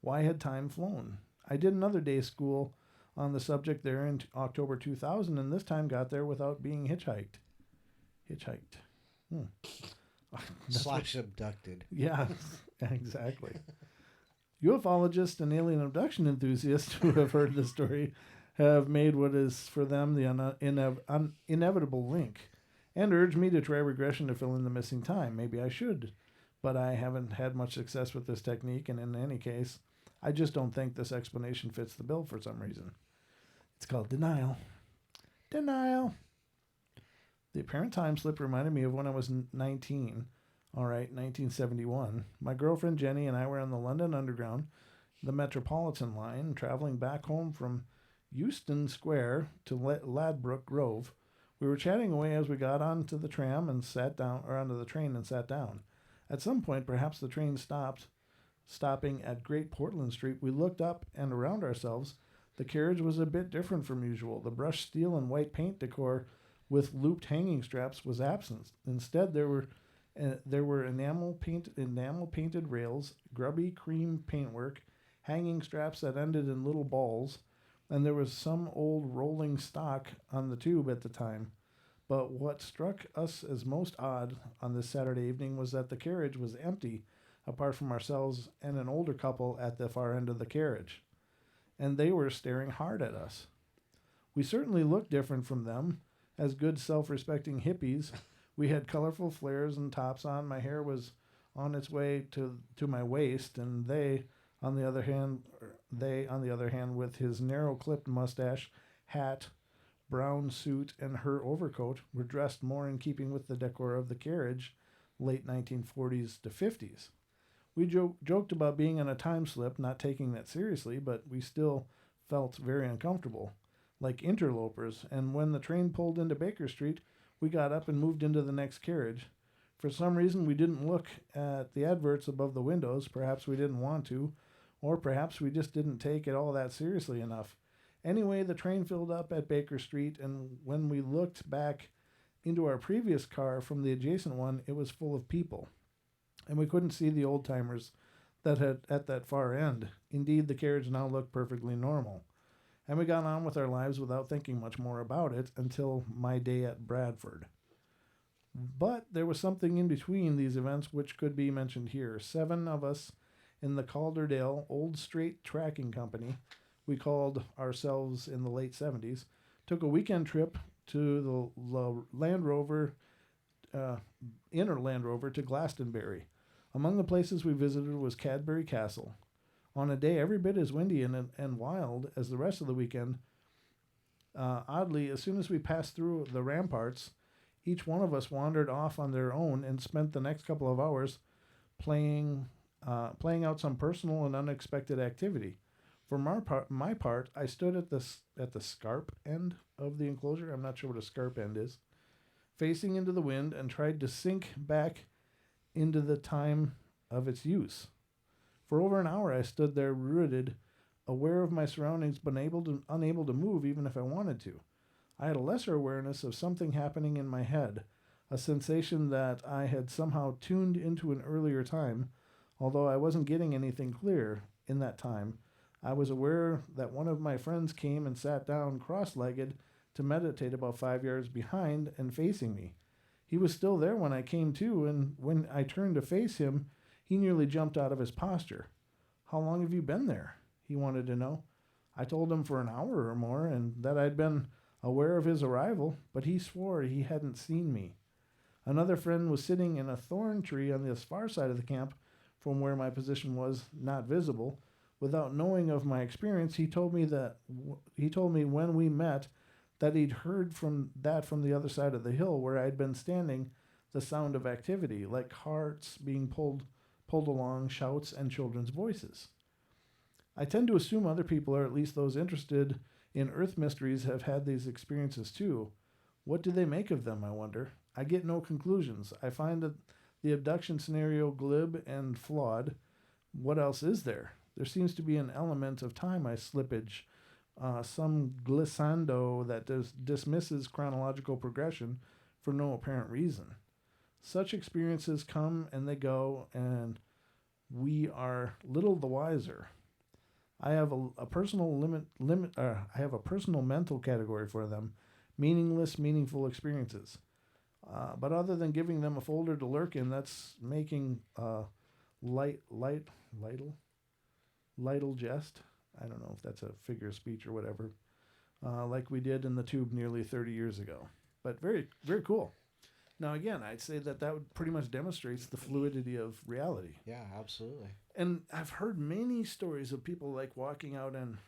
Why had time flown? I did another day's school on the subject there in October 2000, and this time got there without being hitchhiked.
Slash abducted.
Yeah, exactly. Ufologists and alien abduction enthusiasts who have heard the story have made what is for them the inevitable link and urged me to try regression to fill in the missing time. Maybe I should, but I haven't had much success with this technique, and in any case, I just don't think this explanation fits the bill for some reason. It's called denial. Denial. The apparent time slip reminded me of when I was 19. All right, 1971. My girlfriend Jenny and I were on the London Underground, the Metropolitan line, traveling back home from Euston Square to Ladbroke Grove. We were chatting away as we got onto the tram and sat down, or onto the train and sat down. At some point, perhaps the train stopping at Great Portland Street, we looked up and around ourselves. The carriage was a bit different from usual. The brushed steel and white paint decor with looped hanging straps was absent. Instead, there were enamel painted rails, grubby cream paintwork, hanging straps that ended in little balls, and there was some old rolling stock on the tube at the time. But what struck us as most odd on this Saturday evening was that the carriage was empty, apart from ourselves and an older couple at the far end of the carriage. And they were staring hard at us. We certainly looked different from them. As good self-respecting hippies, we had colorful flares and tops on. My hair was on its way to my waist, and they, on the other hand, with his narrow-clipped mustache, hat, brown suit, and her overcoat, were dressed more in keeping with the decor of the carriage, late 1940s to 50s. We joked about being on a time slip, not taking that seriously, but we still felt very uncomfortable, like interlopers, and when the train pulled into Baker Street, we got up and moved into the next carriage. For some reason, we didn't look at the adverts above the windows. Perhaps we didn't want to, or perhaps we just didn't take it all that seriously enough. Anyway, the train filled up at Baker Street, and when we looked back into our previous car from the adjacent one, it was full of people, and we couldn't see the old-timers that had at that far end. Indeed, the carriage now looked perfectly normal. And we got on with our lives without thinking much more about it until my day at Bradford. But there was something in between these events which could be mentioned here. 7 of us in the Calderdale Old Straight Tracking Company, we called ourselves in the late 70s, took a weekend trip to the Land Rover, inner Land Rover to Glastonbury, Among the places we visited was Cadbury Castle. On a day every bit as windy and wild as the rest of the weekend, oddly, as soon as we passed through the ramparts, each one of us wandered off on their own and spent the next couple of hours playing out some personal and unexpected activity. For my part, I stood at the scarp end of the enclosure. I'm not sure what a scarp end is. Facing into the wind and tried to sink back into the time of its use. For over an hour, I stood there rooted, aware of my surroundings, but unable to move even if I wanted to. I had a lesser awareness of something happening in my head, a sensation that I had somehow tuned into an earlier time, although I wasn't getting anything clear in that time. I was aware that one of my friends came and sat down cross-legged to meditate about 5 yards behind and facing me. He was still there when I came to, and when I turned to face him, he nearly jumped out of his posture. "How long have you been there?" he wanted to know. I told him for an hour or more, and that I'd been aware of his arrival, but he swore he hadn't seen me. Another friend was sitting in a thorn tree on the far side of the camp from where my position was not visible. Without knowing of my experience, he told me when we met that he'd heard from the other side of the hill where I'd been standing the sound of activity, like carts being pulled along, shouts, and children's voices. I tend to assume other people, or at least those interested in Earth mysteries, have had these experiences too. What do they make of them, I wonder? I get no conclusions. I find that the abduction scenario glib and flawed. What else is there? There seems to be an element of time slippage, some glissando that dismisses chronological progression for no apparent reason. Such experiences come and they go, and we are little the wiser. I have a personal I have a personal mental category for them: meaningless, meaningful experiences. But other than giving them a folder to lurk in, that's making lightle jest. I don't know if that's a figure of speech or whatever, like we did in the tube nearly 30 years ago. But very, very cool. Now, again, I'd say that would pretty much demonstrates the fluidity of reality.
Yeah, absolutely.
And I've heard many stories of people like walking out, and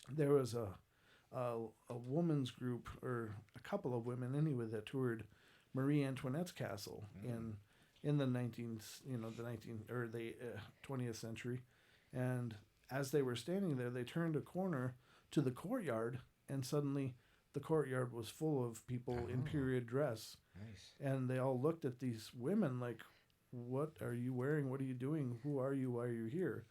there was a woman's group, or a couple of women anyway, that toured Marie Antoinette's castle in the 20th century, and as they were standing there, they turned a corner to the courtyard, and suddenly the courtyard was full of people in period dress.
Nice.
And they all looked at these women like, "What are you wearing? What are you doing? Who are you? Why are you here?"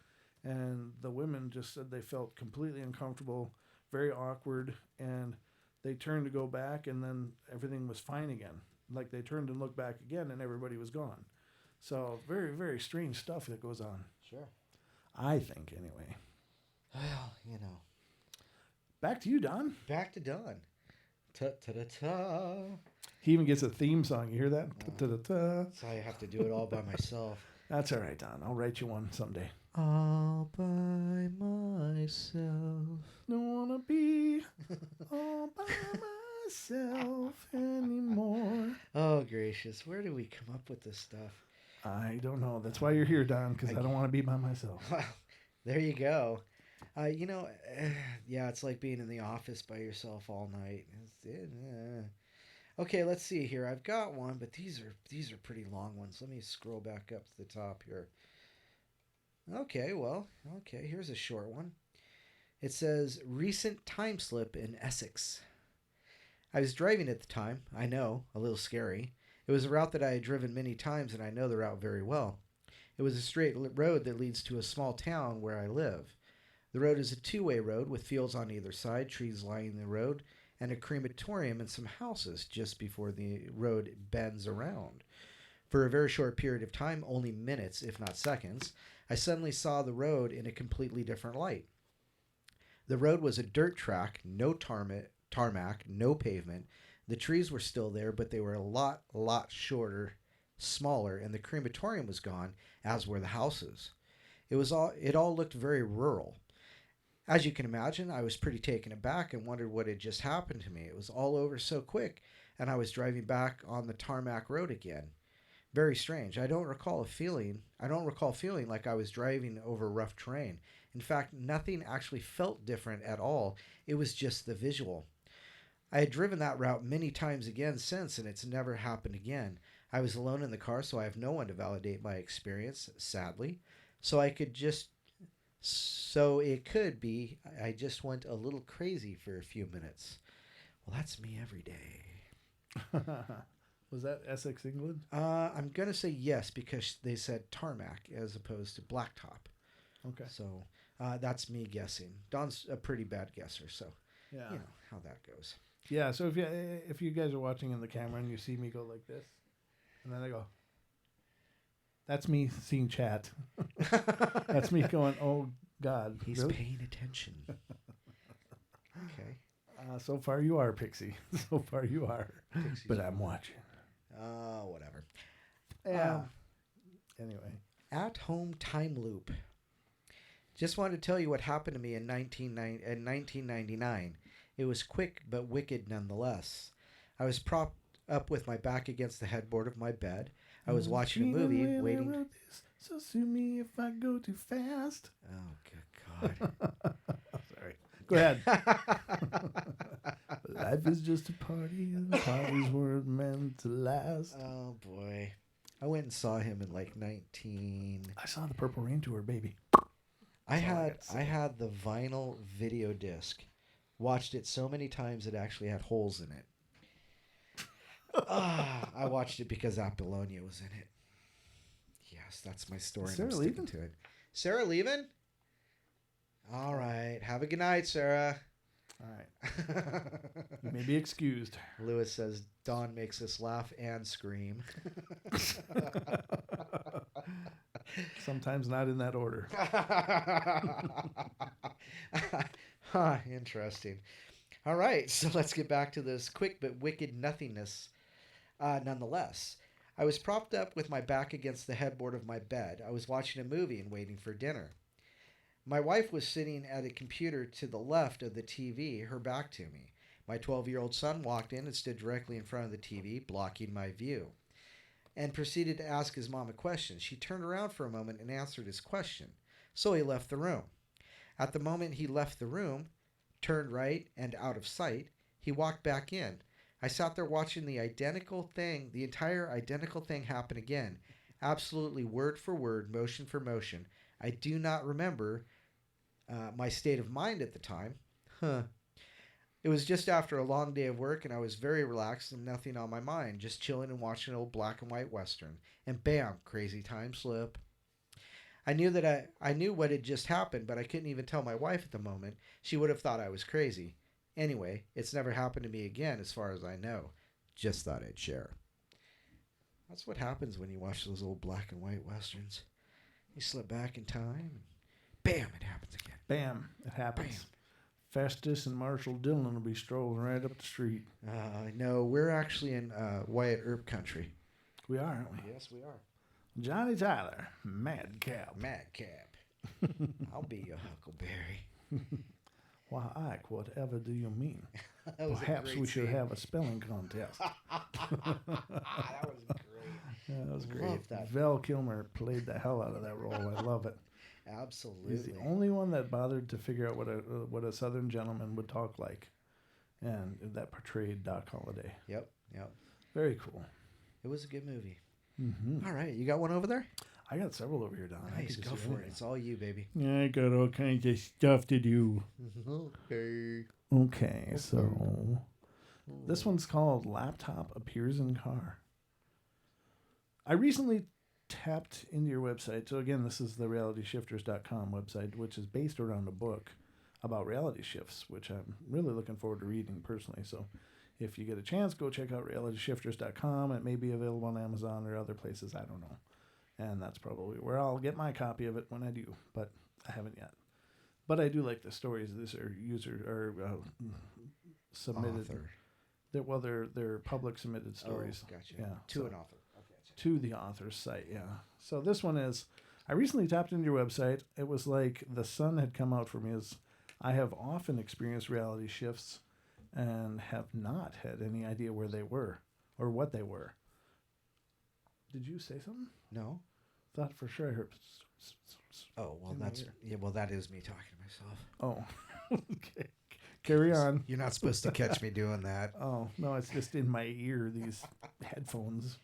And the women just said they felt completely uncomfortable, very awkward, and they turned to go back, and then everything was fine again. Like, they turned and looked back again, and everybody was gone. So very, very strange stuff that goes on.
Sure.
I think, anyway.
Well,
Back to you, Don.
Back to Don. Ta-ta-ta-ta.
He even gets a theme song. You hear that? Ta-ta-ta.
So I have to do it all by myself.
That's all right, Don. I'll write you one someday.
All by myself.
Don't want to be all by myself anymore.
Oh, gracious. Where do we come up with this stuff?
I don't know. That's why you're here, Don, because I don't want to be by myself.
Well, there you go. Yeah, it's like being in the office by yourself all night. Okay, let's see here. I've got one, but these are pretty long ones. Let me scroll back up to the top here. Okay, here's a short one. It says, recent time slip in Essex. I was driving at the time. I know, a little scary. It was a route that I had driven many times, and I know the route very well. It was a straight road that leads to a small town where I live. The road is a two-way road with fields on either side, trees lining the road, and a crematorium and some houses just before the road bends around. For a very short period of time, only minutes, if not seconds, I suddenly saw the road in a completely different light. The road was a dirt track, no tarmac, no pavement. The trees were still there, but they were a lot shorter, smaller, and the crematorium was gone, as were the houses. It all looked very rural. As you can imagine, I was pretty taken aback and wondered what had just happened to me. It was all over so quick, and I was driving back on the tarmac road again. Very strange. I don't recall feeling like I was driving over rough terrain. In fact, nothing actually felt different at all. It was just the visual. I had driven that route many times again since, and it's never happened again. I was alone in the car, so I have no one to validate my experience, sadly. So it could be I just went a little crazy for a few minutes. Well, that's me every day.
Was that Essex, England?
I'm going to say yes because they said tarmac as opposed to blacktop.
Okay.
So that's me guessing. Don's a pretty bad guesser, so
Yeah.
you know how that goes.
Yeah, so if you guys are watching in the camera and you see me go like this, and then I go, that's me seeing chat. That's me going, oh, God.
He's
really?
paying attention. Okay.
So far you are, Pixie. So far you are.
Pixie's
but I'm watching.
Whatever.
Yeah. Anyway.
At-home time loop. Just wanted to tell you what happened to me in 1999. It was quick but wicked nonetheless. I was propped up with my back against the headboard of my bed. I was watching a movie, waiting.
So sue me if I go too fast.
Oh, good God.
Sorry. Go ahead. Life is just a party, and the parties weren't meant to last.
Oh, boy. I went and saw him in like 19...
I saw the Purple Rain tour, baby.
I had the vinyl video disc. Watched it so many times it actually had holes in it. I watched it because Apollonia was in it. Yes, that's my story.
Sarah
and I'm sticking
leaving?
to it. Sarah leaving? All right. Have a good night, Sarah.
All right. You may be excused.
Lewis says Dawn makes us laugh and scream.
Sometimes not in that order.
Interesting. All right, so let's get back to this quick but wicked nothingness. Nonetheless, I was propped up with my back against the headboard of my bed. I was watching a movie and waiting for dinner. My wife was sitting at a computer to the left of the TV, her back to me. My 12-year-old son walked in and stood directly in front of the TV, blocking my view, and proceeded to ask his mom a question. She turned around for a moment and answered his question, so he left the room. At the moment he left the room, turned right and out of sight, he walked back in. I sat there watching the entire identical thing happen again, absolutely word for word, motion for motion. I do not remember my state of mind at the time. It was just after a long day of work, and I was very relaxed and nothing on my mind, just chilling and watching an old black and white Western. And bam, crazy time slip. I knew what had just happened, but I couldn't even tell my wife at the moment. She would have thought I was crazy. Anyway, it's never happened to me again as far as I know. Just thought I'd share. That's what happens when you watch those old black and white Westerns. You slip back in time, and bam, it happens again.
Bam, it happens.
Bam.
Festus and Marshall Dillon will be strolling right up the street.
No, we're actually in Wyatt Earp country.
We are, aren't we?
Yes, we are.
Johnny Tyler, Madcap.
Madcap. I'll be your Huckleberry.
Why, Ike, whatever do you mean?
Perhaps
we should have a spelling contest.
That was great.
Yeah, that was great.
Love that.
Val Kilmer played the hell out of that role. I love it.
Absolutely.
He's the only one that bothered to figure out what a Southern gentleman would talk like, and that portrayed Doc Holliday.
Yep.
Very cool.
It was a good movie.
Mm-hmm.
All right, you got one over there?
I got several over here, Don.
Nice, go for it. It's all you, baby.
Yeah, I got all kinds of stuff to do. Okay, so this one's called Laptop Appears in Car. I recently tapped into your website. So again, this is the realityshifters.com website, which is based around a book about reality shifts, which I'm really looking forward to reading personally. So if you get a chance, go check out realityshifters.com. It may be available on Amazon or other places. I don't know. And that's probably where I'll get my copy of it when I do, but I haven't yet. But I do like the stories. These are submitted. They're public submitted stories.
Oh, gotcha.
Yeah.
To an author. Okay.
To the author's site, yeah. So this one is, I recently tapped into your website. It was like the sun had come out for me, as I have often experienced reality shifts and have not had any idea where they were or what they were. Did you say something?
No.
Thought for sure I heard.
Oh, well,
in my
that's...
ear.
Yeah, well, that is me talking to myself.
Oh, okay. Carry on.
You're not supposed to catch me doing that.
Oh, no, it's just in my ear, these headphones.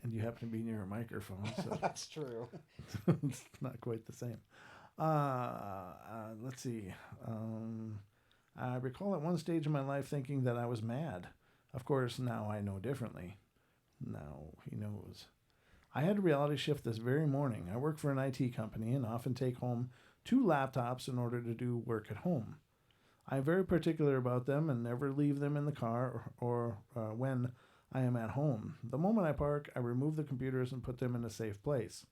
And you happen to be near a microphone, so
That's true.
it's not quite the same. Let's see. I recall at one stage in my life thinking that I was mad. Of course, now I know differently. Now he knows. I had a reality shift this very morning. I work for an IT company and often take home 2 laptops in order to do work at home. I'm very particular about them and never leave them in the car or when I am at home. The moment I park, I remove the computers and put them in a safe place.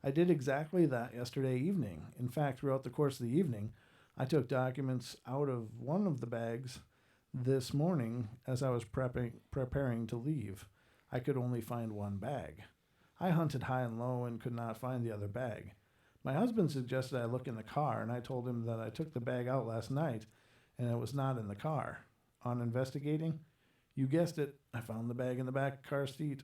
I did exactly that yesterday evening. In fact, throughout the course of the evening, I took documents out of one of the bags this morning as I was preparing to leave. I could only find one bag. I hunted high and low and could not find the other bag. My husband suggested I look in the car, and I told him that I took the bag out last night and it was not in the car. On investigating, you guessed it, I found the bag in the back car seat.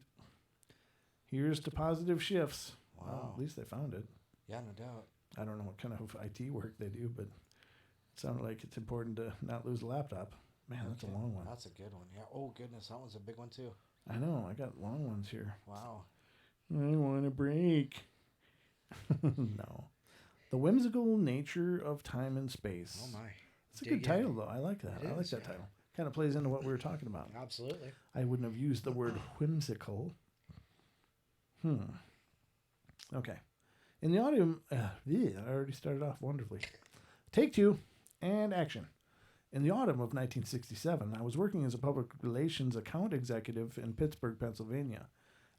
Here's to positive shifts.
Wow.
Well, at least they found it.
Yeah, no doubt.
I don't know what kind of IT work they do, but it sounded like it's important to not lose a laptop. Man, that's a long one.
That's a good one. Yeah. Oh, goodness. That one's a big one, too.
I know. I got long ones here.
Wow.
I want a break. No. The whimsical nature of time and space.
Oh, my.
It's a good title, though. I like that.
It
I like
is,
that
yeah.
title. Kind of plays into what we were talking about.
Absolutely.
I wouldn't have used the word whimsical. Okay. In the autumn... I already started off wonderfully. Take 2 and action. In the autumn of 1967, I was working as a public relations account executive in Pittsburgh, Pennsylvania,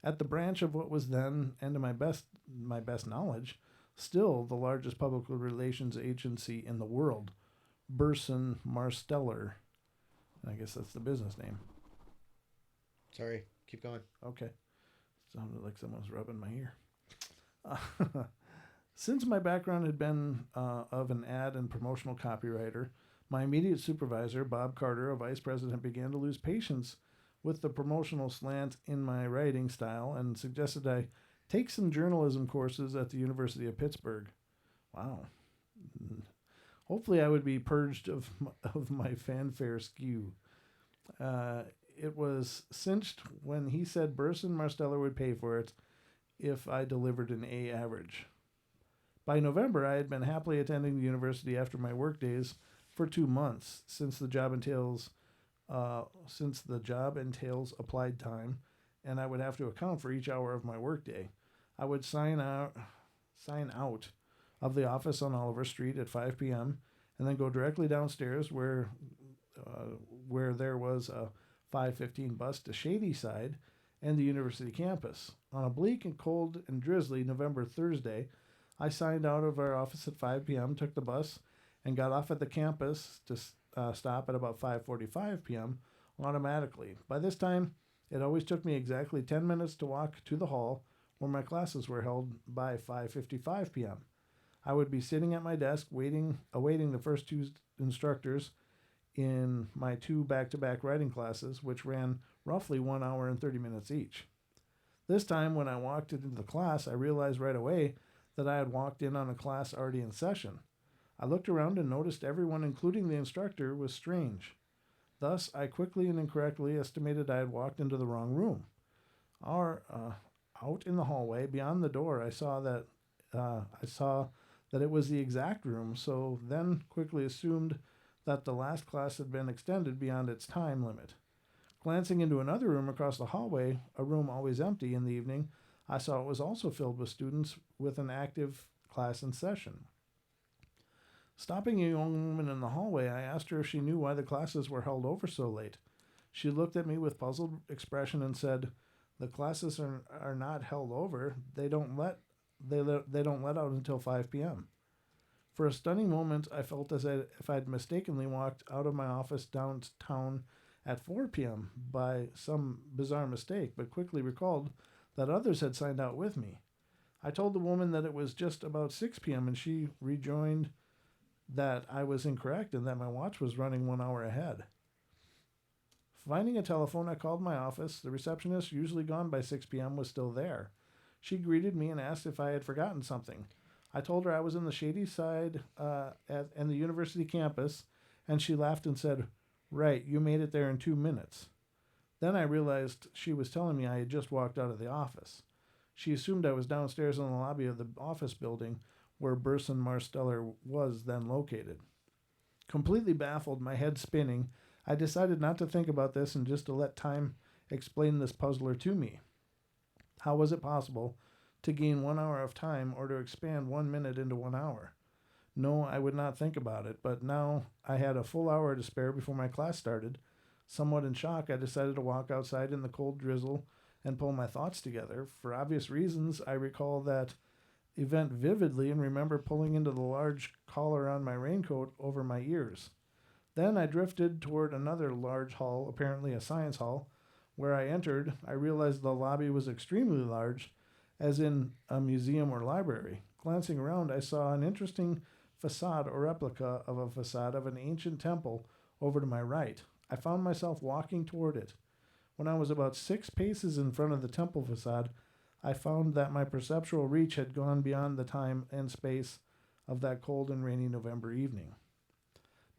at the branch of what was then, and to my best knowledge, still the largest public relations agency in the world, Burson Marsteller. I guess that's the business name.
Sorry. Keep going.
Okay. Sounded like someone was rubbing my ear. Since my background had been of an ad and promotional copywriter, my immediate supervisor, Bob Carter, a vice president, began to lose patience with the promotional slant in my writing style and suggested I take some journalism courses at the University of Pittsburgh. Wow. Hopefully I would be purged of my fanfare skew. It was cinched when he said Burson Marsteller would pay for it if I delivered an A average. By November, I had been happily attending the university after my work days for 2 months, since the job entails applied time, and I would have to account for each hour of my workday. I would sign out of the office on Oliver Street at 5 p.m. and then go directly downstairs where there was a 5:15 bus to Shadyside and the university campus. On a bleak and cold and drizzly November Thursday, I signed out of our office at 5 p.m., took the bus, and got off at the campus to stop at about 5:45 p.m. automatically. By this time, it always took me exactly 10 minutes to walk to the hall where my classes were held by 5:55 p.m. I would be sitting at my desk awaiting the first 2 instructors in my 2 back-to-back writing classes, which ran roughly 1 hour and 30 minutes each. This time, when I walked into the class, I realized right away that I had walked in on a class already in session. I looked around and noticed everyone, including the instructor, was strange. Thus, I quickly and incorrectly estimated I had walked into the wrong room. Out in the hallway, beyond the door, I saw that it was the exact room, so then quickly assumed that the last class had been extended beyond its time limit. Glancing into another room across the hallway, a room always empty in the evening, I saw it was also filled with students with an active class in session. Stopping a young woman in the hallway, I asked her if she knew why the classes were held over so late. She looked at me with puzzled expression and said, "The classes are not held over. They don't let out until 5 p.m. For a stunning moment, I felt as if I'd mistakenly walked out of my office downtown at 4 p.m. by some bizarre mistake, but quickly recalled that others had signed out with me. I told the woman that it was just about 6 p.m., and she rejoined that I was incorrect and that my watch was running 1 hour ahead. Finding a telephone, I called my office. The receptionist, usually gone by 6 p.m., was still there. She greeted me and asked if I had forgotten something. I told her I was in the shady side and the university campus, and she laughed and said, "Right, you made it there in 2 minutes." Then I realized she was telling me I had just walked out of the office. She assumed I was downstairs in the lobby of the office building where Burson Marsteller was then located. Completely baffled, my head spinning, I decided not to think about this and just to let time explain this puzzler to me. How was it possible to gain 1 hour of time or to expand 1 minute into 1 hour? No, I would not think about it, but now I had a full hour to spare before my class started. Somewhat in shock, I decided to walk outside in the cold drizzle and pull my thoughts together. For obvious reasons, I recall that event vividly and remember pulling into the large collar on my raincoat over my ears. Then I drifted toward another large hall, apparently a science hall. Where I entered, I realized the lobby was extremely large, as in a museum or library. Glancing around, I saw an interesting facade or replica of a facade of an ancient temple over to my right. I found myself walking toward it. When I was about 6 paces in front of the temple facade, I found that my perceptual reach had gone beyond the time and space of that cold and rainy November evening.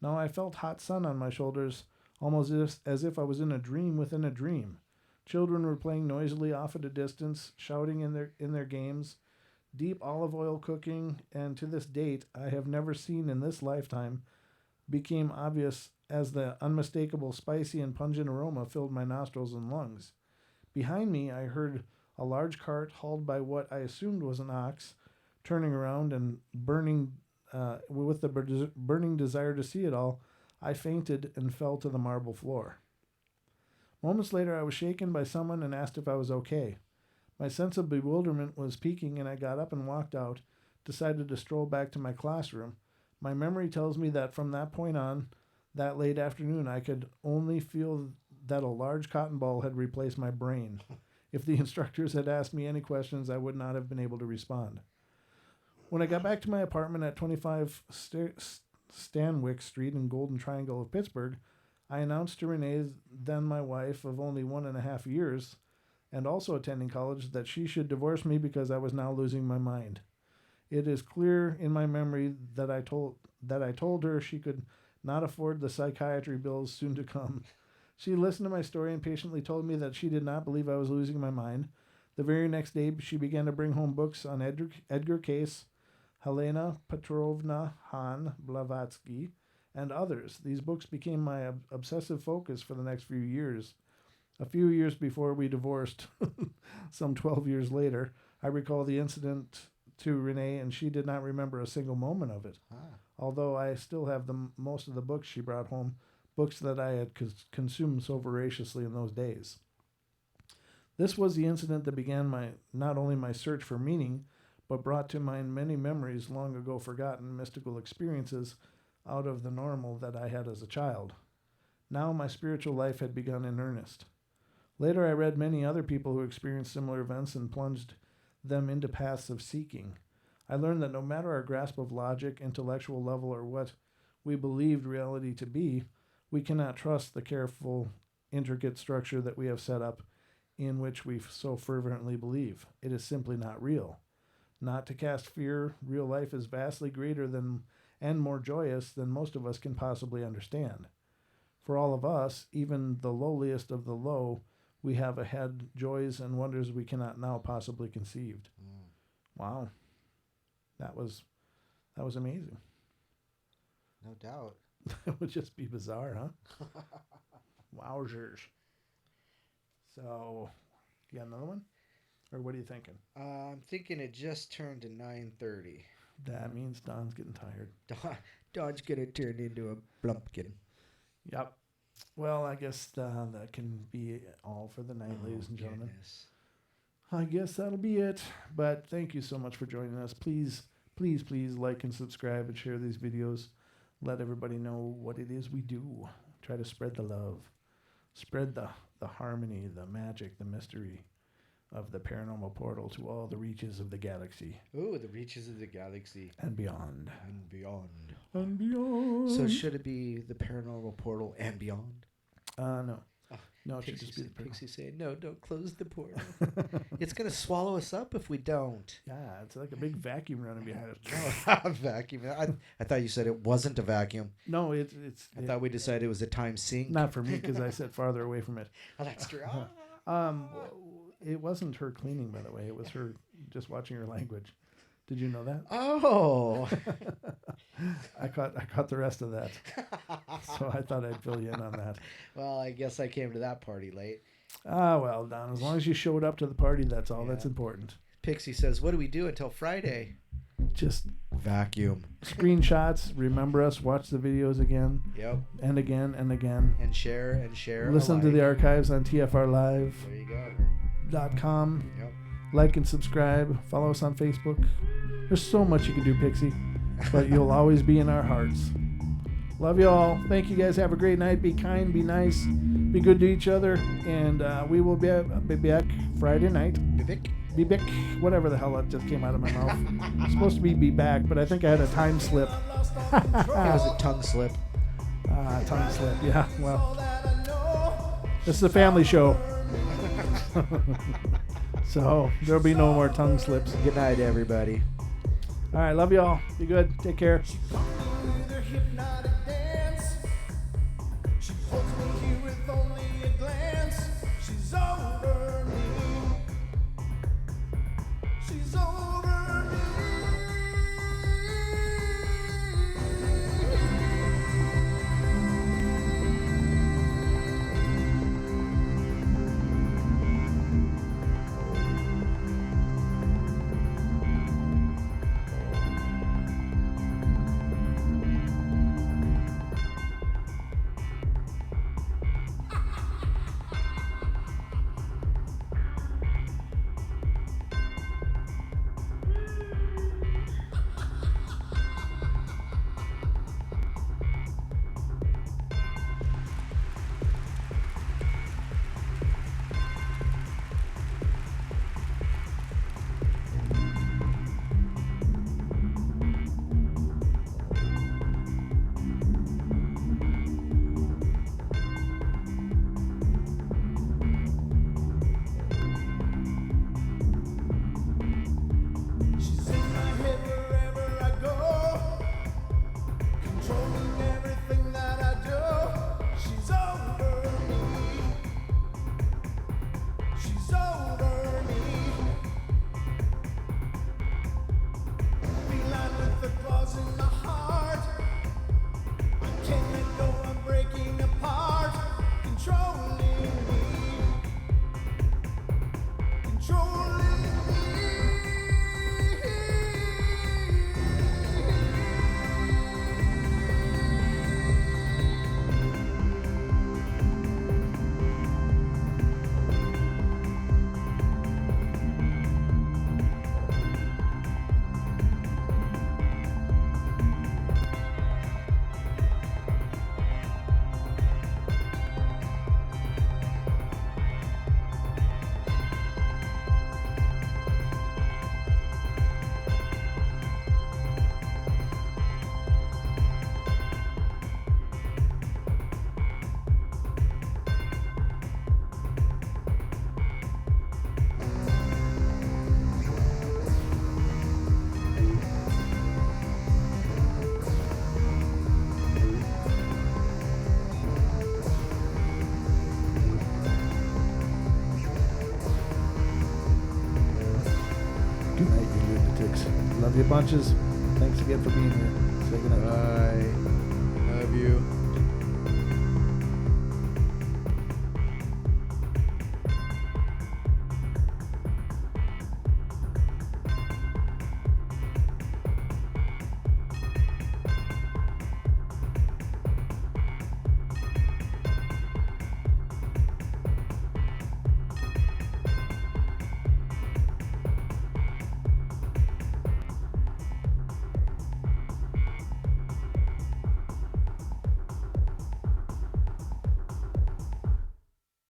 Now I felt hot sun on my shoulders, almost as if I was in a dream within a dream. Children were playing noisily off at a distance, shouting in their games. Deep olive oil cooking, and to this date, I have never seen in this lifetime, became obvious as the unmistakable spicy and pungent aroma filled my nostrils and lungs. Behind me, I heard a large cart hauled by what I assumed was an ox, turning around and burning with the burning desire to see it all. I fainted and fell to the marble floor. Moments later, I was shaken by someone and asked if I was okay. My sense of bewilderment was peaking, and I got up and walked out, decided to stroll back to my classroom. My memory tells me that from that point on, that late afternoon, I could only feel that a large cotton ball had replaced my brain. If the instructors had asked me any questions, I would not have been able to respond. When I got back to my apartment at 25 Stanwyck Street in Golden Triangle of Pittsburgh, I announced to Renee, then my wife of only 1.5 years, and also attending college, that she should divorce me because I was now losing my mind. It is clear in my memory that I told her she could not afford the psychiatry bills soon to come. She listened to my story and patiently told me that she did not believe I was losing my mind. The very next day, she began to bring home books on Edgar Cayce, Helena Petrovna Hahn Blavatsky, and others. These books became my obsessive focus for the next few years. A few years before we divorced, some 12 years later, I recall the incident to Renee, and she did not remember a single moment of it. Although I still have most of the books she brought home, books that I had consumed so voraciously in those days. This was the incident that began not only my search for meaning, but brought to mind many memories, long ago forgotten mystical experiences out of the normal that I had as a child. Now my spiritual life had begun in earnest. Later I read many other people who experienced similar events and plunged them into paths of seeking. I learned that no matter our grasp of logic, intellectual level, or what we believed reality to be, we cannot trust the careful, intricate structure that we have set up in which we so fervently believe. It is simply not real. Not to cast fear, real life is vastly greater than and more joyous than most of us can possibly understand. For all of us, even the lowliest of the low, we have ahead joys and wonders we cannot now possibly conceive. Wow. That was amazing.
No doubt.
It would just be bizarre, huh? Wowzers. So, you got another one? Or what are you thinking?
I'm thinking it just turned to 9:30.
That means Don's getting tired.
Don's gonna turn into a blumpkin.
Yep. Well, I guess that can be all for the night, ladies and gentlemen.
Goodness.
I guess that'll be it. But thank you so much for joining us. Please like and subscribe and share these videos. Let everybody know what it is we do. Try to spread the love. Spread the harmony, the magic, the mystery of the paranormal portal to all the reaches of the galaxy.
Ooh, the reaches of the galaxy.
And beyond.
And beyond.
And beyond.
So should it be the paranormal portal and beyond?
No.
Oh.
No, it should just be the
Pixie saying, no, don't close the portal. It's going to swallow us up if we don't.
Yeah, it's like a big vacuum running behind us.
Vacuum. I thought you said it wasn't a vacuum.
No, it's.
I thought we decided it was a time sink.
Not for me, because I sat farther away from it.
Oh, that's true.
It wasn't her cleaning, by the way. It was her just watching her language. Did you know that?
Oh.
I caught the rest of that. So I thought I'd fill you in on that.
Well, I guess I came to that party late.
Well, Don, as long as you showed up to the party, that's all that's important.
Pixie says, what do we do until Friday?
Just
vacuum.
Screenshots. Remember us. Watch the videos again.
Yep.
And again and again.
And share and share.
Listen to the archives on TFRlive.com.
There you go. Yep.
Like and subscribe. Follow us on Facebook. There's so much you can do, Pixie. But you'll always be in our hearts. Love you all. Thank you guys. Have a great night. Be kind. Be nice. Be good to each other. And we will be back Friday night. Be back. Whatever the hell that just came out of my mouth. It's supposed to be back, but I think I had a time slip.
It was a tongue slip.
Tongue slip. Yeah, well. This is a family show. So there'll be no more tongue slips.
Good night, everybody.
All right, love you all. Be good. Take care. Love you bunches. Thanks again for being here. Say goodnight.
Bye.